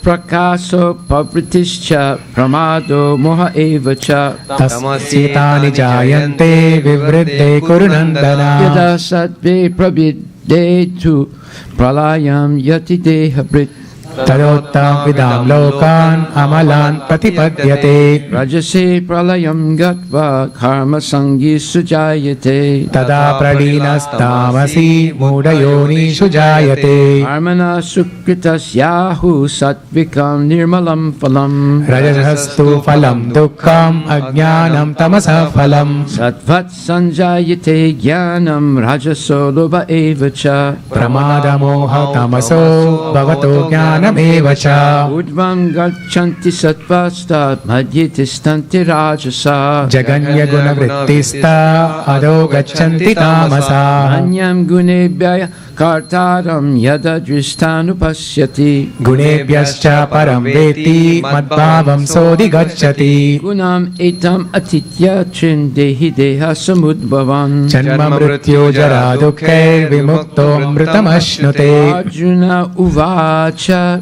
Prakaso pavritischa pramado moha evacha. Tasmasyetani jayante vivrutte kurunandana. Yada sattve prabhiddetu pralayam yati dehabrit. Tadottam vidam lokan amalan pratipadyate. Rajase pralayam gatva karma sangi sujayate. Tada pralinas-tamasi mudayoni sujayate. Karmana sukritas yahu sattvikam nirmalam phalam. Rajasastu phalam dukkham ajnanam tamasa phalam. Sattvat sanjayate jnanam rajaso lobha evacha. Pramada moha tamaso bhavato jnanam evacha. Udvam gachanti sattvasta madhye tistanti rajasa. Jaganya guna vrittista ado gachanti tamasa. Anyam gunebhyaya kartaram yada drishtanupasyati. Gunebhyascha param veti madbhavam sodi gacchati. Gunam etam atitya chindehi deha samudbhavan. Janma mrityo jara dukkhair vimukto amritamashnute. Arjuna uvacha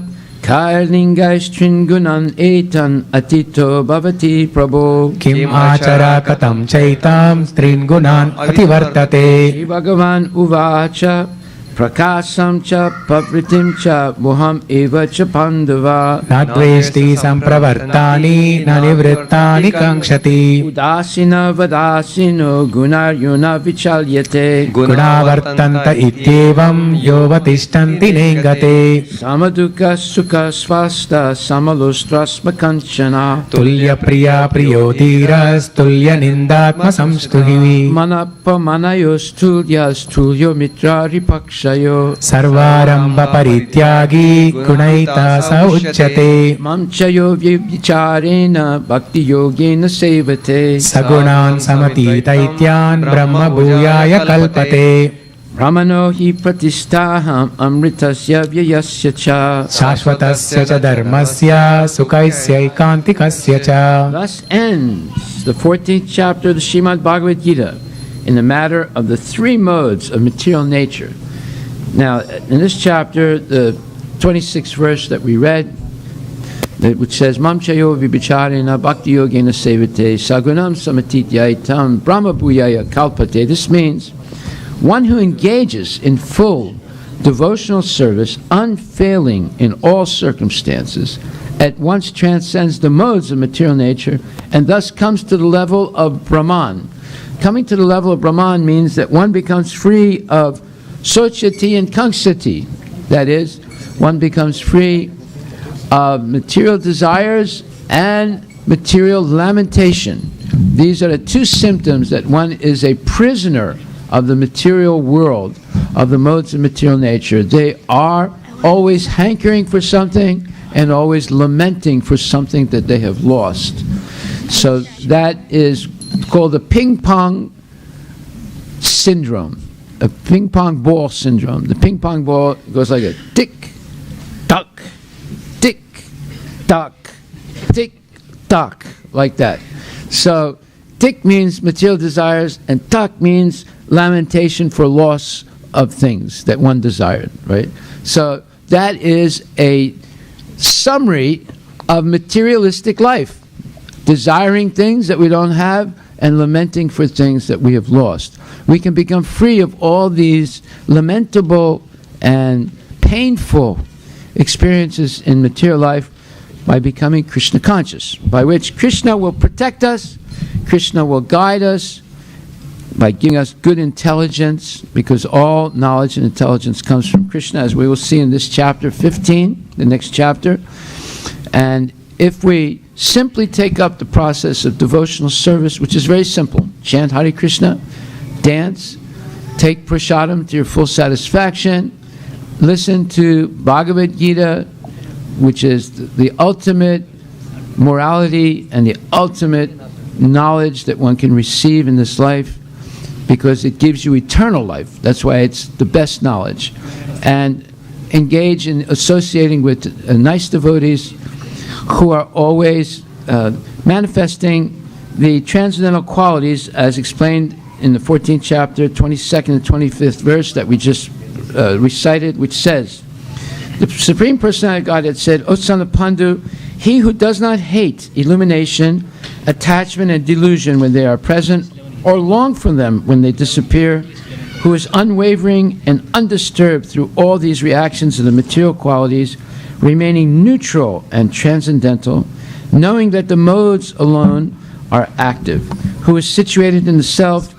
Kailingashtin gunan etan atito bhavati prabho. Kim achara katam chaitam strin gunan ativartate. Shri Bhagavan uvacha prakasam cha pavritim cha moham eva cha pandava. Nadveshti sampravartani nanivrittani kankshati. Udasina vadasino gunaryuna vichalyate. Gunavartanta ityevam yovatishtanti nengate. Samaduka sukha svasta samalostrasma kanchana. Tulya priya priyotiras tulya nindatma samstuhi. Manappa manayos tulyas tulyo mitra ripakshayo. Sarvaramba parityagi gunaita sa uchyate. Mamchayo vyabhicharena bhakti yogena sevate. Sagunan samatitaityan brahma bhuyaya kalpate. Brahmano hi pratistaham amritasya vyayasya cha. Shashvatasya cha dharmasya sukaisya ikantikasya cha. Thus ends the 14th chapter of the Srimad Bhagavad Gita in the matter of the three modes of material nature. Now, in this chapter, the 26th verse that we read, which says, Mamchayo vibhicharena bhakti yogena sevate sagunam samatityaitam brahma bhuyaya kalpate. This means one who engages in full devotional service, unfailing in all circumstances, at once transcends the modes of material nature and thus comes to the level of Brahman. Coming to the level of Brahman means that one becomes free of Sochati and Kangsati. That is, one becomes free of material desires and material lamentation. These are the two symptoms that one is a prisoner of the material world, of the modes of material nature. They are always hankering for something and always lamenting for something that they have lost. So that is called the ping pong syndrome, a ping pong ball syndrome. The ping pong ball goes like a tick, tock, tick, tock, tick, tock, like that. So tick means material desires, and tock means lamentation for loss of things that one desired, right? So that is a summary of materialistic life, desiring things that we don't have and lamenting for things that we have lost. We can become free of all these lamentable and painful experiences in material life by becoming Krishna conscious, by which Krishna will protect us, Krishna will guide us by giving us good intelligence, because all knowledge and intelligence comes from Krishna, as we will see in this chapter 15, the next chapter. And if we simply take up the process of devotional service, which is very simple, chant Hare Krishna, dance, take prasadam to your full satisfaction, listen to Bhagavad Gita, which is the ultimate morality and the ultimate knowledge that one can receive in this life, because it gives you eternal life. That's why it's the best knowledge. And engage in associating with nice devotees who are always manifesting the transcendental qualities as explained in the 14th chapter, 22nd and 25th verse that we just recited, which says, the Supreme Personality of Godhead said, O son of Pandu, he who does not hate illumination, attachment, and delusion when they are present, or long for them when they disappear, who is unwavering and undisturbed through all these reactions of the material qualities, remaining neutral and transcendental, knowing that the modes alone are active, who is situated in the self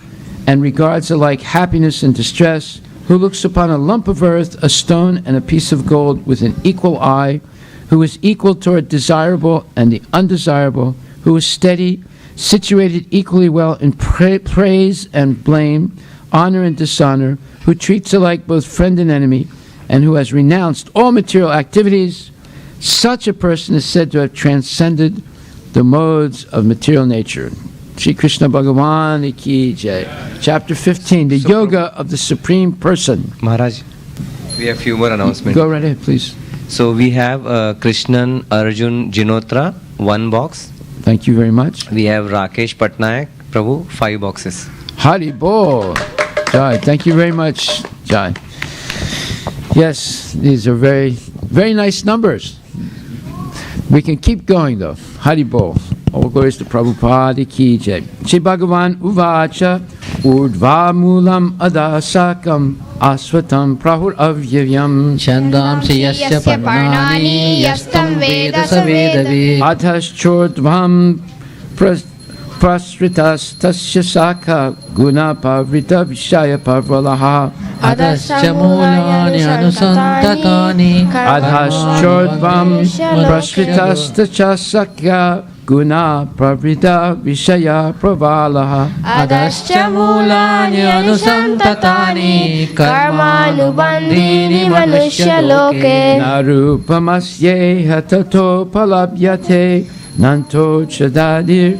and regards alike happiness and distress, who looks upon a lump of earth, a stone, and a piece of gold with an equal eye, who is equal toward desirable and the undesirable, who is steady, situated equally well in praise and blame, honor and dishonor, who treats alike both friend and enemy, and who has renounced all material activities. Such a person is said to have transcended the modes of material nature. Shri Krishna Bhagavan Ki Jai. Chapter 15, the Yoga of the Supreme Person. Maharaj, we have few more announcements. Go right ahead, please. So we have Krishnan Arjun Jinotra, 1 box. Thank you very much. We have Rakesh Patnaik, Prabhu, 5 boxes. Hari Bol. Jai. Thank you very much, Jai. Yes, these are very, very nice numbers. We can keep going though. Hari Bol. All glories to Prabhupada Ki Jai. Shri Bhagavan Uvacha Urdva Mulam Adasakam Aswatam Prahur Avyayam Chandamsi yasya parnani yastam veda savedavi Adhas Chordvam Prasritas Tasya Saka Guna Pavrita Vishaya Parvalaha adasya mulani anusantatani Adhas Chordvam Prasritas Tasya Saka Guna Pravrita Vishaya Pravalaha Adascha mulani anusantatani karmanubandhini manushya loke Narupamasye hatato palabhyate Nanto chadadir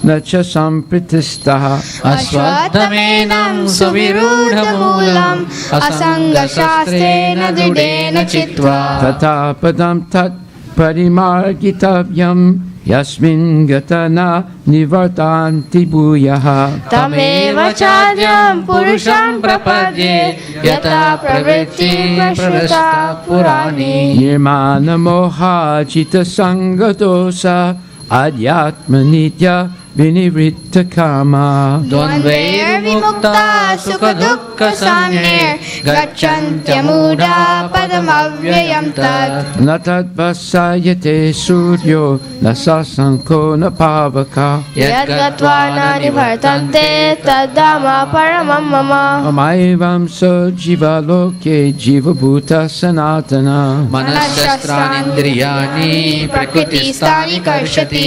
nacha sampritistaha aswadhamenam suvirudhamulam asanga shastrena dridena chitva Tatapadam tat parimargitavyam Yasmin gatana nivartanti bhuyaha Tameva chadyam purusham prapadye yata pravritti prashrita purani Nirmana moha chita sangadosa Adhyatma nitya vinivritta kama Dvandvair vimukta sukha dukkha sanyir Gacchantya muda padam avyayam tat Natat vasayate suryo nasasanko napavaka Yad gatva na nivartante tadama paramam mama Amaivam so jiva loke jiva bhuta sanatana manasyastrani indriyani prakriti stani karshati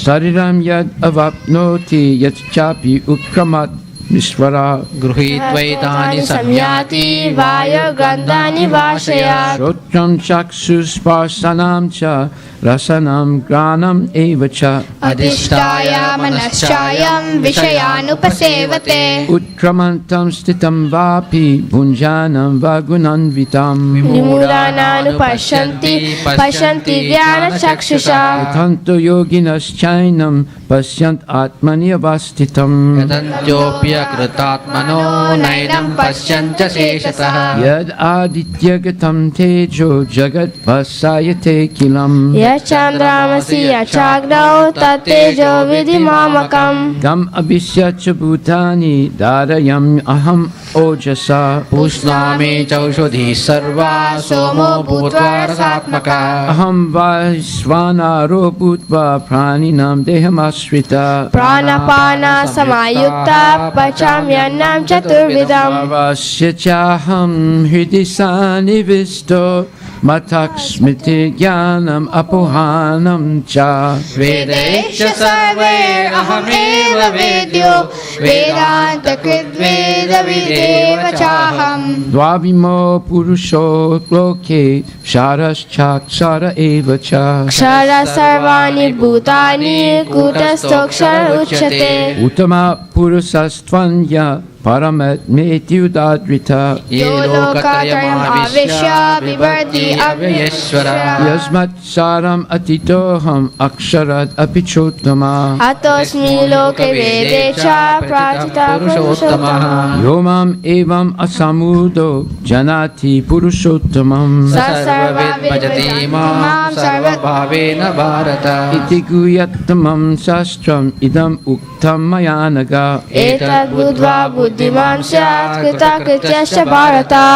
Sariram yad avap prapnoti yat chapi utkramat Vishvara Gruhitvaitani samyati vaya gandhani vashayat. Shotram chaksus parsanam cha rasanam granam evacha Adhishtaya manaschayam vishayanupasevate. Utkramantam stitam vapi bhunjanam vagunanvitam Vimudananupashyanti pashyanti jnana chakshusha. Tanto yoginas chainam pasyant atmani avastitam Yadantopya kritatmano naidam pasyanta seshatah. Yad adityagatam tejo jagat vasayate kilam Yachandramasi yachagdau tattejo vidimamakam. Gam abhisyacha bhutani darayam aham ojasa Pushnami chaushudhi sarva somo bhutva rasatmaka. aham vaisvanaro bhutva praninam dehamasrita Pranapana samayukta pachamyannam chaturvidam. Sarvasya chaham hridisani visto matak smriti jnanam apohanam cha Vedesha sarve ahameva vedyo Vedanta kridveda videva chaham. Dvavimo purusho loke sharas chakshara eva cha Kshara sarvani bhutani kutastokshara uchyate. Uttama purusastvanya paramat metyudadrita Yolokatrayam avishya vibharti avyayeshvara. Yasmat saram atitoham aksharat apichottama Atosmi loke vedecha pratita purushottama. Yomam evam asamudo janati purushottamam Sarvavid bhajati mam sarvabhavena bharata. Iti guyattamam sastram idam uktam mayanaga Etad budva buddhiman syat krita krityasya bharata.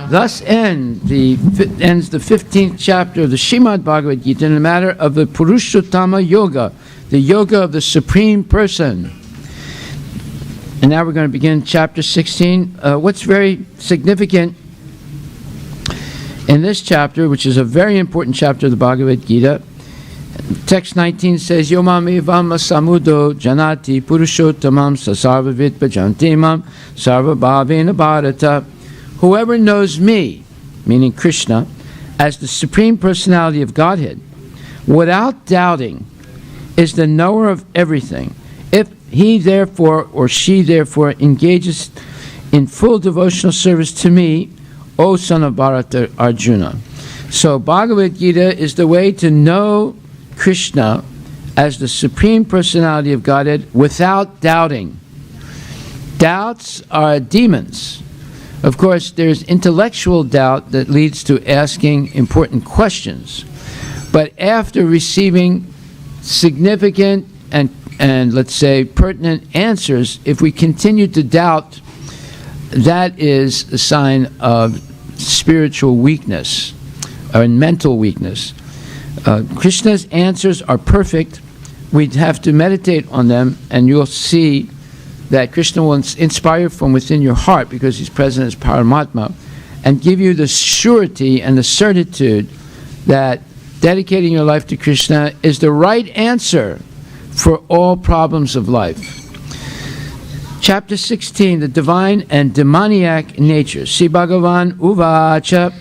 Thus ends the 15th chapter of the Srimad Bhagavad Gita in the matter of the Purushottama Yoga, the yoga of the Supreme Person. And now we're going to begin chapter 16. What's very significant in this chapter, which is a very important chapter of the Bhagavad Gita, text 19 says, Yomam evam samudo janati purushottamam sasarvavid bhajantimam sarva bhavena bharata. Whoever knows me, meaning Krishna, as the Supreme Personality of Godhead, without doubting, is the knower of everything. If he therefore or she therefore engages in full devotional service to me, O son of Bharata Arjuna. So Bhagavad Gita is the way to know Krishna as the Supreme Personality of Godhead without doubting. Doubts are demons. Of course, there's intellectual doubt that leads to asking important questions. But after receiving significant and let's say pertinent answers, if we continue to doubt, that is a sign of spiritual weakness or mental weakness. Krishna's answers are perfect. We'd have to meditate on them, and you'll see that Krishna will inspire from within your heart, because he's present as Paramatma, and give you the surety and the certitude that dedicating your life to Krishna is the right answer for all problems of life. Chapter 16, the divine and demoniac nature. Sri Bhagavan Uvacha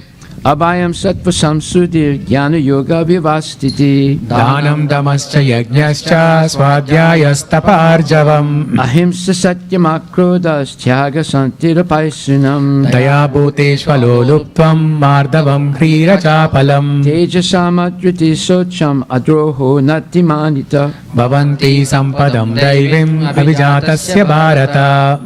Abhayam Sattva Samsudir Jnana Yoga Vivastiti Dhanam damascha yajnascha swadhyayastapārjavam Ahimsa Satyam Akrodas Tyaga Santirapaisunam Daya bhuteshvalo luptvam mardavam hrirachapalam Tejasamadriti Socham Adroho Natimanita Bhavanti sampadam daivim abhijatasya bharata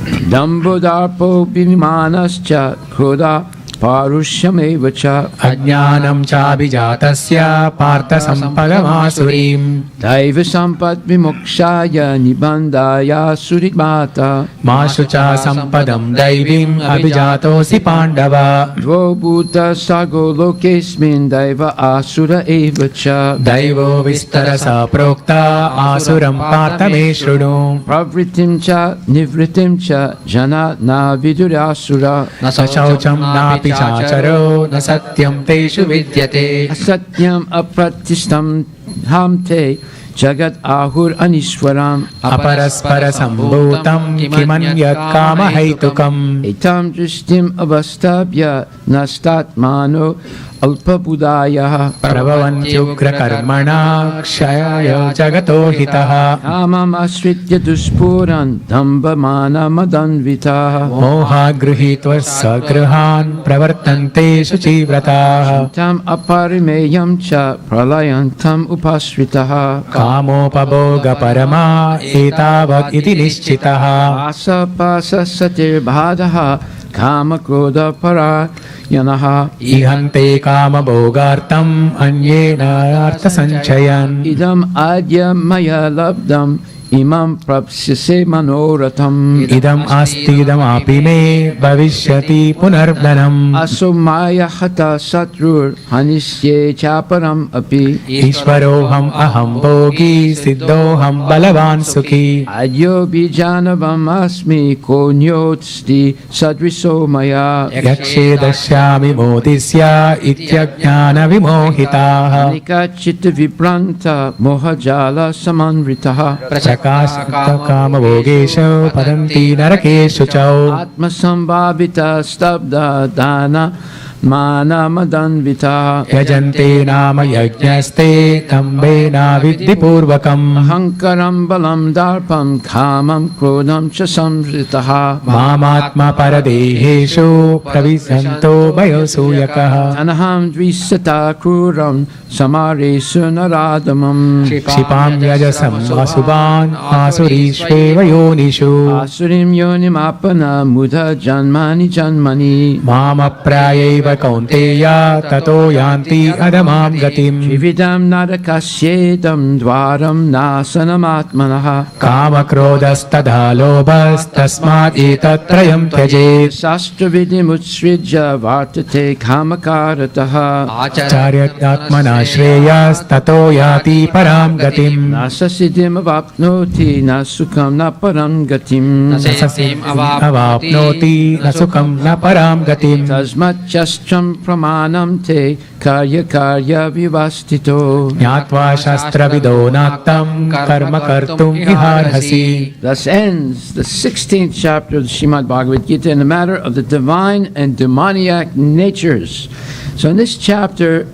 Dambodarpo Binimanascha Kroda Parushamevacha Ajnanam chabhijatasya partha sampadamasurim Daiva Sampat Vimokshaya Nibandaya Suritmata Mashucha sampadam daivim abhijatosi pandava Dvo Bhuta Sago Lokesmin Daiva Asura Evacha Daivo vistarasa prokta asuram partha me shrudu Pravritim Cha Nivritim Cha Jana Na Vidurasura Na shaucham napi chacharo na satyam teshu vidyate Asatyam Apratistam Hamte Jagat Ahur Anishwaram Aparaspara Sambhutam Kimanyat Kama Haitukam Etam Drishtim Avastabhya Nastatmano Alpabudaya Prabhavantyugra Karmana Kshayaya Jagato Hitaha Kamam Asritya Duspuran Dambamana Madanvita Moha Gruhitva Sagrahan Pravartante Shuchivrataha Tam Aparimeyam Cha Pralayantam Upasritaha Kamopaboga Parama Etavat Iti Nischitaha Asa Pasa Satir Bhadaha Kama Krodha Para Yanaha Ihante Kama Bogartam Anyena Artha Sanchayan Idam Adya Maya Labdam Imam Prapsise Manoratam Idam Astidam Apime Bhavishyati Punardanam Asomaya Hata Satrur Hanisye Chaparam Api Ishvaroham Aham Bogi Siddhoham Balavan Sukhi Adyo Bijanavam Asmi Konyotsti Sadriso Maya Yakshe Dashyami Modisya Ityajnana Vimohitaha Nika Chitta Vibranta Mohajala Samanvritaha Prakashta Kama Bogesha Padanti Narakeshu Chau Atma Sambhavita Stabda Dana Mana Madanvita Yajante Nama Yajnaste Tambena Vidhi Purvakam Ahankaram Balam Darpam Kamam Krodam Cha Samritaha Mamatma Paradeheshu Pravisanto Bayosuyakaha Anaham Dvisata Kruram Samaresu Naradamam Shipam Yajasam Asuban Asurishveva Yonishu Asurim Yonim Apana Mudha Janmani Janmani Mama Prayeva Kaunteya Tato Yanti Adamam Gatim Trividam Narakashyedam Dvaram Nasanam Atmanaha Kama Krodastadha Lobas Tasmat Etatrayam Tyajet Sastra Vidim Utsrija Vartate Kamakarataha Charyat Atmana Shreyas Tato Yati Param Gatim Nasasidim Avapnoti Nasukam Naparam Gatim Sasasim Avapnoti Nasukam Naparam Gatim Tasmat Shastram Pramanam Te Karya Karya Vivastito Nyatva Shastra Vido Naktam Karma Kartum Viharhasi. Thus ends the 16th chapter of the Srimad Bhagavad Gita in the matter of the divine and demoniac natures. So in this chapter,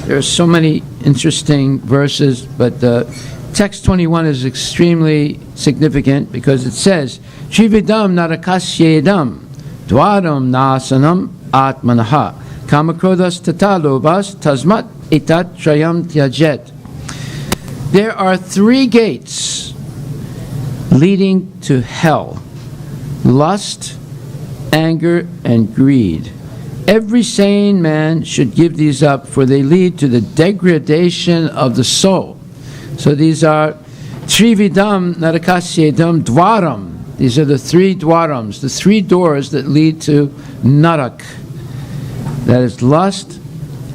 there are so many interesting verses, but text 21 is extremely significant because it says, Trividam Narakasyedam Dwaram Nasanam Atmanaha Kamakrodas Tatalobas Tasmat Itat Trayam Tyajet. There are three gates leading to hell: lust, anger, and greed. Every sane man should give these up, for they lead to the degradation of the soul. So these are Trividam Narakasyedam Dwaram. These are the three dwarams, the three doors that lead to Narak. That is lust,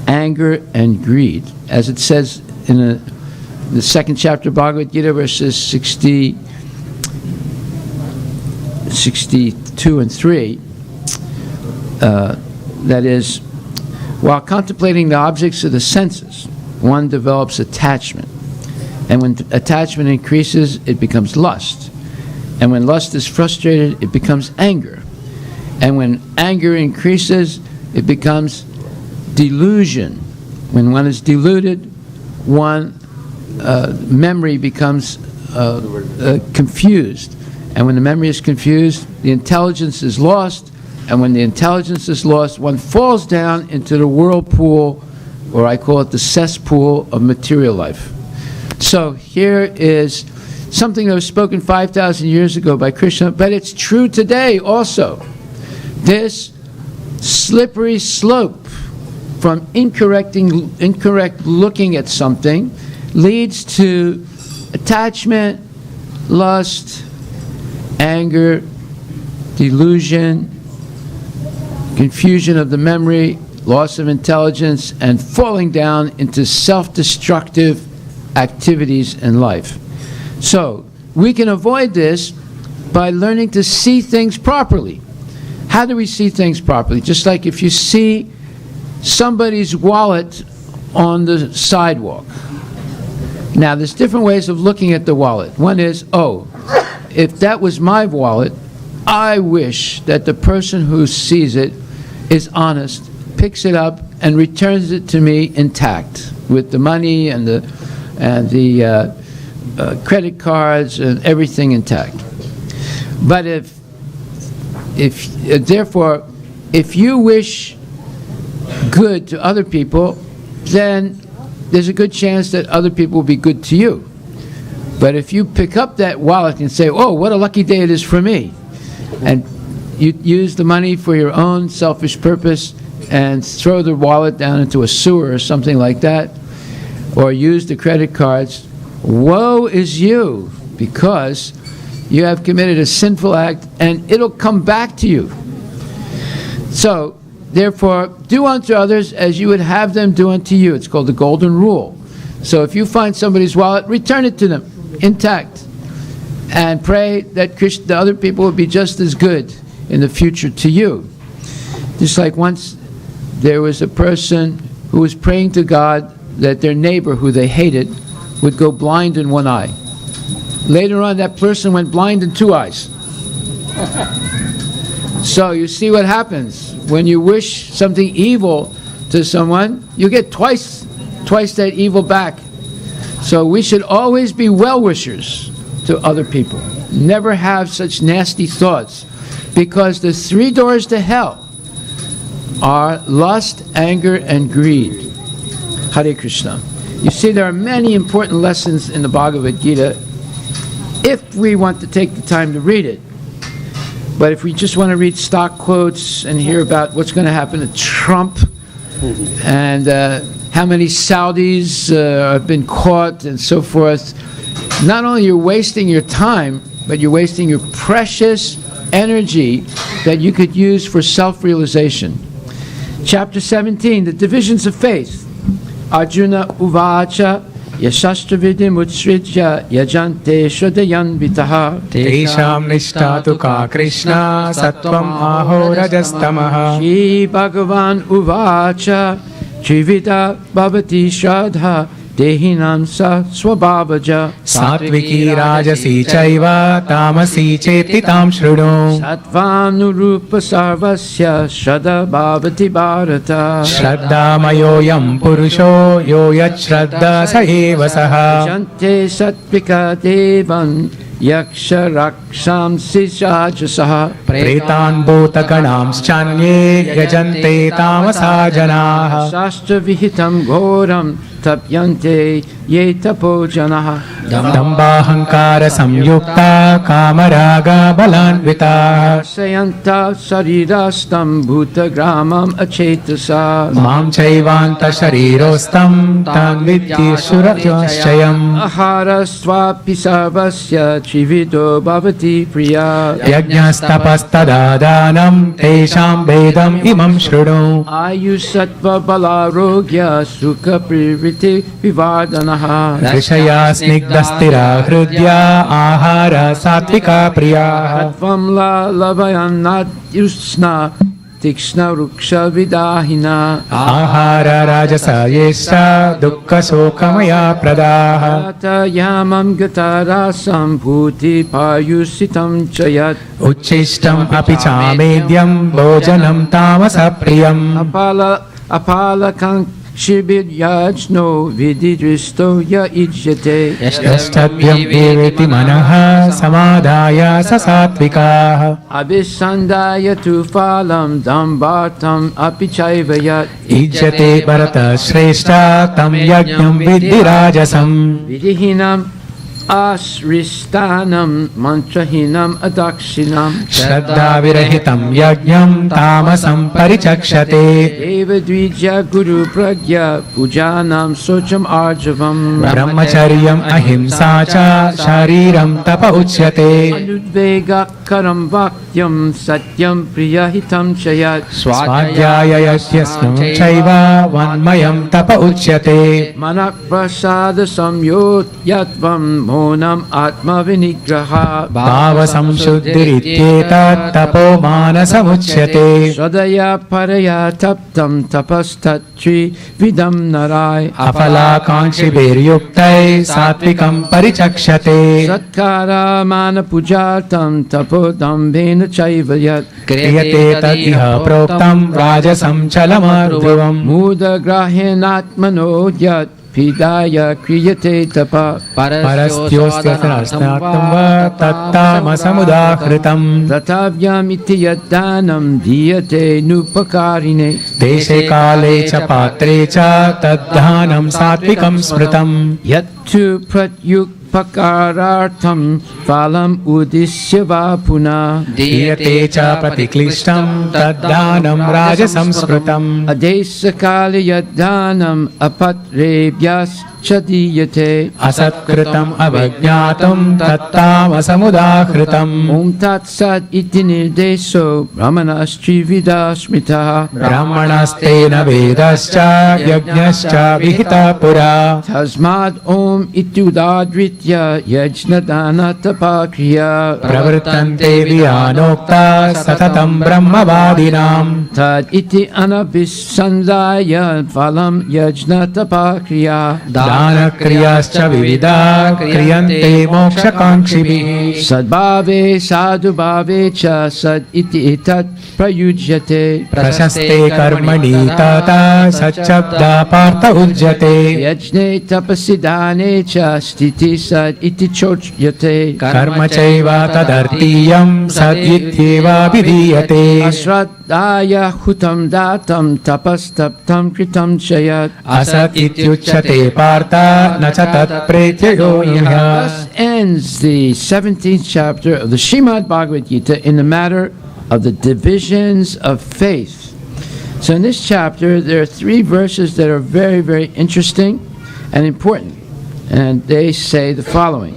anger, and greed. As it says in the second chapter of Bhagavad Gita, verses 62 and 3, that is, while contemplating the objects of the senses, one develops attachment. And when attachment increases, it becomes lust. And when lust is frustrated, it becomes anger. And when anger increases, it becomes delusion. When one is deluded, one memory becomes confused. And when the memory is confused, the intelligence is lost. And when the intelligence is lost, one falls down into the whirlpool, or I call it the cesspool of material life. So here is something that was spoken 5,000 years ago by Krishna, but it's true today also. This slippery slope from incorrect looking at something leads to attachment, lust, anger, delusion, confusion of the memory, loss of intelligence, and falling down into self-destructive activities in life. So, we can avoid this by learning to see things properly. How do we see things properly? Just like if you see somebody's wallet on the sidewalk, Now, there's different ways of looking at the wallet. One is, oh, if that was my wallet, I wish that the person who sees it is honest, picks it up, and returns it to me intact with the money and the credit cards and everything intact. But therefore, if you wish good to other people, then there's a good chance that other people will be good to you. But if you pick up that wallet and say, oh, what a lucky day it is for me, and you use the money for your own selfish purpose and throw the wallet down into a sewer or something like that, or use the credit cards, woe is you, because you have committed a sinful act and it'll come back to you. So, therefore, do unto others as you would have them do unto you. It's called the golden rule. So if you find somebody's wallet, return it to them intact, and pray that the other people will be just as good in the future to you. Just like once there was a person who was praying to God that their neighbor, who they hated, would go blind in one eye. Later on, that person went blind in two eyes. So you see what happens. When you wish something evil to someone, you get twice that evil back. So we should always be well-wishers to other people. Never have such nasty thoughts, because the 3 doors to hell are lust, anger, and greed. Hare Krishna. You see, there are many important lessons in the Bhagavad Gita if we want to take the time to read it. But if we just want to read stock quotes and hear about what's going to happen to Trump and how many Saudis have been caught and so forth, not only you're wasting your time, but you're wasting your precious energy that you could use for self-realization. Chapter 17, the divisions of faith. Arjuna Uvacha Yashastra Mutsritya Yajante Shadayan Vitaha Tesham Nishta tu ka Krishna Sattvam Aho Rajastamaha Shri Bhagavan Uvacha Trivida Bhavati Shradha Dehinam Sa Swabhavaja Satviki Rajasi Chaiva Tamasi Chetitam Shruno Sattvanurupa Sarvasya Shraddha Bhavati Bharata Shraddha Mayoyam Purusho Yoyat Shraddha Saeva Saha Jante Satvika Devan Yaksha Raksham Sijajasaha Pretan Bhutaganam Chanye Yajante Tamasa Janaha Shastra Vihitam Ghoram Tapyante Ye Tapo Janaha Dambahankara Samyukta Kamaraga Balanvita Sayanta Sarirastam Bhutagramam Achetasa Mam Chaivanta Sharirostam Tan Vidhi Suratyashayam Aharasvapi Sarvasya Trivido Bhavati Priya Yajnastapastadadanam Tesham Vedam Imam Shruno Ayusattva Balarogya Sukha Priviti Vivardanaha Rishaya Snigdastira Hrudya Ahara Satvika Priya Tattvam La Lavayanat Yusna Tikshna Ruksha Vidahina Ahara Rajasa Yesha Dukkha Sokamaya Pradaha Tata Yamam Gatarasam Bhuti Payusitam Chayat Uchishtam Apichamedyam Bhojanam Tamasa Priyam Apala Kank Shibir Yajno Vididristo Ya Ijyate Yashtavyam Eveti Manaha Samadhaya Sasatvikaha Abhisandaya Tufalam Dambartam Apichaivayat Ijjate Bharata Shrestha Tam Yajnam Vidhirajasam Vidihinam Asristanam Mantrahinam Adakshinam Shraddha Virahitam Yajnam Tamasam Parichakshate Deva Dvija Guru Pragya Pujanam Socham Arjavam Brahmacharyam Ahimsa Cha Shariram Tapa Uchyate Anudvega Karam Vakyam Satyam Priyahitam Chayat Swadhyaya Yasyasnam Chaiva Vanmayam Tapa Uchyate Manak Prasada Samyot Yatvam Monam Atma Vinigraha Bhava Samshuddhirityeta Tapo Manasamuchyate Swadaya Paraya Taptam Tapastat trividam narai afalakankshibiryuktay satvikam parichakshate satkara mana pujatam tapodambena chaivayat kriyate tad iha proktam rajasam chalamardhuvam muda grahenatmano yat pidaya kriyate tapa parastyosya sarasnatam va tattamasamudahritam tatavyam iti yaddanam diyate nupakarine deshe kale cha patre cha taddhanam satvikam smritam yattu pratyukpakarartham phalam udishya va puna diyate cha patiklishtam taddhanam rajasam smritam adesha kale yaddanam apatrevyas chadiyate asat-kritam avajñātam tattamasamudahritam om tat sat iti nirdeso brahmanashtrivida smitaha brahmanastena vedascha yajñascha vihita pura tasmad om ityudadritya yajnadana tapakriya pravrittante viyanokta satatam brahmavadinam tad iti anabhisandaya phalam yajna tapakriya dana kriyascha vivida kriyante mokshakankshibi sadbhave sadhubhave cha sad iti itat prayujyate prasaste karmani tata satchabda partha ujjate yajne tapasidane cha stiti sad iti chocyate karma chaiva tadartiyam sadyityeva vidiyate asraddaya hutam datam tapastaptam kritam chayat asat ityuchyate partha na cha tat pretyayo Thus ends the 17th chapter of the Srimad Bhagavad Gita in the matter of the divisions of faith. So in this chapter, there are 3 verses that are very, very interesting and important. And they say the following.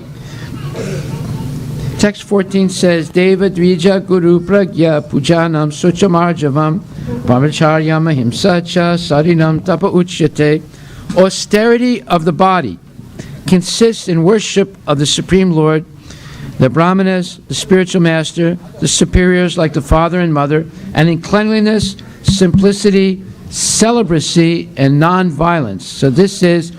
Text 14 says, Deva Dvija Guru Pragya Pujanam Suchamarjavam Brahmacharyam Ahimsa Cha Sarinam Tapa Uchyate. Austerity of the body consists in worship of the Supreme Lord, the Brahmanas, the spiritual master, the superiors like the father and mother, and in cleanliness, simplicity, celibacy, and non-violence. So this is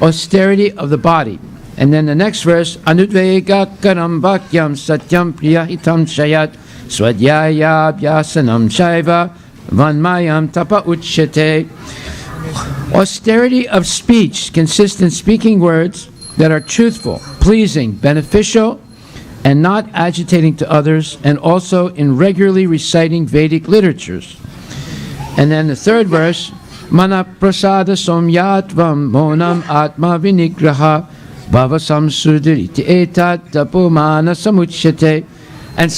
austerity of the body. And then the next verse, Anudvega karam bhakyam satyam priyahitam shayat swadhyaya vyasanam shaiva vanmayam tapa uchyate. Austerity of speech consists in speaking words that are truthful, pleasing, beneficial, and not agitating to others, and also in regularly reciting Vedic literatures. And then the third verse, Mana prasada somyatvam monam atma vinigraha bhavasam sudiriti etat tapomana samuchyate. And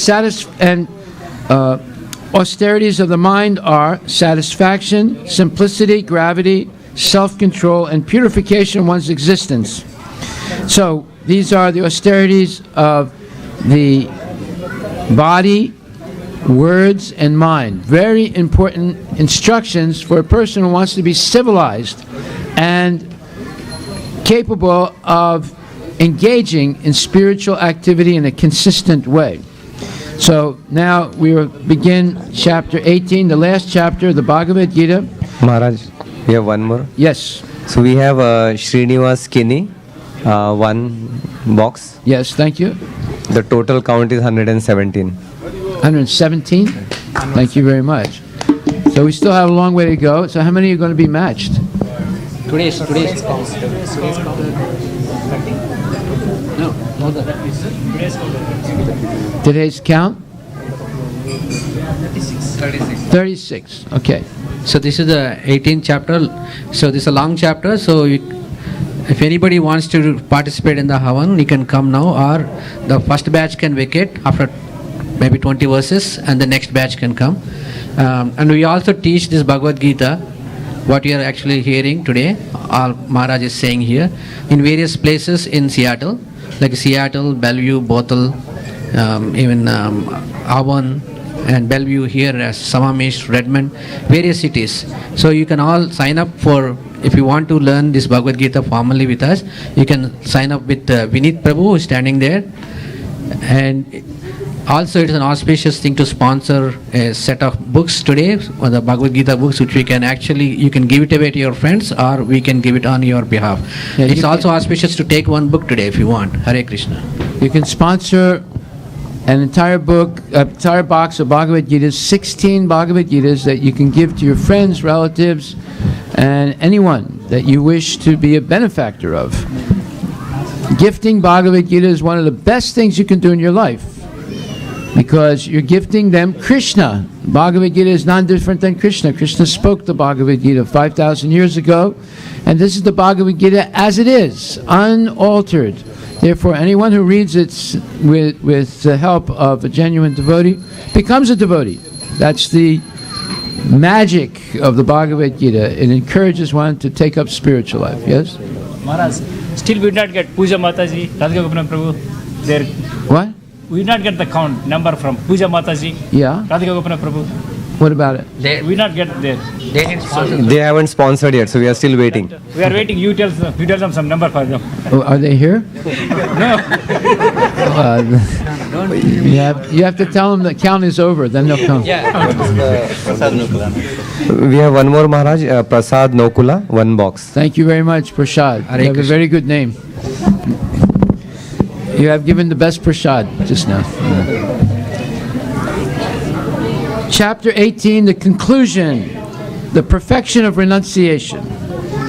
austerities of the mind are satisfaction, simplicity, gravity, self-control, and purification of one's existence. So these are the austerities of the body, words, and mind. Very important instructions for a person who wants to be civilized and capable of engaging in spiritual activity in a consistent way. So now we will begin chapter 18, the last chapter of the Bhagavad Gita. Maharaj, we have one more. Yes, So we have Srinivas Kini, 1 box. yes, thank you. The total count is 117. 117? Thank you very much. So we still have a long way to go. So how many are going to be matched? Today's count. No, not that. Today's count? 36. Okay. So this is the 18th chapter. So this is a long chapter. So if anybody wants to participate in the Havan, you can come now, or the first batch can vacate after maybe 20 verses, and the next batch can come. And we also teach this Bhagavad Gita, what you are actually hearing today, all Maharaj is saying here, in various places in Seattle, like Seattle, Bellevue, Bothell, even Auburn, and Bellevue here, Samamish, Redmond, various cities. So you can all sign up for, if you want to learn this Bhagavad Gita formally with us, you can sign up with Vinit Prabhu, who is standing there. And Also, it is an auspicious thing to sponsor a set of books today, or the Bhagavad Gita books, which we can actually, you can give it away to your friends, or we can give it on your behalf. Yeah, It's you also auspicious to take one book today if you want. Hare Krishna. You can sponsor an entire book, an entire box of Bhagavad Gitas, 16 Bhagavad Gitas that you can give to your friends, relatives, and anyone that you wish to be a benefactor of. Gifting Bhagavad Gita is one of the best things you can do in your life, because you're gifting them Krishna. Bhagavad Gita is non different than Krishna. Krishna spoke the Bhagavad Gita 5,000 years ago, and this is the Bhagavad Gita as it is, unaltered. Therefore, anyone who reads it with the help of a genuine devotee becomes a devotee. That's the magic of the Bhagavad Gita. It encourages one to take up spiritual life. Yes? Maharaj, still we did not get Puja Mataji, Radhika Gopinath Prabhu. There, What? we did not get the count number from Puja Mataji, Yeah? Radhika Gopinath Prabhu. What about it? They We did not get there. didn't sponsor. They haven't sponsored yet, so we are still waiting. We are waiting. You tell them some number for them. Oh, are they here? No. You have to tell them the count is over, then they'll come. We have one more Maharaj, Prasad Nokula, one box. Thank you very much, Prashad. Hare You have a Krishna. very good name. You have given the best Prashad just now. Chapter 18, the conclusion, the perfection of renunciation.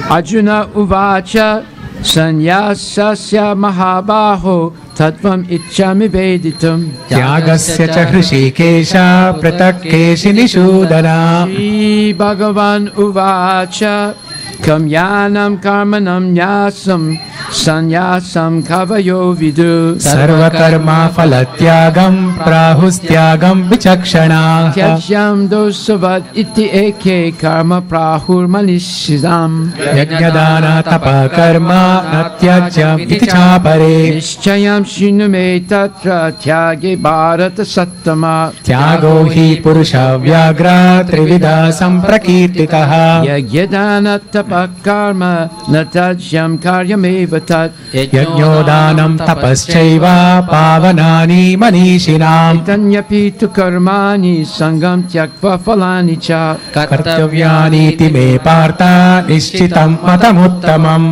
Arjuna uvacha sanyasasya mahabaho tattvam ichchami veditum. त्यागस्य च हृषीकेश पृथक् केशिनिषूदना Shri Bhagavan uvacha kamyanam karmanam yasam sanyasam kavayo vidu. सर्वकर्मा फलत्यागं प्राहुस्त्यागं विचक्षणाः Tyajyam dosavat iti eke karma prahur manishidam. यज्ञदान तपः कर्म न त्याज्यम् इति चापरे Nishchayam shinume tatra tyage bharata sattama. त्यागो हि पुरुषव्याघ्र त्रिविधा सम्प्रकीर्तितः Yagyadana tapa karma natajyam karyameva tat. यज्ञोदानं तपश्चैव पावनानि मनीषिणाम् Tanyapi tu karmani sangam tyakva falani cha. कर्तव्यानीति मे पार्थ निश्चितं मतमुत्तमम्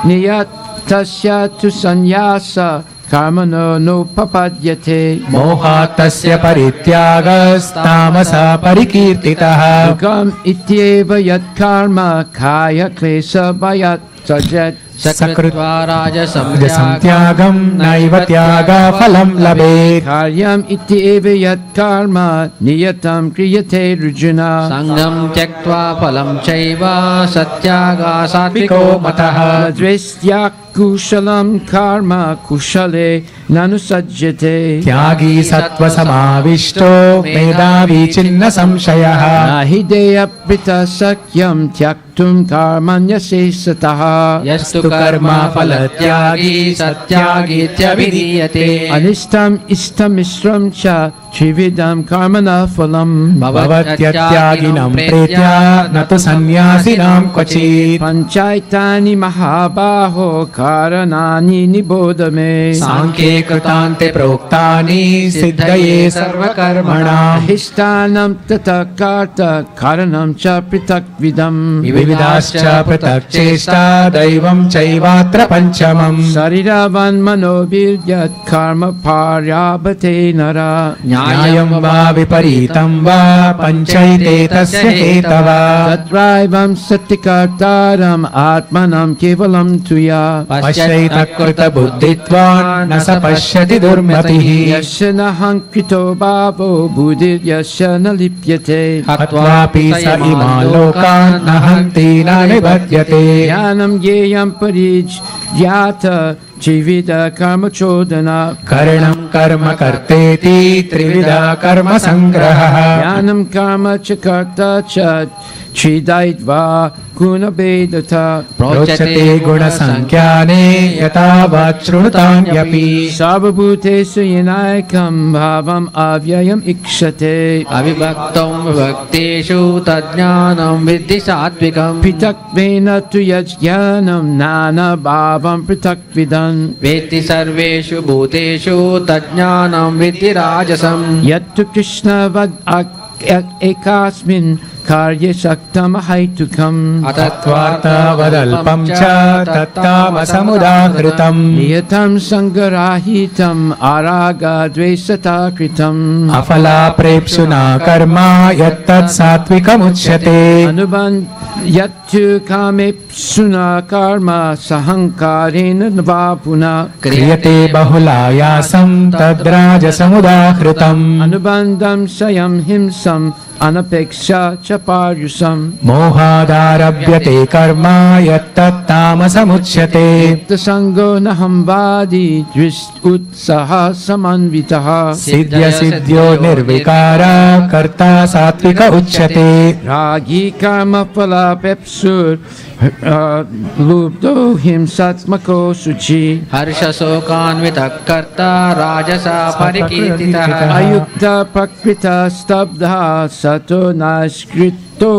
Niyat tasya tu sanyasa karmano no papadyate. मोहात् तस्य परित्यागस्तामसा परिकीर्तितः Yugam ityeva yat karma kaya klesa bayat sajat. Sakritva rajasam त्यागं नैव त्यागफलं लभेत् Karyam ityeva yat karma niyatam kriyate rujuna. Sangam tyaktva phalam chaiva satyaga satviko matah. Madrestya kushalam karma kushale nanusajjate. त्यागी सत्त्वसमाविष्टो मेधावी छिन्न संशयः Nahideya prita sakyam tyaktum karmanyase sataha. Yastu karma phalatyagi satyagityavidiyate. Anistam istam isram cha trividam karmana phalam. भवत्यत्यागिनं प्रेत्या न तु सन्न्यासिनां क्वचित् Panchaitani mahabaho karanani nibodame. सांख्ये कृतान्ते प्रोक्तानि सिद्धये सर्वकर्मणाम् Histanam tata karta karanam cha pritak vidam. विविधाश्च पृथक् चेष्टा दैवं चैवात्र पञ्चमम् Sariravan manobiryat karma paryabhate nara. न्यायं वा विपरीतं वा पञ्चैते तस्य हेतवा Tatraivam sattikartaram atmanam kevalam tuya. पश्यैतः कृतबुद्धित्वान् न स पश्यति दुर्मतिः Yasya nahankrito bhavo buddhir yasya na lipyate. हत्वापि स इमान् लोकान् न हन्ति न निबध्यते Jnanam gyeyam parijyata jivida karma chodana. करणं कर्म कर्तेति त्रिविधा कर्म सङ्ग्रहः Jnanam karma cha karta cha Tridaitva Gunabedata Prochate guna sankyane yata vachrunutanyapi Sarvabhutesu yanaikam bhavam avyayam ikshate Avibhaktam vibhakteshu tajnanam viddhi satvikam Pritakvena tu yajnanam nana bhavam pritakvidan Veti sarveshu bhuteshu tajnanam viddhi rajasam Yattu Krishna vad ekasmin karye shaktam ahaitukam Atatvarta vadalpam cha tattamasamudahritam Niyatam sangarahitam araga dvesata kritam Afala prepsuna karma yattat sattvikamudhyate Anuban yattu kamepsuna karma sahankarena navapuna Kriyate bahulayasam tadrajasamudahritam Anubandam sayam himsam anapeksha chaparyusam Mohadarabhyate karma yattat tamasamudhyate Tasango nahambadi drist utsaha samanvitaha Siddhya siddhyo nirvikara karta sattvika uchyate Ragi karma phala pepsur lubdo himsatmako suchi Harshasokanvita karta rajasa parikirtitah Ayukta prakrita stabdha sato naskrito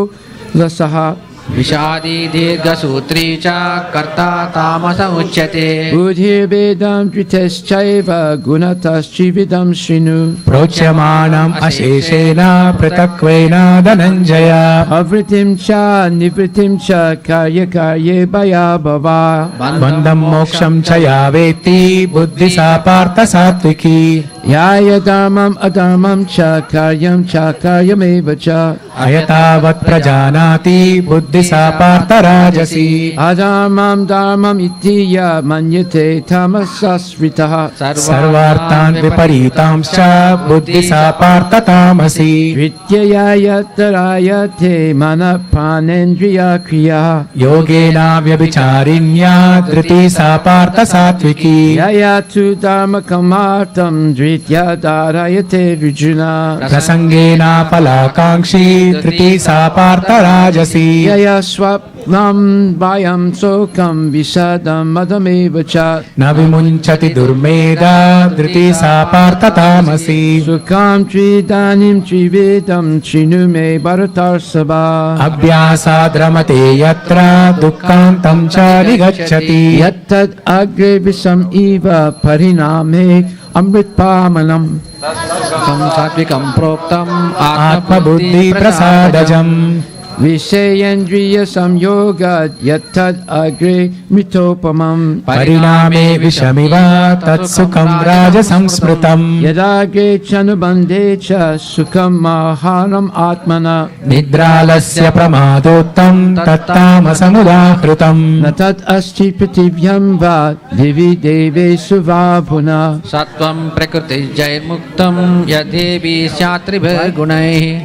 lasaha Vishadi dirgha sutri cha karta tamasa uchyate Budhir vedam driteschaiva gunatas trividam shrinu Prochyamanam asheshena pratakvena dhananjaya Avritim cha nivritim cha karya karye bhaya bhava Bandham moksham chaya veti buddhi sapartha sattviki Yaya dharmam adharmam cha karyam eva cha Ayatavat prajanati buddhi sapartha rajasi Adharmam dharmam itiya manyate tamasasritaha Sarvartan viparitamscha buddhi sapartha tamasi Rityaya tarayate manapranendriya kriya Yogena vyabhicharinya driti sapartha sattviki Yaya tu dharma kamartam dritya darayate vijuna Prasangena palakankshi triti sapartha rajasi Yaya swapnam vayam sokam visadam madameva cha Navimunchati durmeda driti sapartha tamasi Sukam tridanim trivedam trinume bharatar sabha Abhyasa dramate yatra dukkhantam cha nigacchati Yattad agre visam eva pariname amrit pamanam Tam satvikam proktam Atma buddhi prasadajam Vishayendriya samyoga yattad agre mitopamam Pariname vishamiva tatsukam rajasam smritam Yadagre chanubande cha sukam maharam atmana Nidralasya pramadottam tattamasamudahritam Natat asti prativyam va divi deve suvabhuna Sattvam prakriti jairmuktam yadhevi syatribhir gunai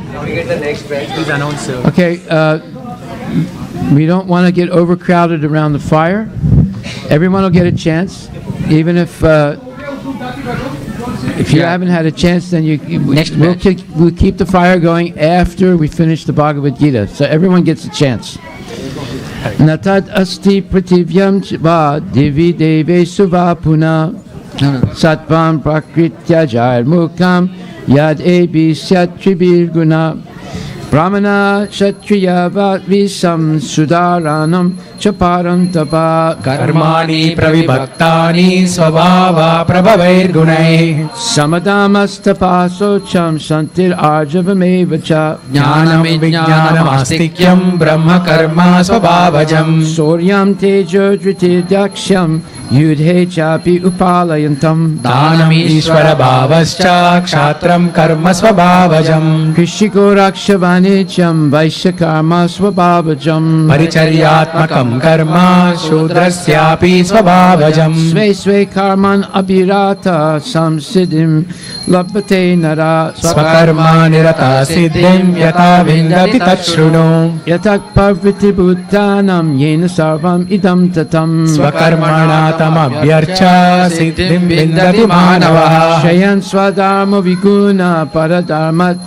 Okay, we don't want to get overcrowded around the fire. Everyone will get a chance, even if you haven't had a chance, then we'll keep the fire going after we finish the Bhagavad Gita. So everyone gets a chance. Natat asti prativyam va divi deve suvapuna Sattvam prakritya jairmukam yad ebi syatribir guna Brahmana Kshatriya Visam Sudaranam Chaparantapa Karmani pravibhaktani svabhava prabhavair gunai Samadamastapasocham Santir Arjavameva cha Jnanam vijnanam astikyam brahma karma svabhavajam Soryam Tejo Dhritidaksham Yudhe Chapi Upalayantam Dhanam ishvara bhavascha kshatram karma svabhavajam Krishiko Rakshavanichyam Vaishyakarma Svabhavajam Paricharyatmakam karma shudrasyapi svabhavajam Sve Sve Karman Abhirata Samsiddhim Labhate Nara Swakarma nirata siddhim yata vindati tachrunu Yatak Parviti Bhutanam Yena Sarvam Idam Tatam Swakarmana tamabhyarcha siddhim vindati manavaha Shayan Swadharma Viguna Paradharmat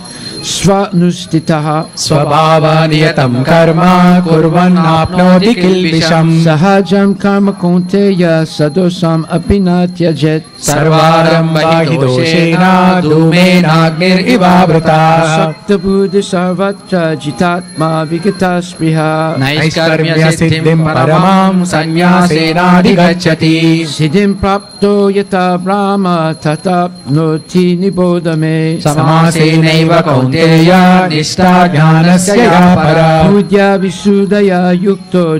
Svanustitaha Swabhavaniyatam karma kurvannapnoti kilvisham Sahajam karma konteya sadosam apina tyajet Sarvarambha hi doshena dhumenagnir ivavrata Sakta buddhi sarvatra jitatma vigata spriha Naiskarmya siddhim paramam sannyasena adhigacchati Siddhim prapto yata brahma tatapnoti nibodhame Samasenaiva kaunteya nishta jnanasya ya para Budya visudaya yukto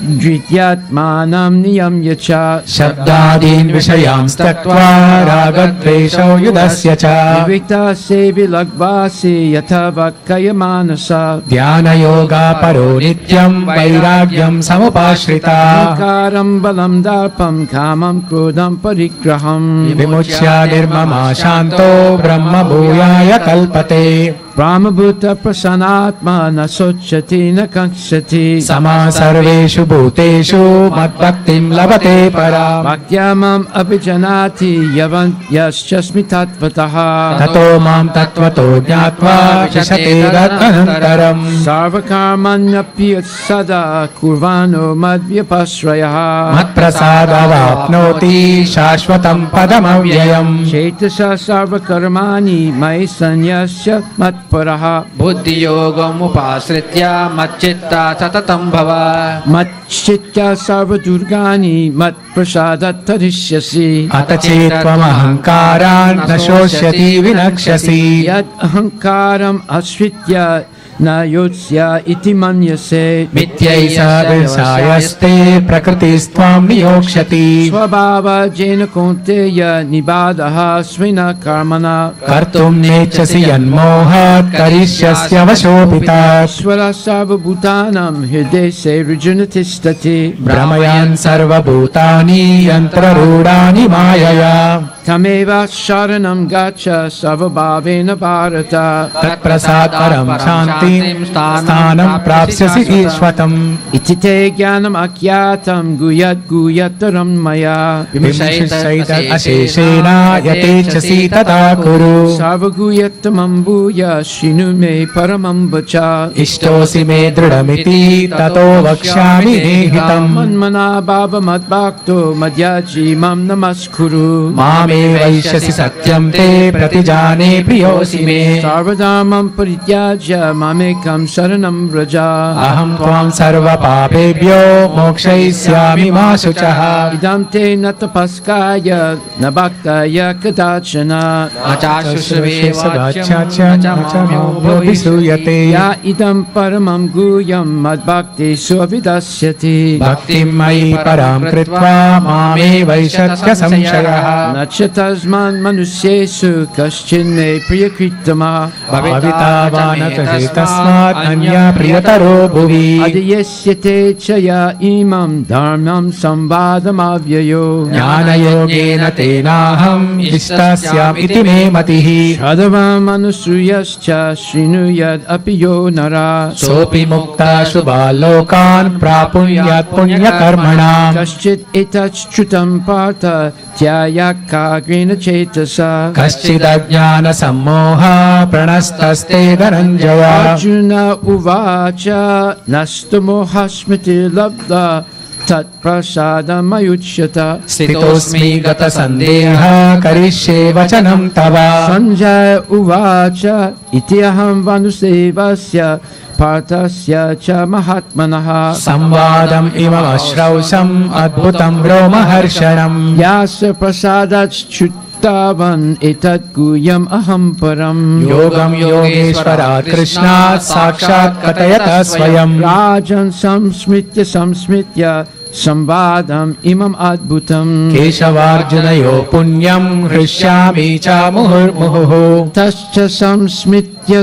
drityatmanam niyam yacha Shabdadin vishayam staktva ragadveshau yudasya cha Vivikta sevi lagvasi yata vakkaya manasa Dhyana yoga paro nityam vairagyam samupashrita Karam balam darpam kamam krodam parigraham Vimuchya nirmama shanto brahma bhuyaya kalpate Brahma bhuta prasanatma na sochati na kankshati Sama sarveshu bhuteshu madbhaktim labate param Bhaktyamam abhijanati yavan yaschasmi tatvataha Tato mam tattvato jnatva vishate anantaram Sarvakarmanyapya sada kurvano madvyapasrayaha Matprasadavapnoti shashvatam padamavyayam Chaitasa sarvakarmani mai sanyasya matparaha Buddhi yogam upasritya matchitta satatam bhava Matchitya sarvadurgani matprasadat tarishyasi Atachetvam ahankaran nashosyati vinakshasi Yat ahankaram asritya na yotsya iti manyase Mityaisa vilsayaste prakritistvam niyokshati Swabhava jena konteya nibadaha svina karmana Kartum nechasi yanmohat karishyasya vashopitat Swara sarvabhutanam hridaya se rijunatistati Brahmayan sarvabhutani yantrarudani mayaya Tameva sharanam gacha sarvabhavena bharata Tatprasad param shantim sthanam prapsyasi ishvatam Itite jnanam akyatam guyataram maya Vimshaitat asheshena yatechasi tata kuru Sarvaguyatamam bhuya shinu me paramam vacha Ishtosi me dridamiti tato vakshyami nehitam Manmana bhava madbhakto madhyaji mam namaskuru Mame vaishyasi satyam te pratijane priyosi me Sarvadhamam parityajya mamekam saranam vraja Aham tvam sarva papebhyo mokshayishyami ma shuchaha Idam te natapaskaya nabhaktaya kadachana Achashushrave Sagachacha nachamyo visuyate Ya idam paramam guyam madbhakti suavidasyati Bhaktim mayi param kritva mame vaishyatya samshayaha Nachatasman manusyesu kaschin me priyakritama Bhavita vanatahe tasmat anya priyataro bhuvi Adiyesyate chaya imam dharmam sambadam avyayo Jnana yogena tenaham ishtasyam iti me matihi Shadavam anusuyascha srinuyad apiyo nara Sopi mukta shubhalokan prapunyat punya karmanam Kaschit etach chutam partha tyayakagrina chetasa Kaschidajnana sammoha pranastaste dhananjaya Arjuna uvacha nastamohasmiti labda tat prasadam ayuchyata Stitosmi gata sandeha karishye vachanam tava Sanjaya uvacha ityaham vanusevasya partasya cha mahatmanaha Samvadam imam ashrausham adbhutam romaharshanam Yasa prasadat chuttavan etat guyam aham param Yogam yogeshwarat krishnat sakshat katayata swayam Rajan samsmitya Samvadam imam adbhutam Keshavarjunayo punyam hrishyami cha muhurmuhu Tascha samsmitya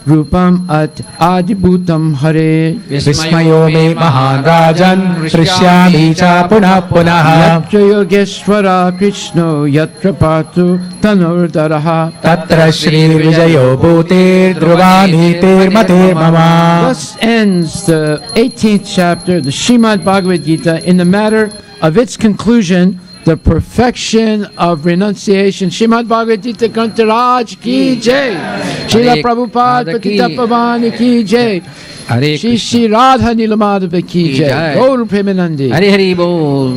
Rupam at adibhutam hare Vismayo me mahan rajan hrishyami cha punah punah Yatra yogeshwara krishno yatra patu tanurdaraha Tatra shri vijayo bhutir dhruvanitir mate mama Thus ends the 18th chapter of the Srimad Bhagavad Gita in the matter of its conclusion the perfection of renunciation. Srimad Bhagavad Gita Grantaraj ki jai. Srila Prabhupada Patita Pavani ki jai. Hare Shri Shri Radha Nilamadhava ki jai. Gaur Premanandi. Hare Hare Bol.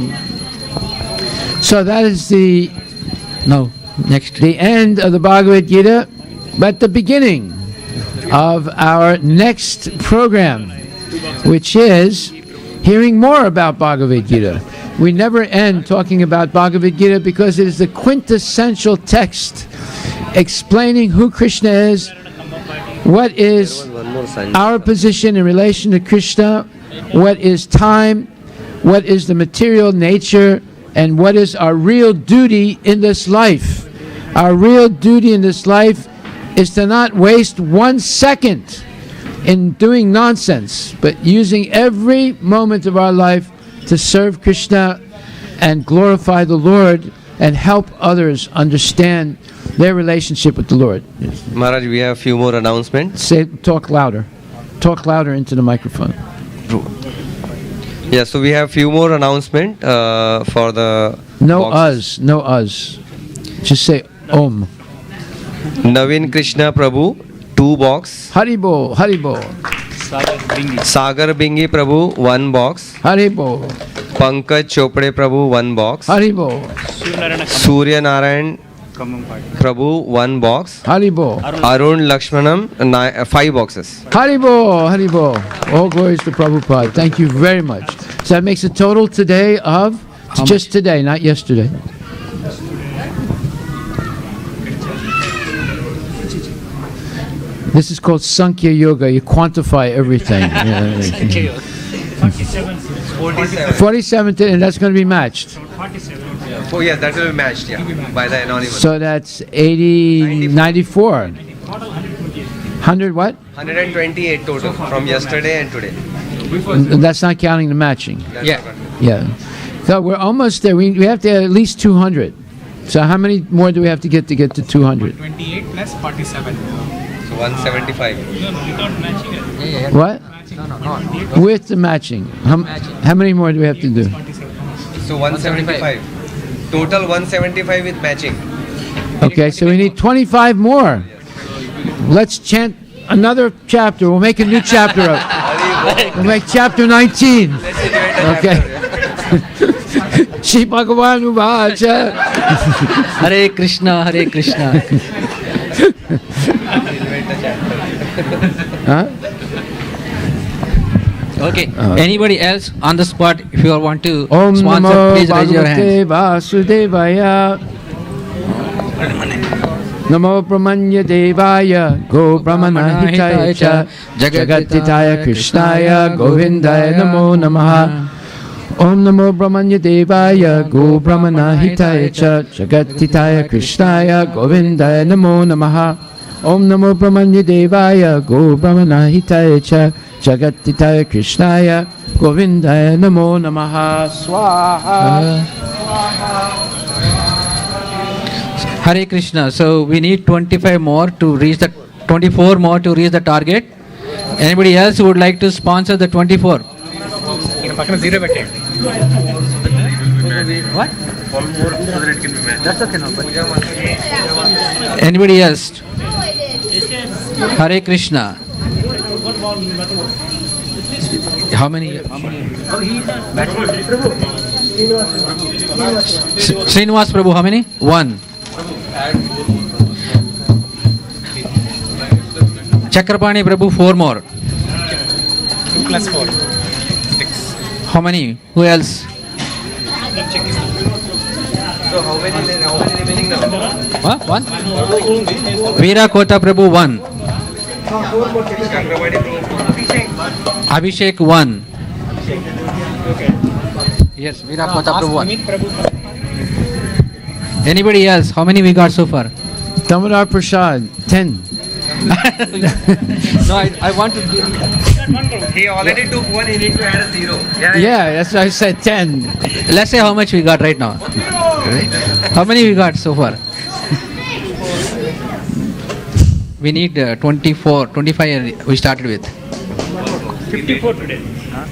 So that is the Next. end of the Bhagavad Gita, but the beginning of our next program, which is hearing more about Bhagavad Gita. We never end talking about Bhagavad Gita because it is the quintessential text explaining who Krishna is, what is our position in relation to Krishna, what is time, what is the material nature, and what is our real duty in this life. Our real duty in this life is to not waste 1 second in doing nonsense, but using every moment of our life to serve Krishna and glorify the Lord and help others understand their relationship with the Lord. Maharaj, we have a few more announcements. Talk louder. Talk louder into the microphone. Yeah, so we have few more announcement for the No boxes. us, no us. Just say Om. Navin Krishna Prabhu, 2 box. Haribo, Haribo, Sagar Bingi Prabhu, 1 box. Haribo, Pankaj Chopade Prabhu, 1 box. Haribo, Surya Narayan Prabhu, 1 box. Haribo, Arun Lakshmanam, 5 boxes. Haribo, Haribo. All glories to Prabhupada. Thank you very much. So that makes a total today of, just today, not yesterday. This is called Sankhya Yoga. You quantify everything. 47 today, and that's going to be matched. Oh yeah, that will be matched, by the anonymous. So that's 80, 94. 100 what? 128 total from yesterday and today. That's not counting the matching. Yeah. Yeah. So we're almost there. We have to at least 200. So how many more do we have to get to 200? 28 plus 47. So 175. What? With the matching. How many more do we have to do? So 175. Total 175 with matching. Okay, so we need 25 more. Let's chant another chapter. We'll make a new chapter up. We'll make chapter 19. Okay. Shri Bhagavan Uvacha. Hare Krishna, Hare Krishna. Huh? Okay. Anybody else on the spot? If you want to Om sponsor, Namo please raise your hand. Bhagavate Vasudevaya. Namo Brahmanya Devaya Go Brahmana Hitaya Cha Jagatitaya Krishnaya Govindaya Namo Namaha. Om Namo Brahmanya Devaya Go Brahmana Hitaya Cha Jagatitaya Krishnaya Govindaya Namo Namaha. Om Namo Brahmanya Devaya Go Brahmana Hitaya Cha Jagatitaya Krishnaya Govindaya Namo Namaha. Swaha. Hare Krishna. So we need 25 more to reach the 24 more to reach the target. Anybody else who would like to sponsor the 24? What? That's okay, no, but anybody else? Hare Krishna. How many? Srinivas Prabhu, how many? 1. Chakrapani Prabhu, 4 more. 2 plus 4. 6. How many? Who else? So how many remaining now? What? 1? Veera Kota Prabhu, 1. Abhishek, 1. Yes, Veera Kota Prabhu, 1. Anybody else? How many we got so far? Damodar Prasad 10. No, I want to give. He already took 1, he needs to add a 0. Yeah, that's why I said 10. Let's say how much we got right now. How many we got so far? We need 24, 25 we started with. 54 today.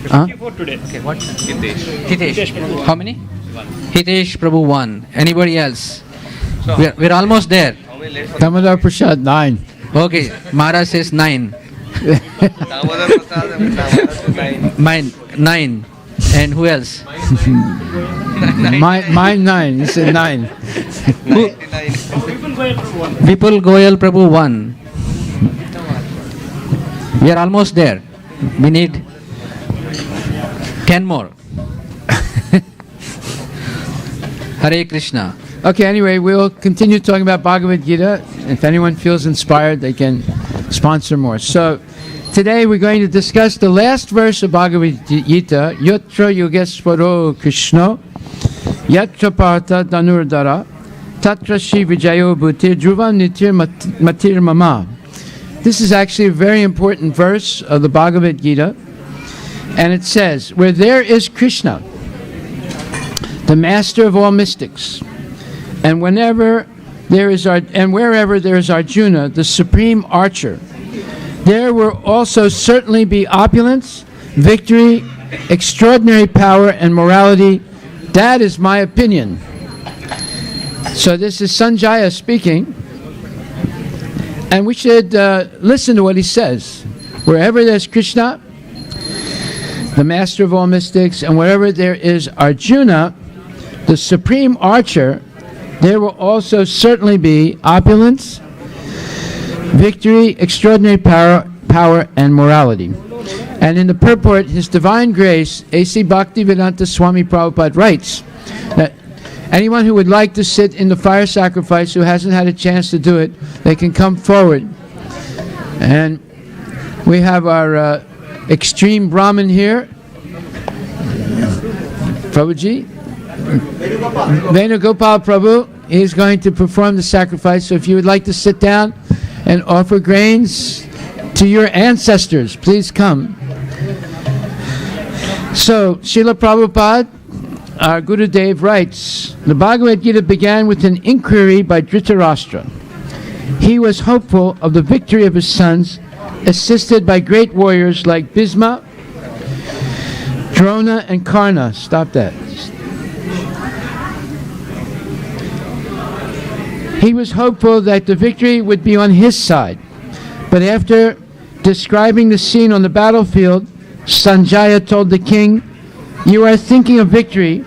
Huh? 54 today. Okay, what? Hitesh. How many? Hitesh Prabhu 1. Anybody else? We're almost there. Damodar Prasad 9. Okay, Maharaj says 9. Mine 9. And who else? Mine 9. He said 9. Vipul Goyal Prabhu 1. We are almost there. We need 10 more. Hare Krishna. Okay, anyway, we'll continue talking about Bhagavad Gita. If anyone feels inspired, they can sponsor more. So, today we're going to discuss the last verse of Bhagavad Gita, Yatra Yogeswaro Krishna, Yatra Partha Danurdara, Tatra Shri Vijayo Bhutir Dhruvam Nitir Matir Mama. This is actually a very important verse of the Bhagavad Gita. And it says, where there is Krishna, the master of all mystics, and wherever there is Arjuna, the supreme archer, there will also certainly be opulence, victory, extraordinary power, and morality. That is my opinion. So this is Sanjaya speaking, and we should listen to what he says. Wherever there's Krishna, the master of all mystics, and wherever there is Arjuna, the supreme archer, there will also certainly be opulence, victory, extraordinary power, and morality. And in the purport, His Divine Grace, A.C. Bhaktivedanta Swami Prabhupada writes that anyone who would like to sit in the fire sacrifice who hasn't had a chance to do it, they can come forward. And we have our extreme Brahmin here, Prabhuji. Venugopal Prabhu is going to perform the sacrifice. So if you would like to sit down and offer grains to your ancestors, please come. So Srila Prabhupada, our Gurudev, writes, the Bhagavad Gita began with an inquiry by Dhritarashtra. He was hopeful of the victory of his sons, assisted by great warriors like Bhisma, Drona, and Karna. Stop that. He was hopeful that the victory would be on his side. But after describing the scene on the battlefield, Sanjaya told the king, you are thinking of victory,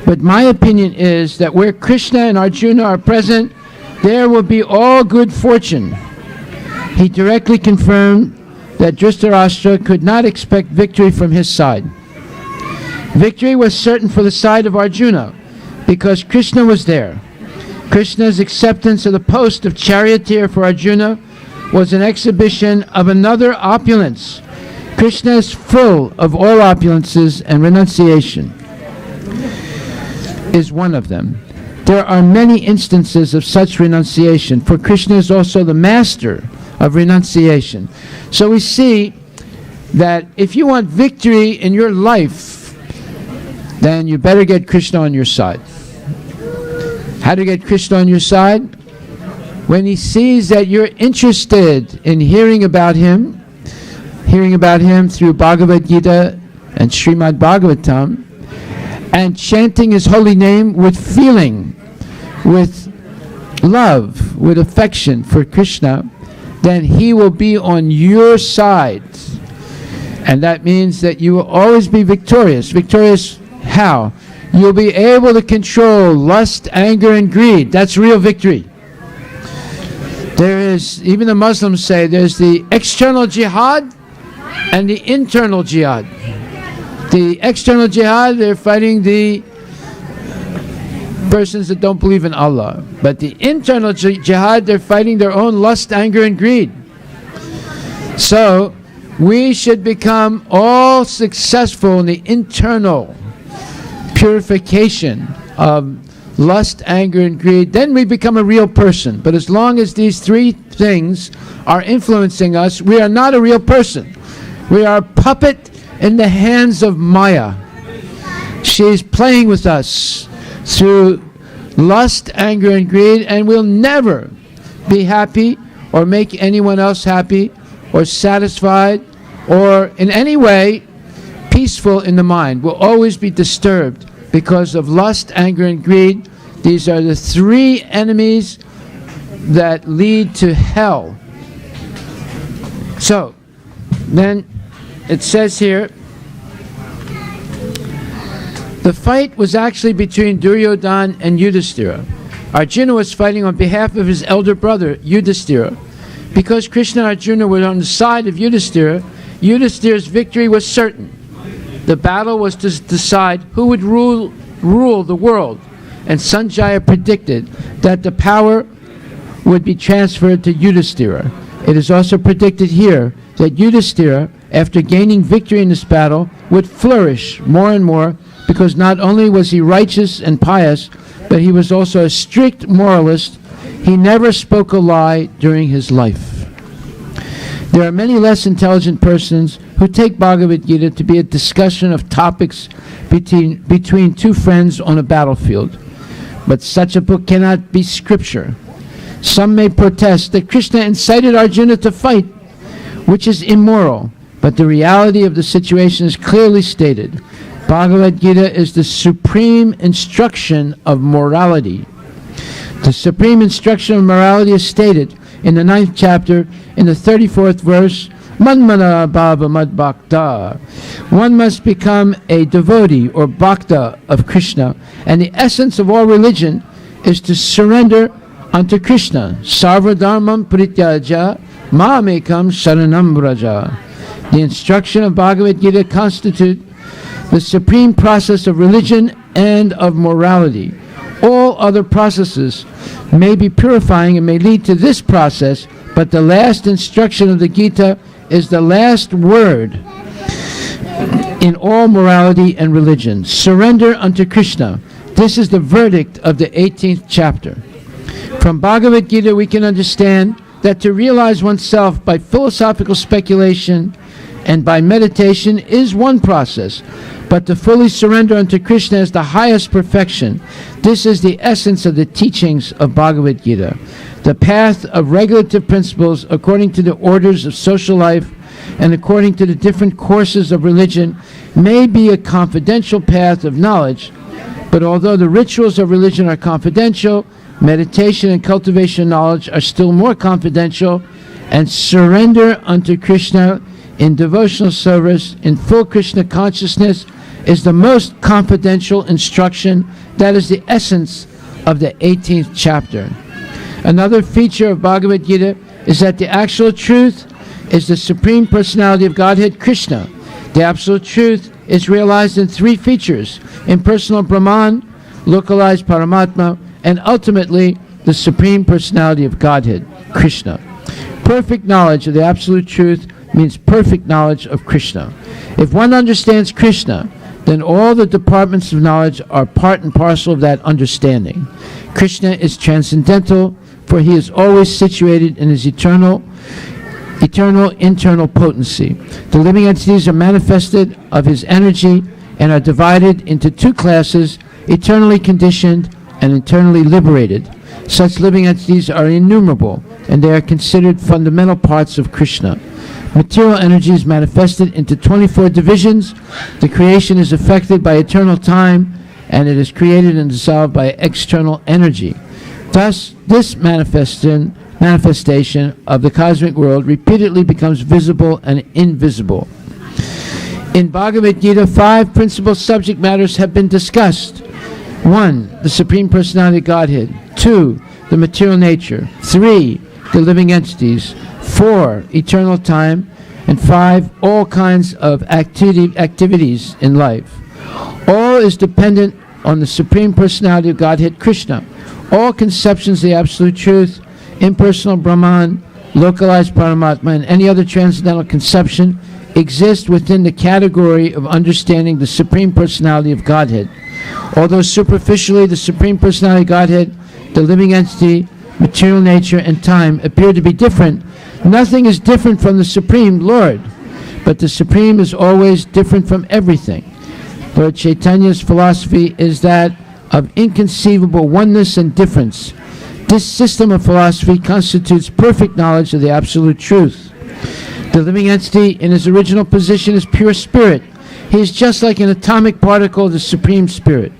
but my opinion is that where Krishna and Arjuna are present, there will be all good fortune. He directly confirmed that Dhritarashtra could not expect victory from his side. Victory was certain for the side of Arjuna, because Krishna was there. Krishna's acceptance of the post of charioteer for Arjuna was an exhibition of another opulence. Krishna is full of all opulences, and renunciation is one of them. There are many instances of such renunciation, for Krishna is also the master of renunciation. So we see that if you want victory in your life, then you better get Krishna on your side. How to get Krishna on your side? When he sees that you're interested in hearing about him through Bhagavad Gita and Srimad Bhagavatam, and chanting his holy name with feeling, with love, with affection for Krishna, then he will be on your side. And that means that you will always be victorious. Victorious how? You'll be able to control lust, anger, and greed. That's real victory. There is, even the Muslims say, there's the external jihad and the internal jihad. The external jihad, they're fighting the persons that don't believe in Allah. But the internal jihad, they're fighting their own lust, anger, and greed. So, we should become all successful in the internal purification of lust, anger, and greed. Then we become a real person. But as long as these three things are influencing us, we are not a real person. We are a puppet in the hands of Maya. She's playing with us through lust, anger, and greed, and we'll never be happy or make anyone else happy or satisfied or in any way peaceful in the mind. We'll always be disturbed because of lust, anger, and greed. These are the three enemies that lead to hell. So, then it says here, the fight was actually between Duryodhana and Yudhishthira. Arjuna was fighting on behalf of his elder brother, Yudhishthira. Because Krishna and Arjuna were on the side of Yudhishthira, Yudhishthira's victory was certain. The battle was to decide who would rule the world, and Sanjaya predicted that the power would be transferred to Yudhishthira. It is also predicted here that Yudhishthira, after gaining victory in this battle, would flourish more and more, because not only was he righteous and pious, but he was also a strict moralist. He never spoke a lie during his life. There are many less intelligent persons who take Bhagavad Gita to be a discussion of topics between two friends on a battlefield. But such a book cannot be scripture. Some may protest that Krishna incited Arjuna to fight, which is immoral, but the reality of the situation is clearly stated. Bhagavad Gita is the supreme instruction of morality. The supreme instruction of morality is stated in the 9th chapter, in the 34th verse, Manmana Bhava Mad Bhakta. One must become a devotee or bhakta of Krishna, and the essence of all religion is to surrender unto Krishna. Sarva dharmam prityaja mamekam sharanam vraja. The instruction of Bhagavad Gita constitute the supreme process of religion and of morality. All other processes may be purifying and may lead to this process, but the last instruction of the Gita is the last word in all morality and religion. Surrender unto Krishna. This is the verdict of the 18th chapter. From Bhagavad Gita we can understand that to realize oneself by philosophical speculation and by meditation is one process, but to fully surrender unto Krishna is the highest perfection. This is the essence of the teachings of Bhagavad Gita. The path of regulative principles according to the orders of social life and according to the different courses of religion may be a confidential path of knowledge, but although the rituals of religion are confidential, meditation and cultivation of knowledge are still more confidential, and surrender unto Krishna in devotional service, in full Krishna consciousness, is the most confidential instruction. That is the essence of the 18th chapter. Another feature of Bhagavad Gita is that the actual truth is the Supreme Personality of Godhead, Krishna. The absolute truth is realized in three features: impersonal Brahman, localized Paramatma, and ultimately the Supreme Personality of Godhead, Krishna. Perfect knowledge of the absolute truth means perfect knowledge of Krishna. If one understands Krishna, then all the departments of knowledge are part and parcel of that understanding. Krishna is transcendental, for he is always situated in his eternal internal potency. The living entities are manifested of his energy and are divided into two classes: eternally conditioned and eternally liberated. Such living entities are innumerable, and they are considered fundamental parts of Krishna. Material energy is manifested into 24 divisions. The creation is affected by eternal time, and it is created and dissolved by external energy. Thus, this manifestation of the cosmic world repeatedly becomes visible and invisible. In Bhagavad Gita, 5 principal subject matters have been discussed. 1. The Supreme Personality of Godhead. 2. The material nature. 3. The living entities. 4. Eternal time. And 5. All kinds of activities in life. All is dependent on the Supreme Personality of Godhead, Krishna. All conceptions of the Absolute Truth, impersonal Brahman, localized Paramatma, and any other transcendental conception exist within the category of understanding the Supreme Personality of Godhead. Although superficially the Supreme Personality of Godhead, the living entity, material nature, and time appear to be different, nothing is different from the Supreme Lord, but the Supreme is always different from everything. Lord Chaitanya's philosophy is that of inconceivable oneness and difference. This system of philosophy constitutes perfect knowledge of the Absolute Truth. The living entity in his original position is pure spirit. He is just like an atomic particle of the Supreme Spirit.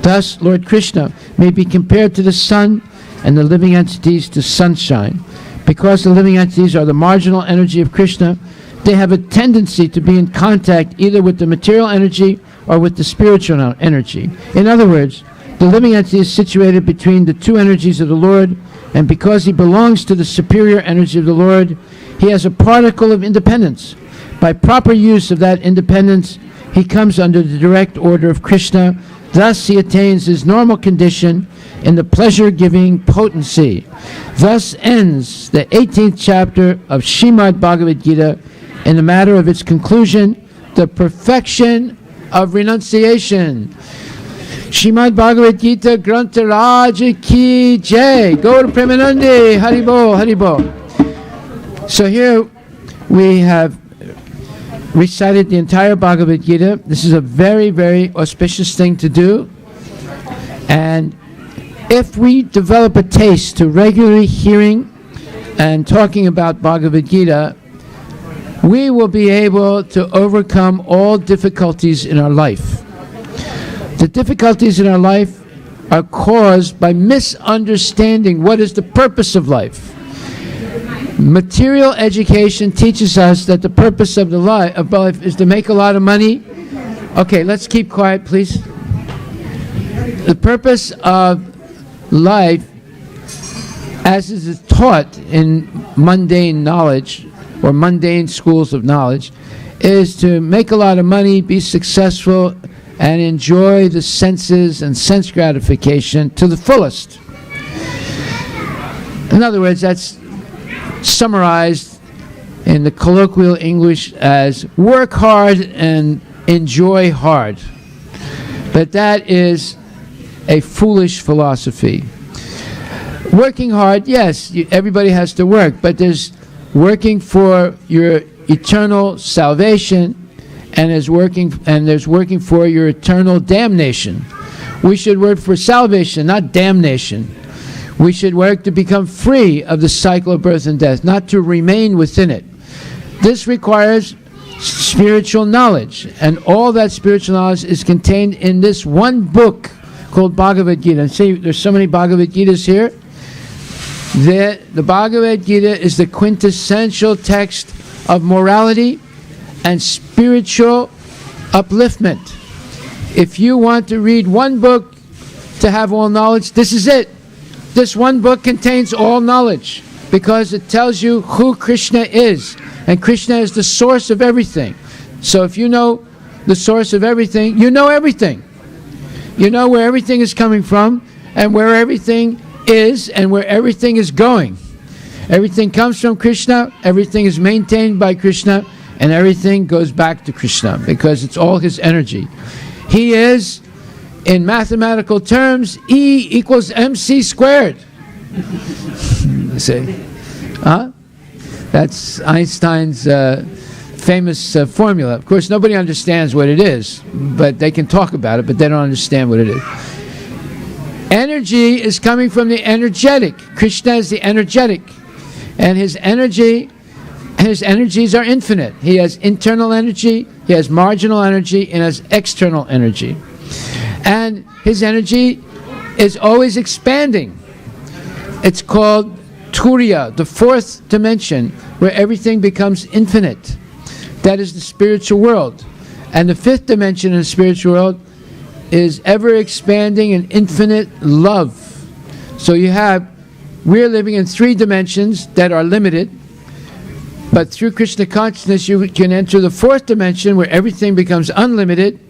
Thus, Lord Krishna may be compared to the sun and the living entities to sunshine. Because the living entities are the marginal energy of Krishna, they have a tendency to be in contact either with the material energy or with the spiritual energy. In other words, the living entity is situated between the two energies of the Lord, and because he belongs to the superior energy of the Lord, he has a particle of independence. By proper use of that independence, he comes under the direct order of Krishna. Thus he attains his normal condition in the pleasure-giving potency. Thus ends the 18th chapter of Srimad Bhagavad Gita in the matter of its conclusion, the perfection of renunciation. Srimad Bhagavad Gita Grantha Raja Ki Jai. Gaur Premanande Haribo Haribo. So here we have recited the entire Bhagavad Gita. This is a very, very auspicious thing to do. And if we develop a taste to regularly hearing and talking about Bhagavad Gita, we will be able to overcome all difficulties in our life. The difficulties in our life are caused by misunderstanding what is the purpose of life. Material education teaches us that the purpose of life is to make a lot of money. Okay, let's keep quiet, please. The purpose of life, as is taught in mundane knowledge or mundane schools of knowledge, is to make a lot of money, be successful, and enjoy the senses and sense gratification to the fullest. In other words, that's summarized in the colloquial English as work hard and enjoy hard. But that is a foolish philosophy. Working hard, yes, everybody has to work, but there's working for your eternal salvation, and there's working for your eternal damnation. We should work for salvation, not damnation. We should work to become free of the cycle of birth and death, not to remain within it. This requires spiritual knowledge, and all that spiritual knowledge is contained in this one book called Bhagavad Gita. And see, there's so many Bhagavad Gitas here. The Bhagavad Gita is the quintessential text of morality and spiritual upliftment. If you want to read one book to have all knowledge, this is it. This one book contains all knowledge because it tells you who Krishna is. And Krishna is the source of everything. So if you know the source of everything, you know everything. You know where everything is coming from and where everything is and where everything is going. Everything comes from Krishna, everything is maintained by Krishna, and everything goes back to Krishna because it's all his energy. He is, in mathematical terms, E equals mc squared. See? Huh? That's Einstein's famous formula. Of course, nobody understands what it is, but they can talk about it, but they don't understand what it is. Energy is coming from the energetic. Krishna is the energetic. And his energies are infinite. He has internal energy, he has marginal energy, and has external energy. And his energy is always expanding. It's called Turiya, the fourth dimension, where everything becomes infinite. That is the spiritual world. And the fifth dimension in the spiritual world is ever expanding and infinite love. So we're living in three dimensions that are limited, but through Krishna consciousness you can enter the fourth dimension where everything becomes unlimited,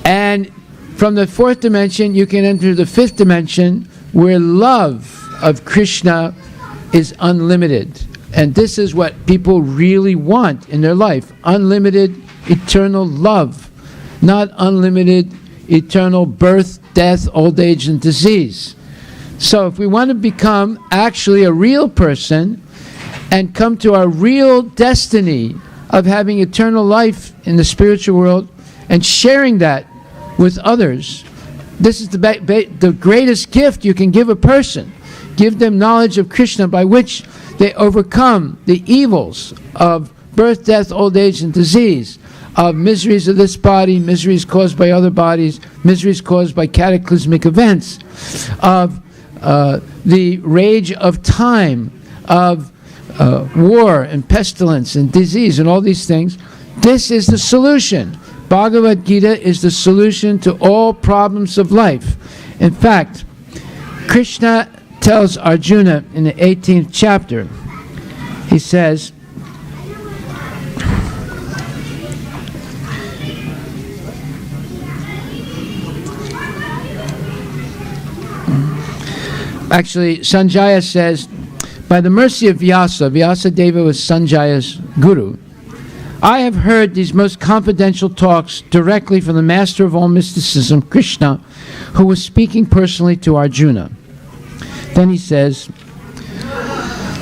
and from the fourth dimension you can enter the fifth dimension where love of Krishna is unlimited. And this is what people really want in their life: unlimited eternal love, not unlimited eternal birth, death, old age, and disease. So if we want to become actually a real person and come to our real destiny of having eternal life in the spiritual world and sharing that with others, this is the greatest gift you can give a person. Give them knowledge of Krishna by which they overcome the evils of birth, death, old age, and disease. of miseries of this body, miseries caused by other bodies, miseries caused by cataclysmic events, of the rage of time, of war and pestilence and disease and all these things. This is the solution. Bhagavad Gita is the solution to all problems of life. In fact, Krishna tells Arjuna in the 18th chapter, he says, actually, Sanjaya says, by the mercy of Vyasa, Vyasadeva was Sanjaya's guru, I have heard these most confidential talks directly from the master of all mysticism, Krishna, who was speaking personally to Arjuna. Then he says,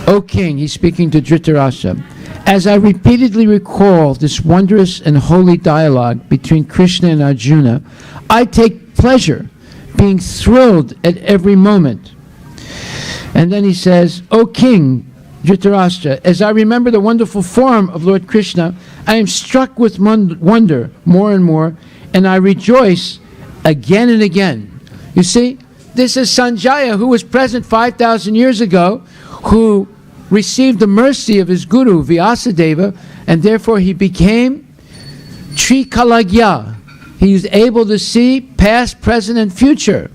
O king, he's speaking to Dhritarashtra, as I repeatedly recall this wondrous and holy dialogue between Krishna and Arjuna, I take pleasure, being thrilled at every moment. And then he says, O king, Dhritarashtra, as I remember the wonderful form of Lord Krishna, I am struck with wonder more and more, and I rejoice again and again. You see, this is Sanjaya, who was present 5,000 years ago, who received the mercy of his guru, Vyasadeva, and therefore he became Trikalagya. He was able to see past, present, and future.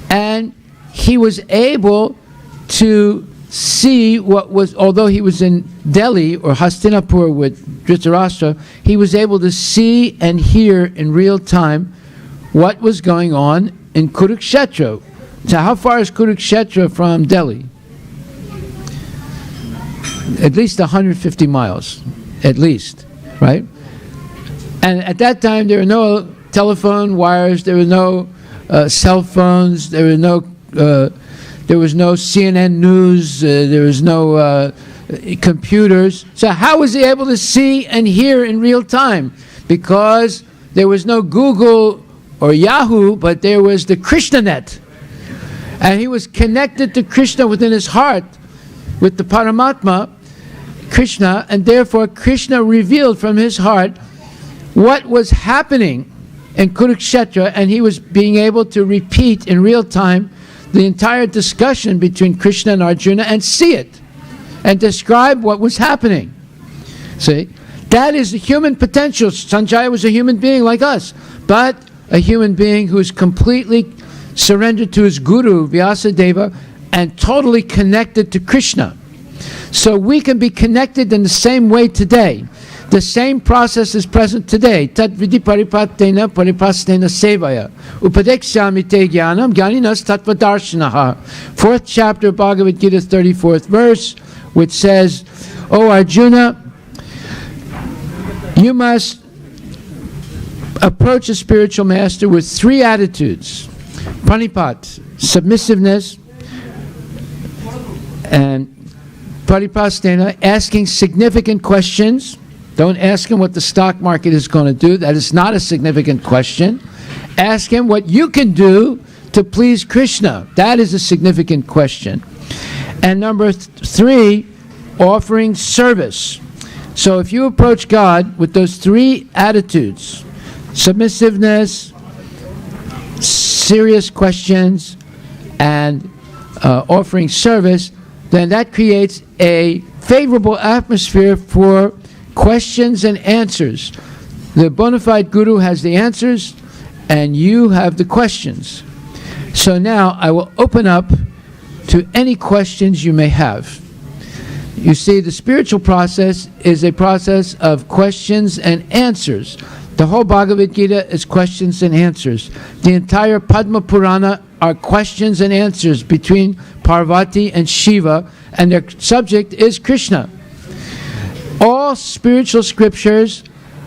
And he was able to see what was, although he was in Delhi or Hastinapur with Dhritarashtra, he was able to see and hear in real time what was going on in Kurukshetra. So how far is Kurukshetra from Delhi? At least 150 miles, at least, right? And at that time there were no telephone wires, there were no cell phones, there was no CNN News, there was no computers. So how was he able to see and hear in real time? Because there was no Google or Yahoo, but there was the KrishnaNet. And he was connected to Krishna within his heart, with the Paramatma, Krishna, and therefore Krishna revealed from his heart what was happening in Kurukshetra, and he was being able to repeat in real time the entire discussion between Krishna and Arjuna and see it and describe what was happening. See? That is the human potential. Sanjaya was a human being like us, but a human being who is completely surrendered to his guru, Vyasadeva, and totally connected to Krishna. So we can be connected in the same way today. The same process is present today. Tat vidi paripatena paripastena sevaya. Upadekshami te jnanam jnaninas tattvadarshanaha. 4th chapter of Bhagavad Gita, 34th verse, which says, O Arjuna, you must approach a spiritual master with 3 attitudes. Pranipat, submissiveness, and paripastena, asking significant questions. Don't ask him what the stock market is going to do. That is not a significant question. Ask him what you can do to please Krishna. That is a significant question. And number 3, offering service. So if you approach God with those 3 attitudes, submissiveness, serious questions, and offering service, then that creates a favorable atmosphere for questions and answers. The bona fide guru has the answers, and you have the questions. So now I will open up to any questions you may have. You see, the spiritual process is a process of questions and answers. The whole Bhagavad Gita is questions and answers. The entire Padma Purana are questions and answers between Parvati and Shiva, and their subject is Krishna. All spiritual scriptures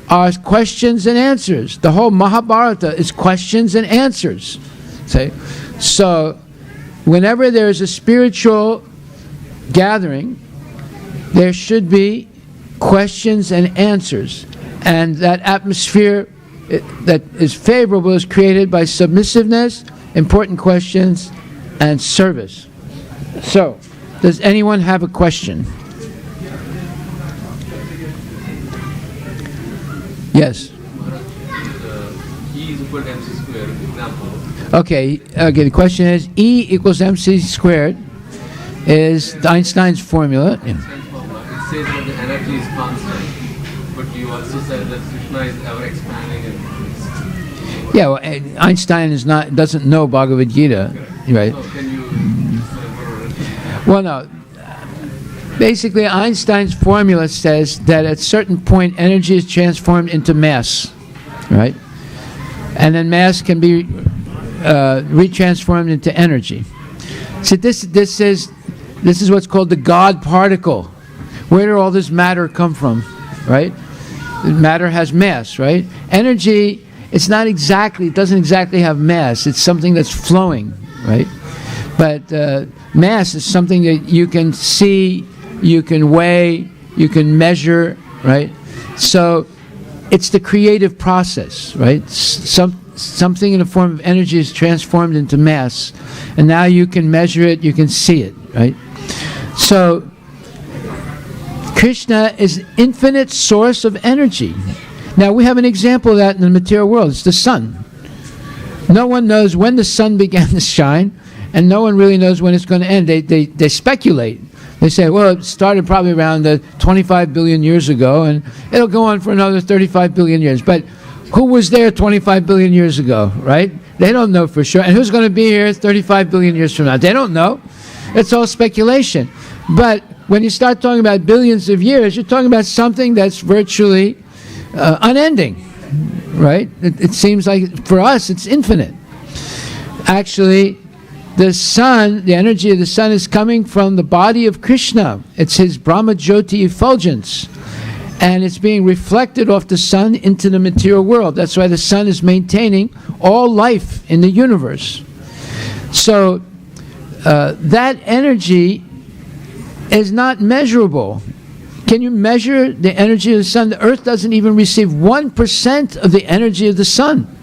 are questions and answers. The whole Mahabharata is questions and answers. See? So, whenever there is a spiritual gathering, there should be questions and answers. And that atmosphere that is favorable is created by submissiveness, important questions, and service. So, does anyone have a question? Yes. E is equal to mc square, example. Okay, the question is E equals mc squared is Einstein's formula. Yeah. It says that the energy is constant, but you also said that Krishna is ever expanding and Yeah, well, Einstein doesn't know Bhagavad Gita, right? so can you Well, no. Basically, Einstein's formula says that at a certain point, energy is transformed into mass, right? And then mass can be retransformed into energy. So this is what's called the God particle. Where did all this matter come from, right? Matter has mass, right? Energy, it doesn't exactly have mass. It's something that's flowing, right? But mass is something that you can see, you can weigh, you can measure, right? So it's the creative process, right? Something in the form of energy is transformed into mass, and now you can measure it, you can see it, right? So Krishna is infinite source of energy. Now we have an example of that in the material world. It's the sun. No one knows when the sun began to shine, and no one really knows when it's going to end. They speculate. They say, well, it started probably around 25 billion years ago, and it'll go on for another 35 billion years. But who was there 25 billion years ago, right? They don't know for sure. And who's going to be here 35 billion years from now? They don't know. It's all speculation. But when you start talking about billions of years, you're talking about something that's virtually unending, right? It seems like, for us, it's infinite. Actually, the sun, the energy of the sun is coming from the body of Krishna. It's his Brahma Jyoti effulgence. And it's being reflected off the sun into the material world. That's why the sun is maintaining all life in the universe. So that energy is not measurable. Can you measure the energy of the sun? The earth doesn't even receive 1% of the energy of the sun.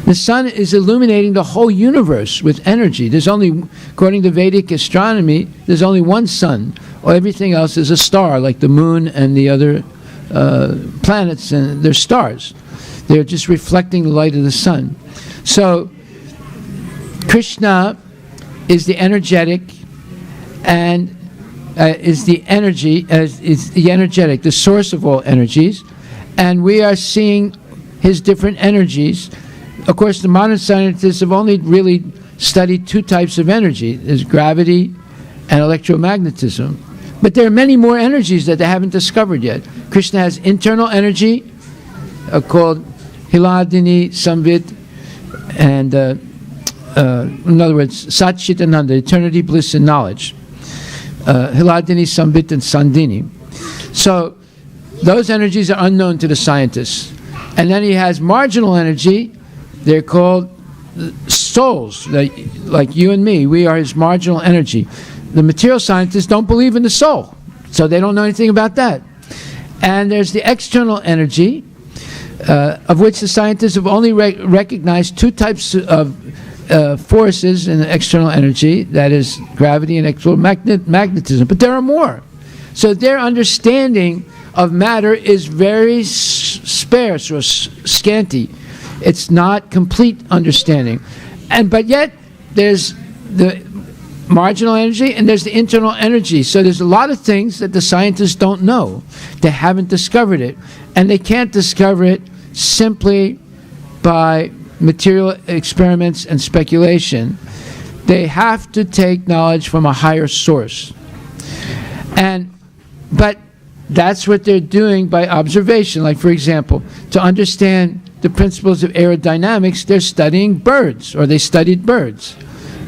The sun is illuminating the whole universe with energy. There's only, according to Vedic astronomy, there's only one sun. Or everything else is a star, like the moon and the other planets, and they're stars. They're just reflecting the light of the sun. So Krishna is the energetic and is the energy, is the energetic, the source of all energies, and we are seeing his different energies. Of course, the modern scientists have only really studied two types of energy. There's gravity and electromagnetism. But there are many more energies that they haven't discovered yet. Krishna has internal energy called Hiladini Samvit, and in other words, Sat Chit Ananda, eternity, bliss, and knowledge. Hiladini, Samvit, and Sandini. So those energies are unknown to the scientists. And then he has marginal energy. They're called souls, like you and me. We are his marginal energy. The material scientists don't believe in the soul, so they don't know anything about that. And there's the external energy, of which the scientists have only recognized two types of forces in the external energy, that is gravity and electromagnetism. But there are more. So their understanding of matter is very sparse or scanty. It's not complete understanding. But yet, there's the marginal energy and there's the internal energy. So there's a lot of things that the scientists don't know. They haven't discovered it. And they can't discover it simply by material experiments and speculation. They have to take knowledge from a higher source. But that's what they're doing by observation. Like, for example, to understand the principles of aerodynamics, they're studying birds, or they studied birds.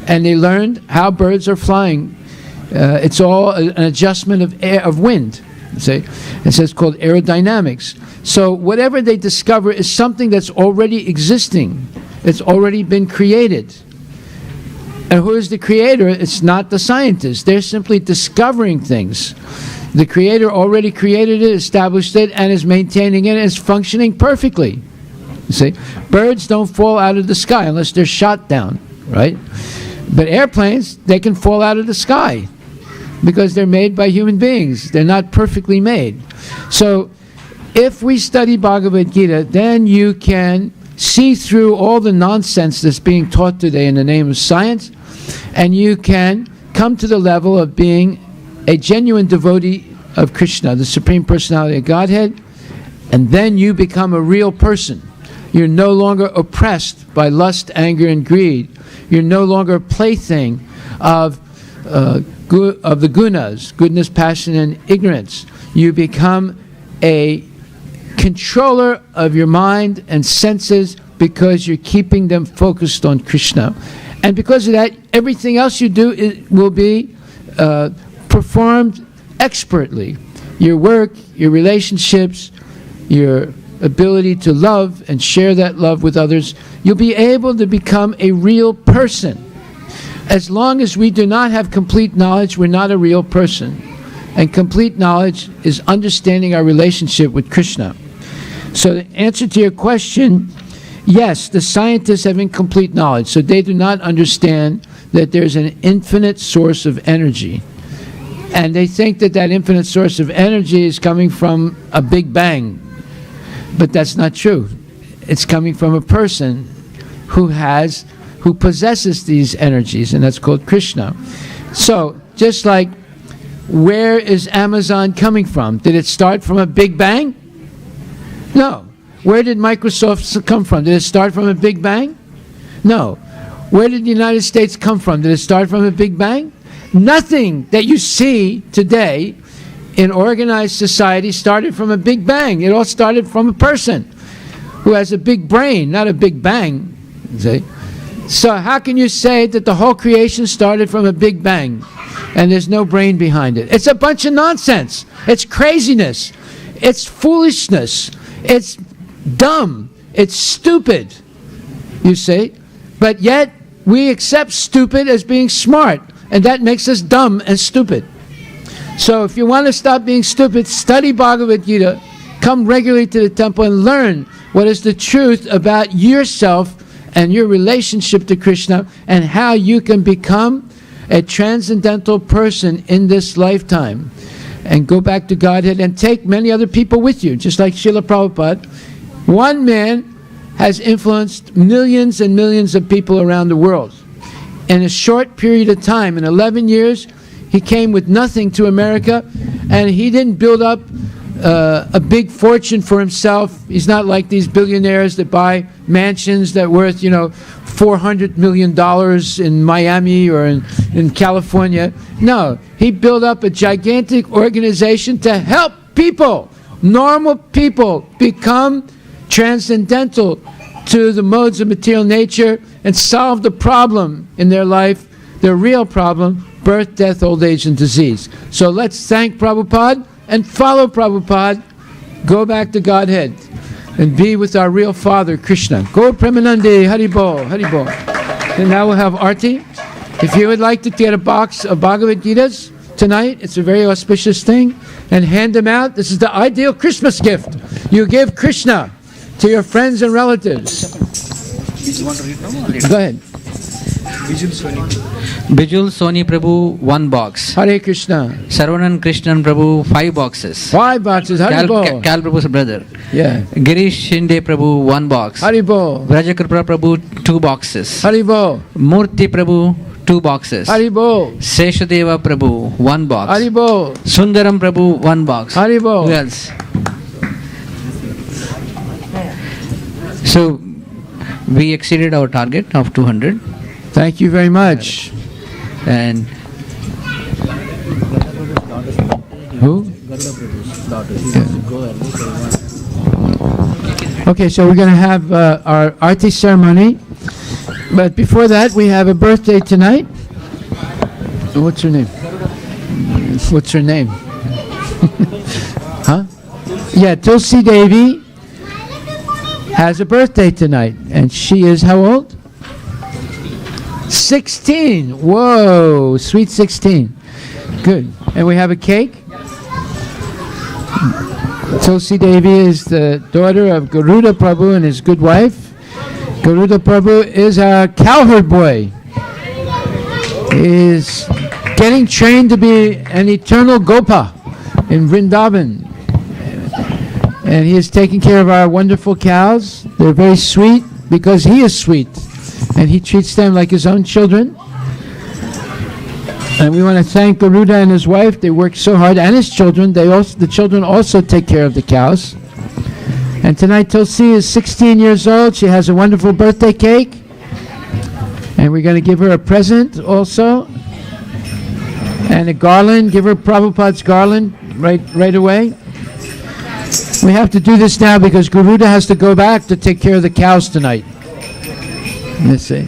And they learned how birds are flying. It's all an adjustment of wind. See? It's called aerodynamics. So whatever they discover is something that's already existing. It's already been created. And who is the creator? It's not the scientists. They're simply discovering things. The creator already created it, established it, and is maintaining it, and is functioning perfectly. You see? Birds don't fall out of the sky unless they're shot down, right? But airplanes, they can fall out of the sky because they're made by human beings. They're not perfectly made. So if we study Bhagavad Gita, then you can see through all the nonsense that's being taught today in the name of science, and you can come to the level of being a genuine devotee of Krishna, the Supreme Personality of Godhead, and then you become a real person. You're no longer oppressed by lust, anger, and greed. You're no longer a plaything of the gunas, goodness, passion, and ignorance. You become a controller of your mind and senses because you're keeping them focused on Krishna. And because of that, everything else you do will be performed expertly. Your work, your relationships, your ability to love and share that love with others, you'll be able to become a real person. As long as we do not have complete knowledge, we're not a real person. And complete knowledge is understanding our relationship with Krishna. So the answer to your question, yes, the scientists have incomplete knowledge, so they do not understand that there's an infinite source of energy. And they think that that infinite source of energy is coming from a Big Bang. But that's not true. It's coming from a person who possesses these energies, and that's called Krishna. So, just like, where is Amazon coming from? Did it start from a Big Bang? No. Where did Microsoft come from? Did it start from a Big Bang? No. Where did the United States come from? Did it start from a Big Bang? Nothing that you see today in organized society started from a Big Bang. It all started from a person who has a big brain, not a Big Bang. See? So how can you say that the whole creation started from a Big Bang and there's no brain behind it? It's a bunch of nonsense. It's craziness. It's foolishness. It's dumb. It's stupid, you see. But yet we accept stupid as being smart, and that makes us dumb and stupid. So if you want to stop being stupid, study Bhagavad Gita, come regularly to the temple and learn what is the truth about yourself and your relationship to Krishna, and how you can become a transcendental person in this lifetime and go back to Godhead and take many other people with you, just like Srila Prabhupada. One man has influenced millions and millions of people around the world. In a short period of time, in 11 years, he came with nothing to America, and he didn't build up a big fortune for himself. He's not like these billionaires that buy mansions that worth, $400 million in Miami or in California. No, he built up a gigantic organization to help people, normal people, become transcendental to the modes of material nature and solve the problem in their life, their real problem: birth, death, old age, and disease. So let's thank Prabhupada and follow Prabhupada, go back to Godhead, and be with our real Father, Krishna. Go Premanande, Haribol, Haribol. And now we'll have Arti. If you would like to get a box of Bhagavad Gitas tonight, it's a very auspicious thing, and hand them out. This is the ideal Christmas gift. You give Krishna to your friends and relatives. Go ahead. Bijul Soni Prabhu, 1 box. Hare Krishna. Sarvanan Krishnan Prabhu, 5 boxes. 5 boxes. Haribol. Kal Prabhu's brother. Yeah. Girish Shinde Prabhu, 1 box. Haribol. Vrajakrupa Prabhu, 2 boxes. Haribol. Murti Prabhu, 2 boxes. Haribol. Seshadeva Prabhu, 1 box. Haribol. Sundaram Prabhu, 1 box. Haribol. Who else? So, we exceeded our target of 200. Thank you very much. And who? Okay, so we're going to have our Arti ceremony. But before that, we have a birthday tonight. What's her name? What's her name? Huh? Yeah, Tulsi Devi has a birthday tonight. And she is how old? 16. Whoa, sweet 16. Good. And we have a cake. Tulsi Devi is the daughter of Garuda Prabhu and his good wife. Garuda Prabhu is a cowherd boy. He is getting trained to be an eternal Gopa in Vrindavan. And he is taking care of our wonderful cows. They're very sweet because he is sweet. And he treats them like his own children. And we want to thank Garuda and his wife. They work so hard. And his children. The children also take care of the cows. And tonight Tulsi is 16 years old. She has a wonderful birthday cake. And we're going to give her a present also. And a garland. Give her Prabhupada's garland right away. We have to do this now because Garuda has to go back to take care of the cows tonight. Let's see.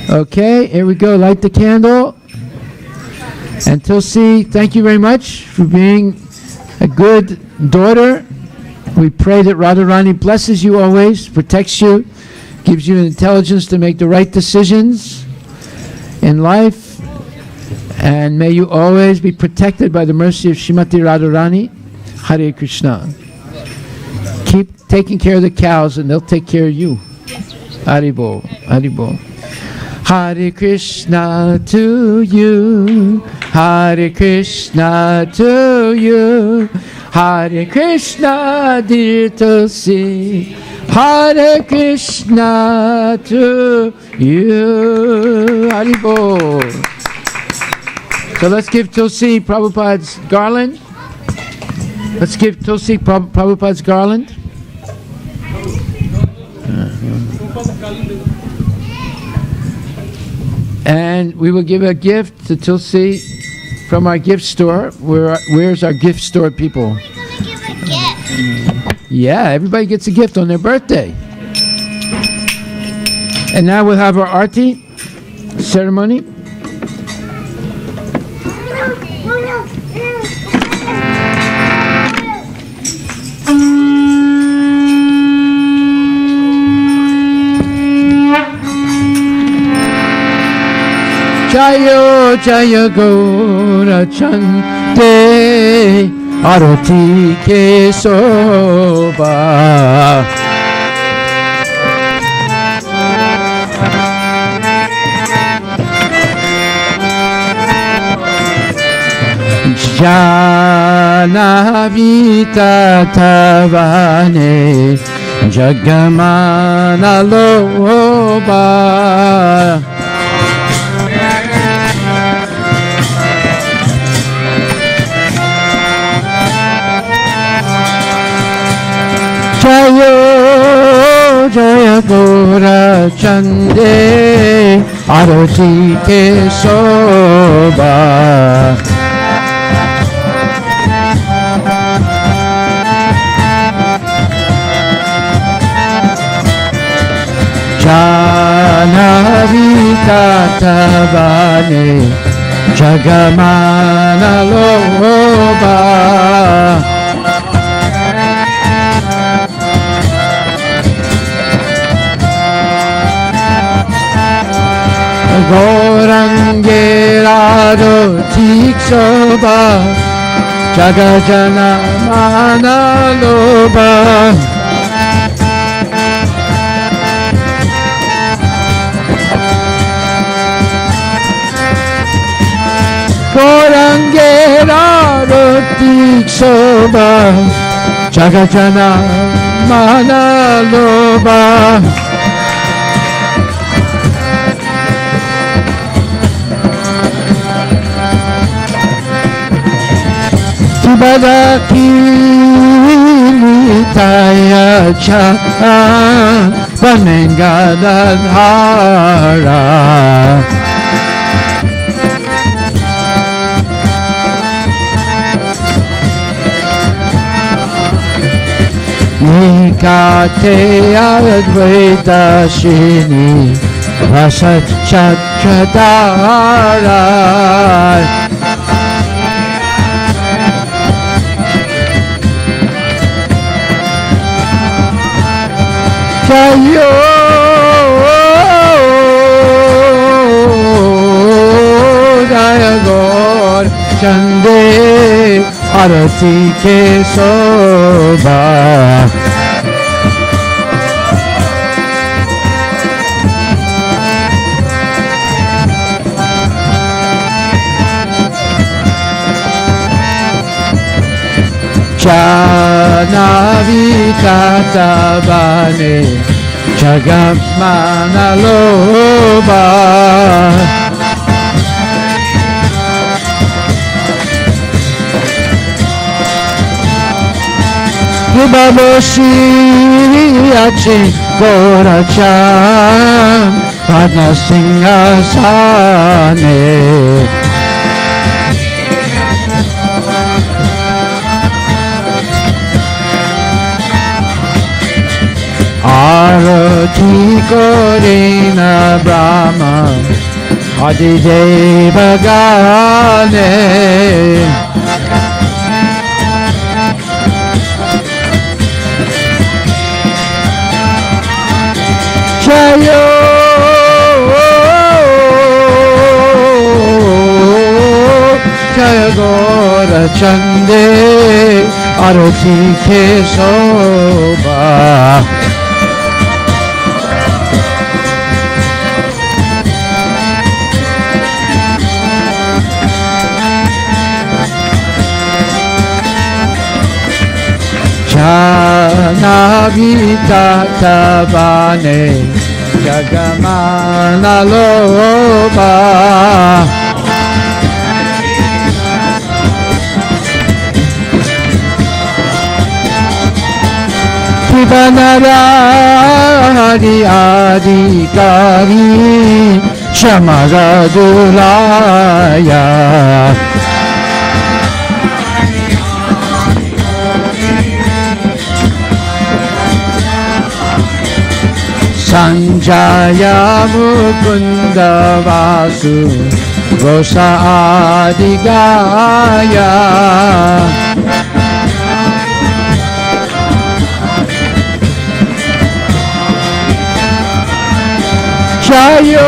Okay, here we go. Light the candle. And Tulsi, thank you very much for being a good daughter. We pray that Radharani blesses you always, protects you, gives you intelligence to make the right decisions in life. And may you always be protected by the mercy of Srimati Radharani. Hare Krishna. Keep taking care of the cows and they'll take care of you. Haribol, Haribol. Hare Krishna to you. Hare Krishna to you. Hare Krishna, dear Tulsi. Hare Krishna to you. Haribol. So let's give Tulsi Prabhupada's garland. Let's give Tulsi Prabhupada's garland. And we will give a gift to Tulsi from our gift store. Where's our gift store people? Give a gift. Yeah, everybody gets a gift on their birthday. And now we'll have our Aarti ceremony. Jayo Jaya Gaura Chante Arati Ke Soba Jana Vita Tavane Jagamana Loba Jayo Jaya Gaura Chande Arati Ke Soba Janavita Tabane Jagamana Loba Gorangera Tiksoba Jagajana Manaloba Gorangera Tiksoba Jagajana Manaloba Badaki Taya Cha Banengadadhara Nikate Advaita Shini Rasat Chakradara Jayo Jaya Gaur Chande Arati Ke Soba Janavitatabane Jagamanaloba Vibaboshi Achi Gorachan Padna Singhasane Arati Korina Brahma Adideva Gane Jayo Jaya Gora Chande Arati Kesoba Janavitatabane Jagamanaloba Pibanarari Adikari Shamaradulaya Sanjaya Mukunda Vasu Rosa Adigaya Jayo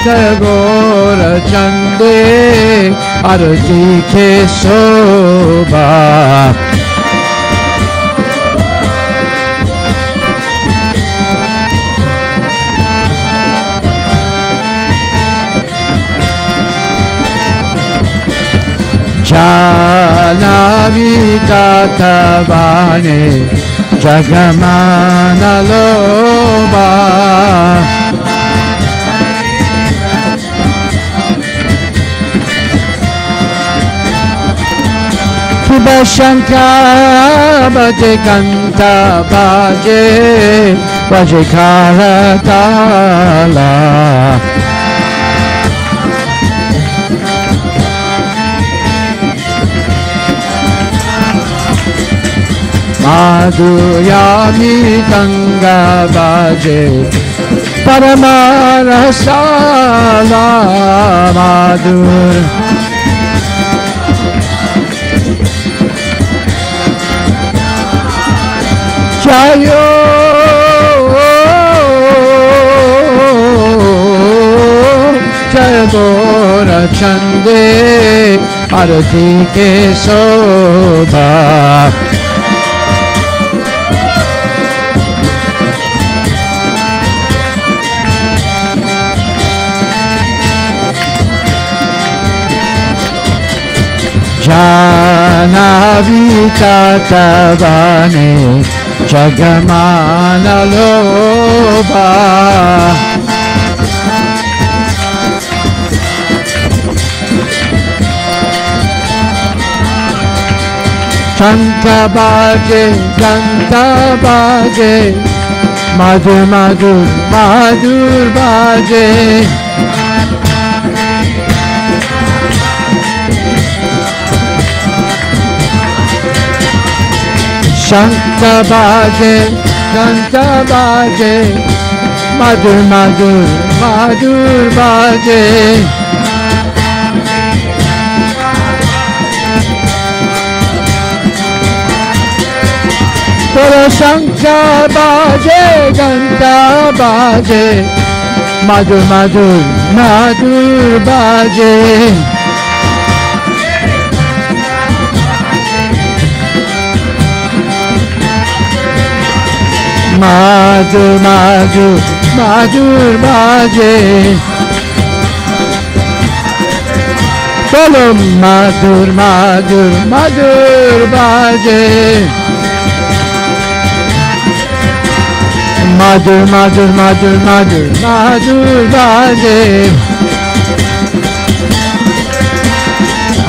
Jagora Chande Arati Kesoba Janavitatabane Jagamanaloba Kibashanka Baje Kanta Baje Baje Karatala Madhuyami Ganga Baje Paramarasala Madhur Jayo Jayagora Chande Arati Kesoba Janavitatabane Jagamanaloba Chanta Baje Ganta Baje Madhur Madhur Madhur Baje Shanta Baje, Ganta Baje, Madhur Madhur, Madhur Baje. Toro Shankha Baje, Ganta Baje, Madhur Madhur, Madhur Baje. Madhur Madhur Madhur Baje Bolo madur madur madur baje. Madur madur madur madur madur baje.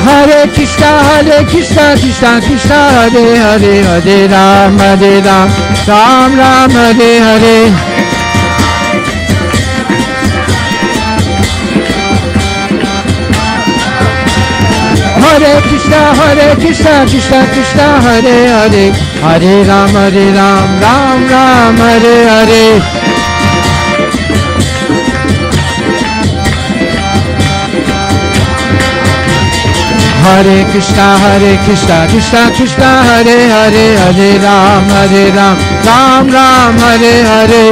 Hare Krishna Krishna Krishna Hare Hare Hare Ram Ram Ram Hare Hare. Hare Krishna Krishna Krishna Hare Hare Hare Ram Ram Ram Hare Hare. Hare Krishna Krishna Krishna Hare Hare Hare Ram Ram Ram Hare Hare.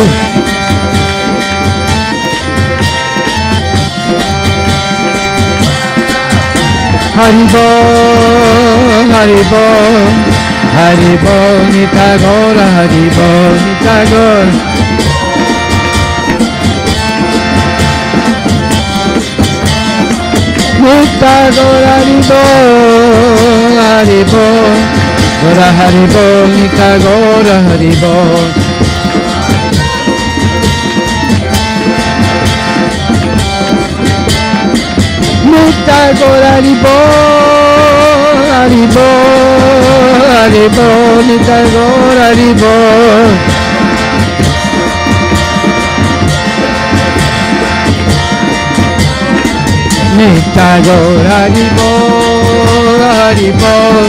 Hari Bol Hari Bol Hari Bol Nita Gora Hari Bol Nita Gora. Nita Gora Hari Bol Hari Bol Gora Hari Bol Nita Gora Hari Bol. Nita Gora Hari Bol Hari Bol Hari Bol Nita Gora Hari Bol. Nita Gora Hari Bol Hari Bol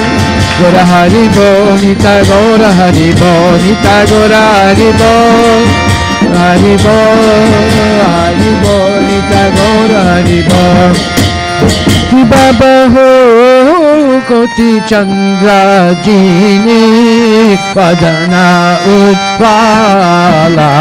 Gora Hari Bol Nita Gora Hari Bol Nita Gora Hari Bol Hari Bol Hari Bol Nita Gora Hari Bol. Baba ho koti chandra jini padana utpala.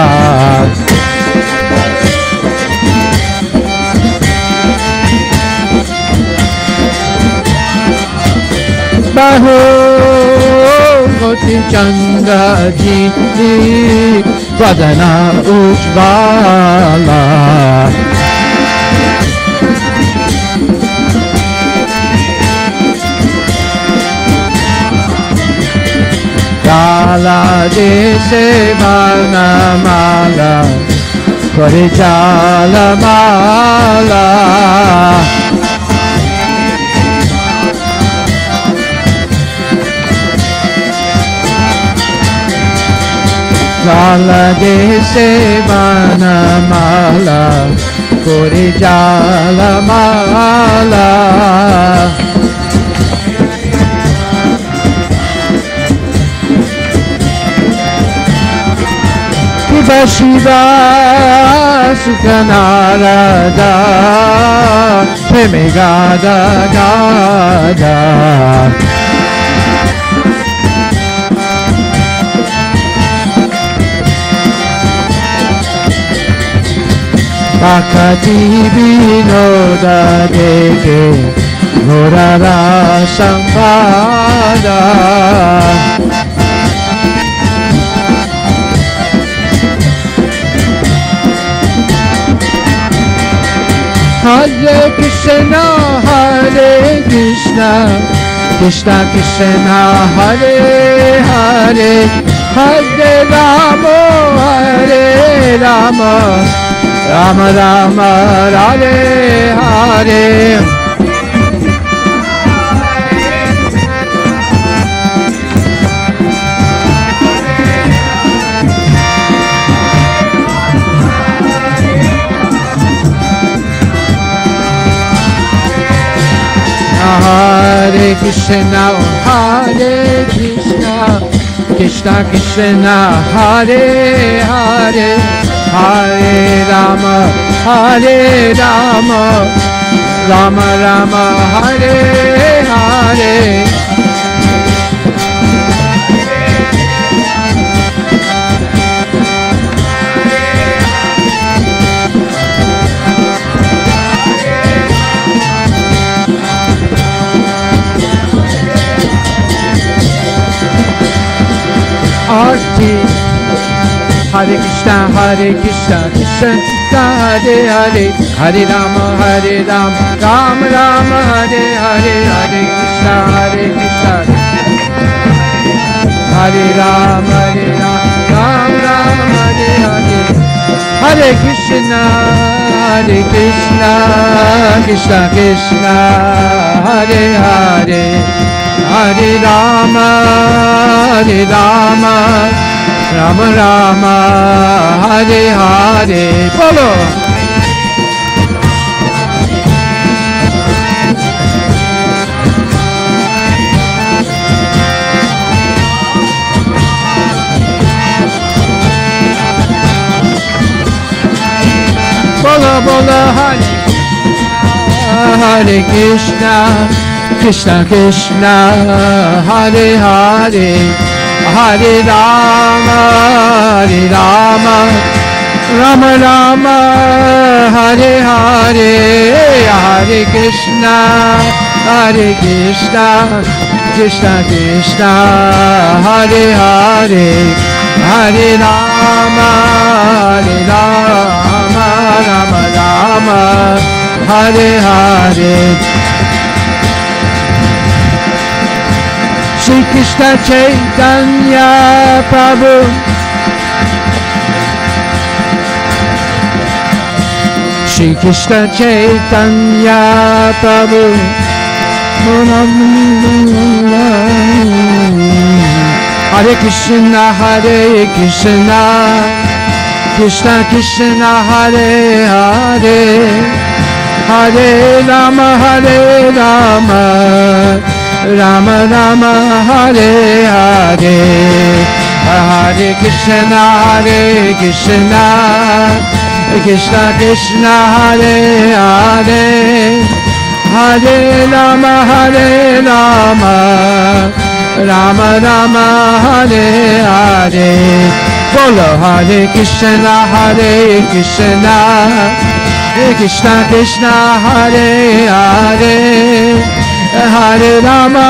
Baho koti chandra jini padana utpala. Kala dese mana mala kore chala mala. Kala dese mana mala kore chala mala. Shiva Sukha Narada Preme Gada Gada. Bhakti Vinoda Deke Murara Sampada. Hare Krishna Krishna Krishna Hare Hare Hare Rama Hare Rama Rama Rama Hare Hare. Hare Krishna Krishna Krishna Hare Hare Hare Rama Rama Rama Hare Hare. Hare Krishna Krishna Krishna Hare Hare Hare Rama Rama Rama Hare Hare Hare Krishna Hare Rama Rama Hare Hare Hare Krishna Krishna Krishna Hare Hare Hare Rama Rama Rama Hare Hare Bolo Bola Bola Hare Krishna Krishna Krishna Hare Hare Hare Rama Rama Rama Hare Hare Hare Krishna Krishna Krishna Hare Hare Hare Rama Rama Rama Hare Hare Shri Krishna Chaitanya Prabhu Shri Krishna Chaitanya Prabhu Hare Krishna Krishna Krishna Hare Hare Hare Rama Rama Rama Hare Hare Hare Krishna Krishna Krishna Hare Hare Hare Rama Rama Rama Hare Hare Bolo Hare Krishna Krishna Krishna Hare Hare Hare Rama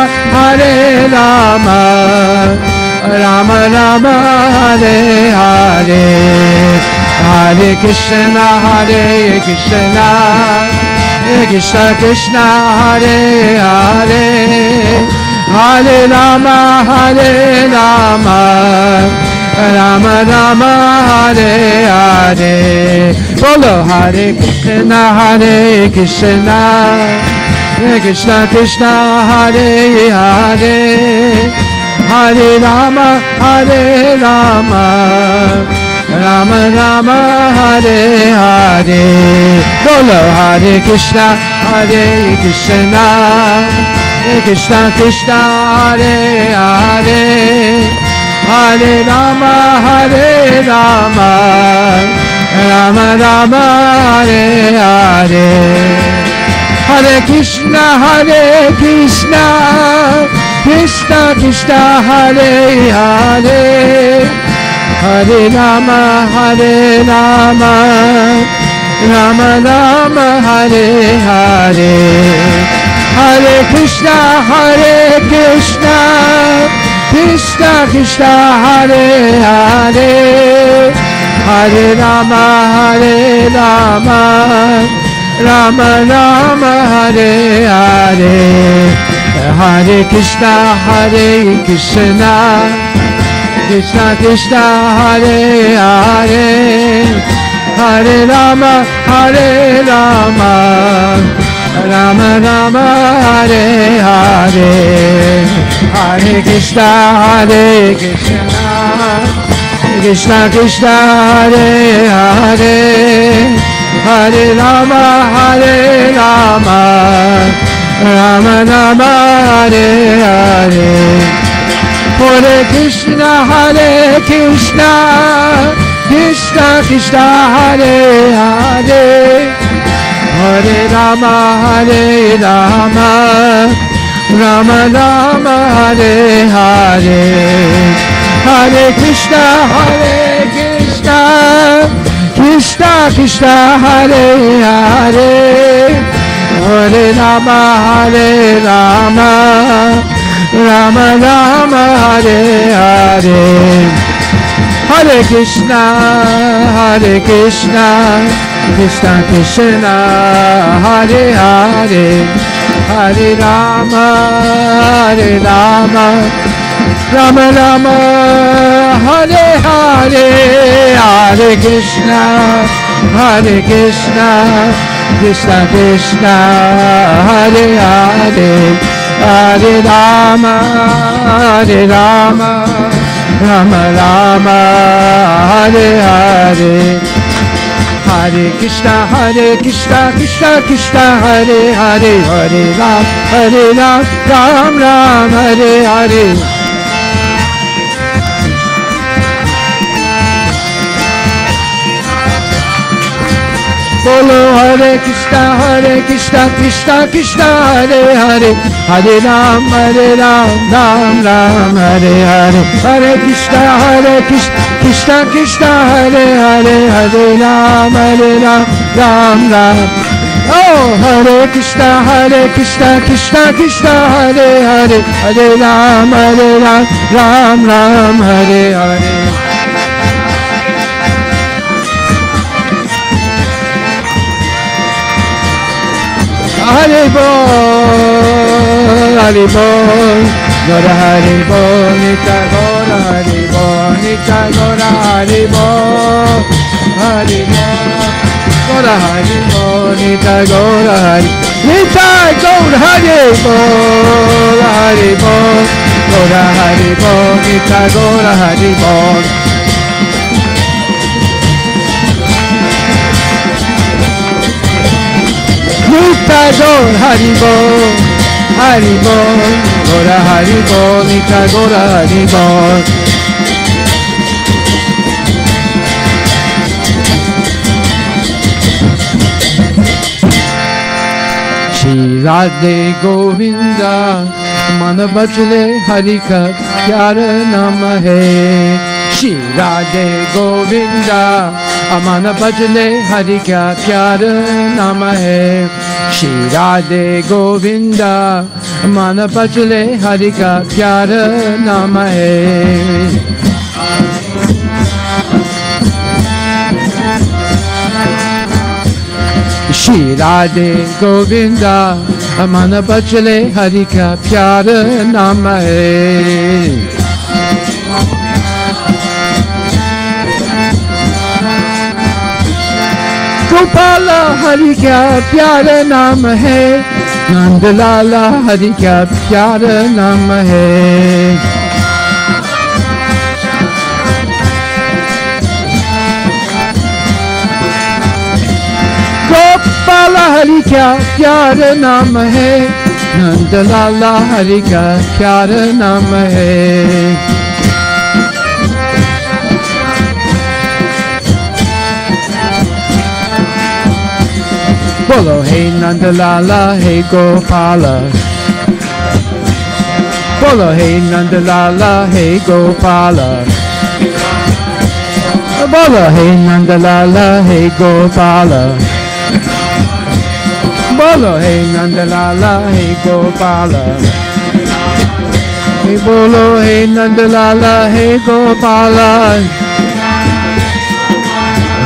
Rama Rama Hare Hare Hare Krishna Krishna Krishna Hare Hare Hare Rama Rama Rama Hare Hare Bolo Hare Krishna Krishna Krishna Hare Hare Hare Rama Rama Rama Hare Hare Bolo Hare Krishna Krishna Krishna Hare Hare Hare Rama Rama Rama Hare Hare Hare Krishna Krishna Krishna Hare Hare Hare Rama Rama Rama Hare Hare Hare Krishna Krishna Hare Hare Hare Rama Rama Rama Hare Hare Hare Krishna Krishna Hare Hare Hare Rama Rama Rama Hare Hare Hare Krishna Krishna Hare Hare Hare Rama Rama Rama Hare Hare Hare Krishna Krishna Hare Hare Hare Rama Rama Rama Hare Hare Hare Krishna Krishna Hare Hare Hare Rama Rama Rama Hare Hare Hare Krishna, Hare Krishna, Krishna Krishna, Hare Hare, Hare Rama, Hare Rama, Rama Rama, Hare Hare, Hare Krishna, Hare Krishna, Krishna Krishna, Hare Hare, Hare Rama, Hare Rama, Rama Rama, Hare Hare, Hare Krishna, Krishna Krishna, Hare Hare, Hare Ram, Ram Ram, Hare Hare. Bolo Hare Krishna, Krishna Krishna, Hare Hare, Hare Ram, Ram Ram, Hare Hare, Hare Krishna, Krishna Krishna, Hare Hare, Hare Ram, Ram Ram. Oh, Hare Krishna, Krishna Krishna, Hare Hare, Hare Ram, Ram Ram, Hare Hare. Hare Bol, Hare Bol, Gora Hare Bol, Nita Gora Hare Bol, Nita Gora Hare Bol, Hare Bol, Gora Hare Bol, Nita Gora Hare, Nita Gora Hare Bol, Hare Bol, Gora Hare Bol, Nita Gora Hare Bol. Nita Gora Hare Bol, Hare Bol, Gora Hare Bol, Nita Gora Hare Bol. Shri Radhe Govinda, मन बचले हरि का प्यारा नाम है. Shri Radhe Govinda, मन बचले हरि का प्यारा नाम है. Shri Radhe Govinda, मन बचले हरि का प्यारा नाम है. Shri Radhe Govinda, मन बचले हरि का प्यारा नाम है. गोपाला हरि का प्यारा नाम है, नंदलाला हरि का प्यारा नाम है. गोपाला हरि का प्यारा नाम है, नंदलाला हरि का प्यारा नाम है. बोलो हे नंदलाला हे गोपाला, बोलो हे नंदलाला हे गोपाला, बोलो हे नंदलाला हे गोपाला, बोलो हे नंदलाला हे गोपाला, बोलो हे नंदलाला हे गोपाला,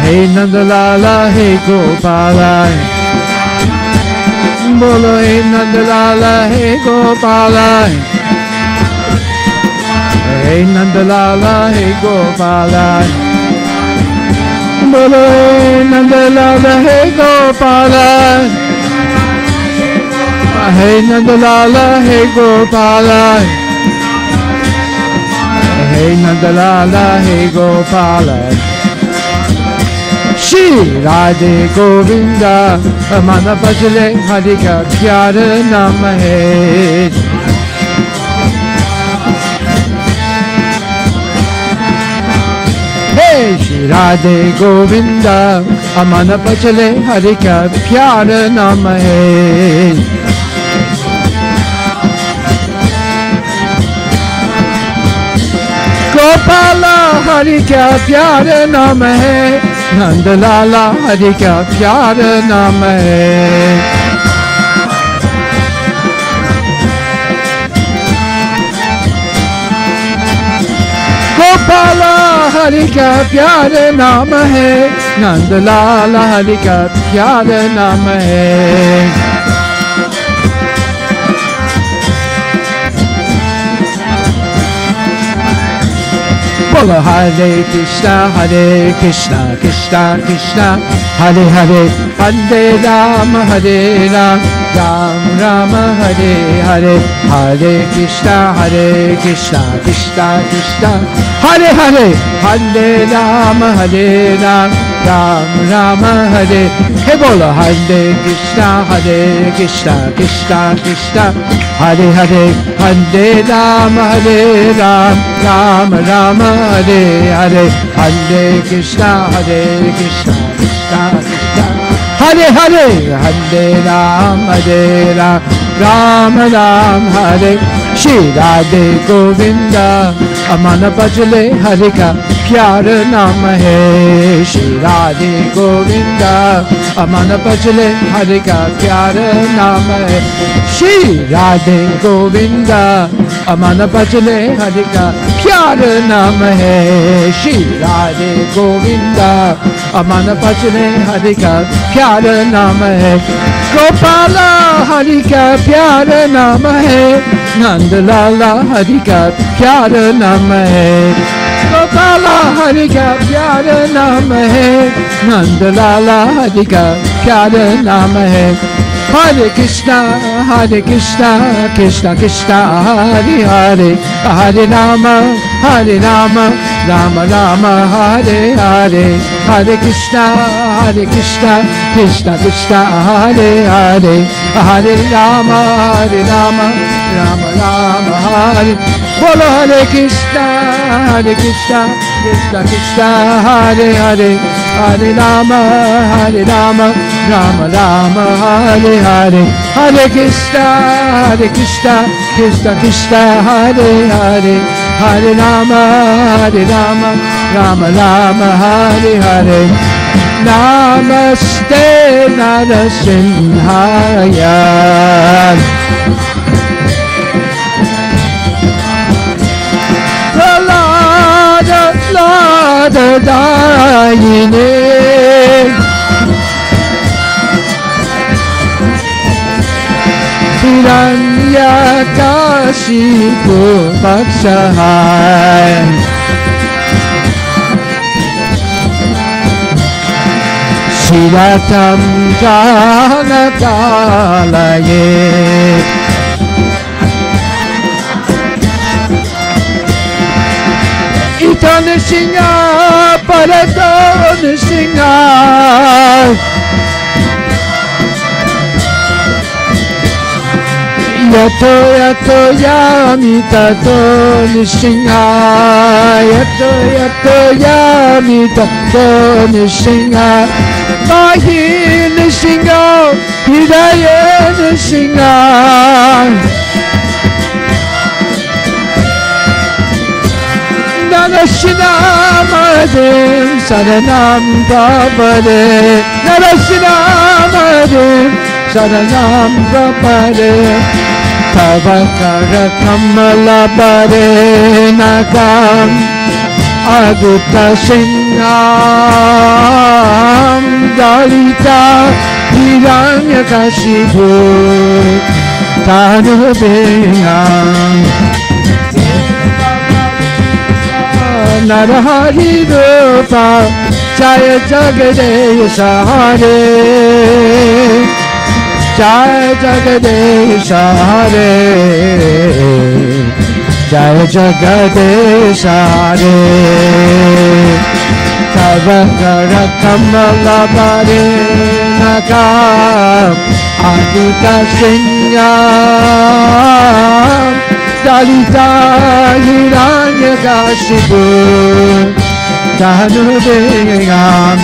हे नंदलाला हे गोपाला, बोलो हे नंदलाला हे गोपाला, हे नंदलाला हे गोपाला, बोलो हे नंदलाला हे गोपाला, हे नंदलाला हे गोपाला, हे नंदलाला हे गोपाला. Shri Radhe Govinda, मन बचले हरि का प्यारा नाम है. हे Shri Radhe Govinda, मन बचले हरि का प्यारा नाम है. गोपाला हरि का प्यारा नाम है, नंदलाला हरि का प्यारा नाम है. गोपाला हरि का प्यारा नाम है, नंदलाल हरि का प्यारा नाम है। बोलो हरे कृष्णा कृष्णा कृष्णा हरे हरे, हरे राम राम राम हरे हरे, हरे कृष्णा कृष्णा कृष्णा हरे हरे, हरे राम राम राम हरे। हे बोलो हरे कृष्णा कृष्णा कृष्णा हरे हरे, हरे राम राम राम हरे हरे, हरे कृष्णा कृष्णा कृष्णा हरे हरे, हरे राम राम राम हरे। श्री राधे गोविंदा अमन भजले हरि का प्यारा नाम है, श्री राधे गोविंदा अमन भजले हरि का प्यारा नाम है, श्री राधे गोविंदा अमन भजले हरि का प्यारा नाम है, श्री राधे गोविंदा अमन भजले हरि का प्यारा नाम है। गोपाला हरि का प्यारा नाम है, नंदलाला हरि का प्यारा नाम है, गोपाला हरि का प्यारा नाम है, नंदलाला हरि का प्यारा नाम है। हरे कृष्णा कृष्णा कृष्णा हरे हरे, हरे राम राम राम हरे हरे, हरे कृष्णा कृष्णा कृष्णा हरे हरे, हरे राम राम राम हरे। बोलो हरे कृष्णा कृष्णा कृष्णा हरे हरे, हरे राम राम राम हरे हरे, हरे कृष्णा कृष्णा कृष्णा हरे हरे, हरे राम राम राम हरे हरे। नमस्ते नरसिंहाय, दायिने हिरण्यकशिपु भक्षहाय, शिरतं जानकालये, ito nृसिंहा परतो नृसिंहा, यतो यतो यामि ततो नृसिंहा, यतो यतो यामि ततो नृसिंहा, पाहि नृसिंहा हृदय नृसिंहा, नरसिंहामदें शरणं प्रपदे, नरसिंहामदें शरणं प्रपदे, तव करकमलपदे नकम् अद्भुतसिंहां दलिता हिरण्यकशिपु तानुबेयाम्, नरहरि रूपा जय जगदीश हरे, जय जगदीश हरे, जय जगदीश हरे। तव करकमलपदे नकम् अद्भुतसिंहां दलिता हिरण्यकशिपु तानुबेयाम्,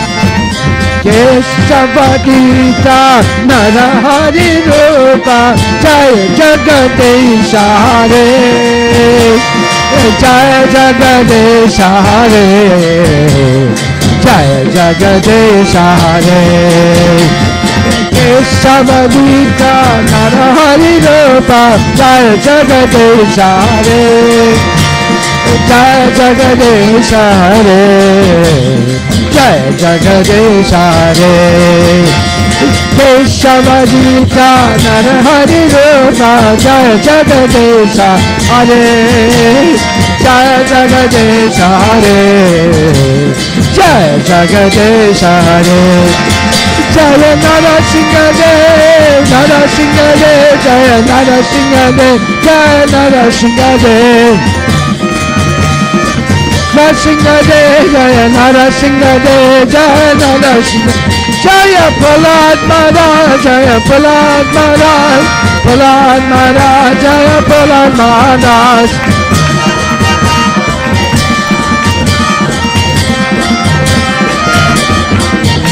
केशवगीता नरहरि रूपा जय जगदीश हरे, जय जगदीश हरे, जय जगदीश हरे। केशवगीता नरहरि रूपा जय जगदीश हरे, Jai Jagadish Hare, Jai Jagadish Hare. Keshava Gita Narahari Rupa, Jai Jagadish Hare, Jai Jagadish Hare, Jai Jagadish Hare. Jaya Narasinghadev, Narasinghadev, Jaya Narasinghadev, Jaya Narasinghadev. Narasinghadev, Jaya Narasinghadev, Jaya Narasinghadev. Jaya Prahlad Maharaj, Jaya Prahlad Maharaj, Prahlad Maharaj, Jaya Prahlad Maharaj.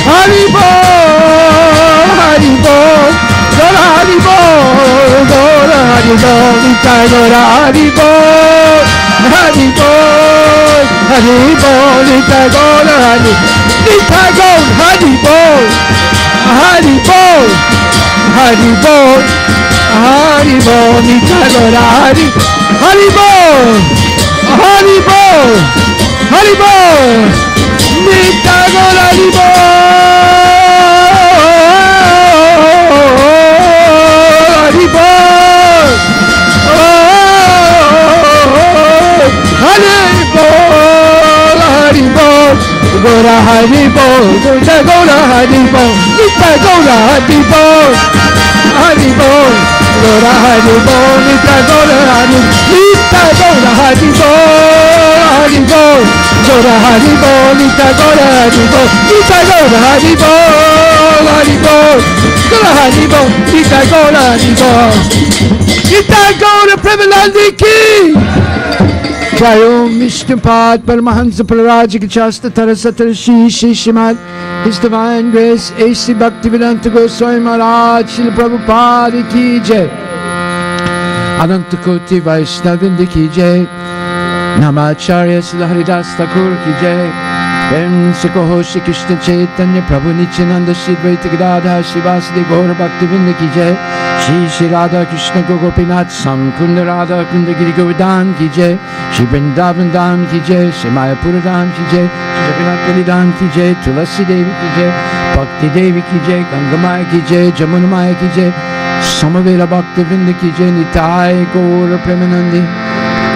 Hari Bol, Hari Bol, Gora Hari Bol, Gora Hari Bol, Nitai Gora Hari Bol, Hari Bol, Hari Bol, Nitai Gora Hari, Nitai Gora Hari Bol, Hari Bol, Hari Bol, Hari Bol, Nitai Gora Hari, Hari Bol, Hari Bol, Hari Bol, Nitai Gora Hari Bol. Gora Hari Bol, Gora Gora Hari Bol, Nitya Gora Hari Bol, Hari Bol, Gora Hari Bol, Nitya Gora Hari, Nitya Gora Hari Bol, Hari Bol, Gora Hari Bol, Nitya Gora Hari Bol, Nitya Gora Hari Bol, Hari Bol, Gora Hari Bol, Nitya Gora Hari Bol, Nitya Gora Premanandi Ki. Jai Om Vishnupad Paramahansa Pararajika Chasta Tarasatar Shri Shrimad His Divine Grace A.C. Bhaktivedanta Goswami Maharaj Srila Prabhupada Ki Jai Ananta Koti Vaishnavindra Ki Jai Namacharya Srila Haridas Thakur Ki Jai Prem Sikoho Shri Krishna Chaitanya Prabhu Nityananda Shri Dvaita Gadadhar Shri Vasudeva Gaura Bhaktivedanta Ki Jai Shri Shri Radha Krishna Gopinath Samkunda Radha Kunda Giri Govardhan Ki Jai Shri Vrindavan Dham Ki Jai Shri Mayapura Dham Ki Jai Shri Jagannath Puri Dham Ki Jai Tulasi Devi Ki Jai Bhakti Devi Ki Jai Gangamaya Ki Jai Jamuna Maya Ki Jai Samavela Bhaktivinda Ki Jai Nitai Gaura Premanandi.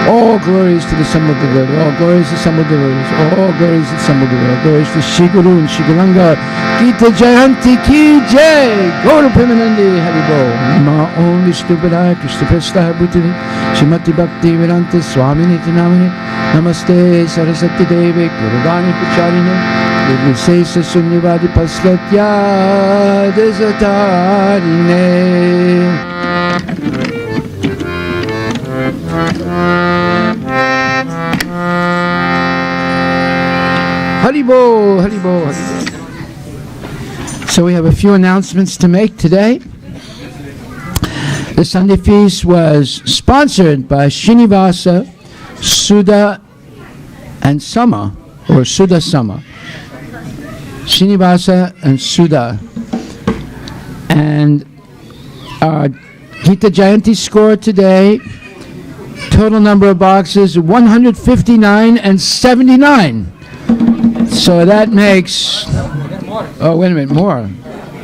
All glories to the Sambhava Devotee, all glories to Sambhava Devotees, all glories to Sambhava Devotee, all glories to Shri Guru and Shri Guranga. Gita Jayanti Ki Jai, Gaura Premanandi Haribol. Nama Om Vishnu Padaya Krishna Prasthaya Bhutani Srimati Bhakti Vedanta Swamini Tinamani Namaste Saraswati Devi Gurudani Pacharine Nirvisesa Sunyavadi Paslatya Desatarine. Haribo, Haribo, Haribo. So we have a few announcements to make today. The Sunday feast was sponsored by Srinivasa, Sudha, and Sama, or Sudha Sama. Srinivasa and Sudha. And our Gita Jayanti score today, total number of boxes 159 and 79. So that makes, oh wait a minute, more.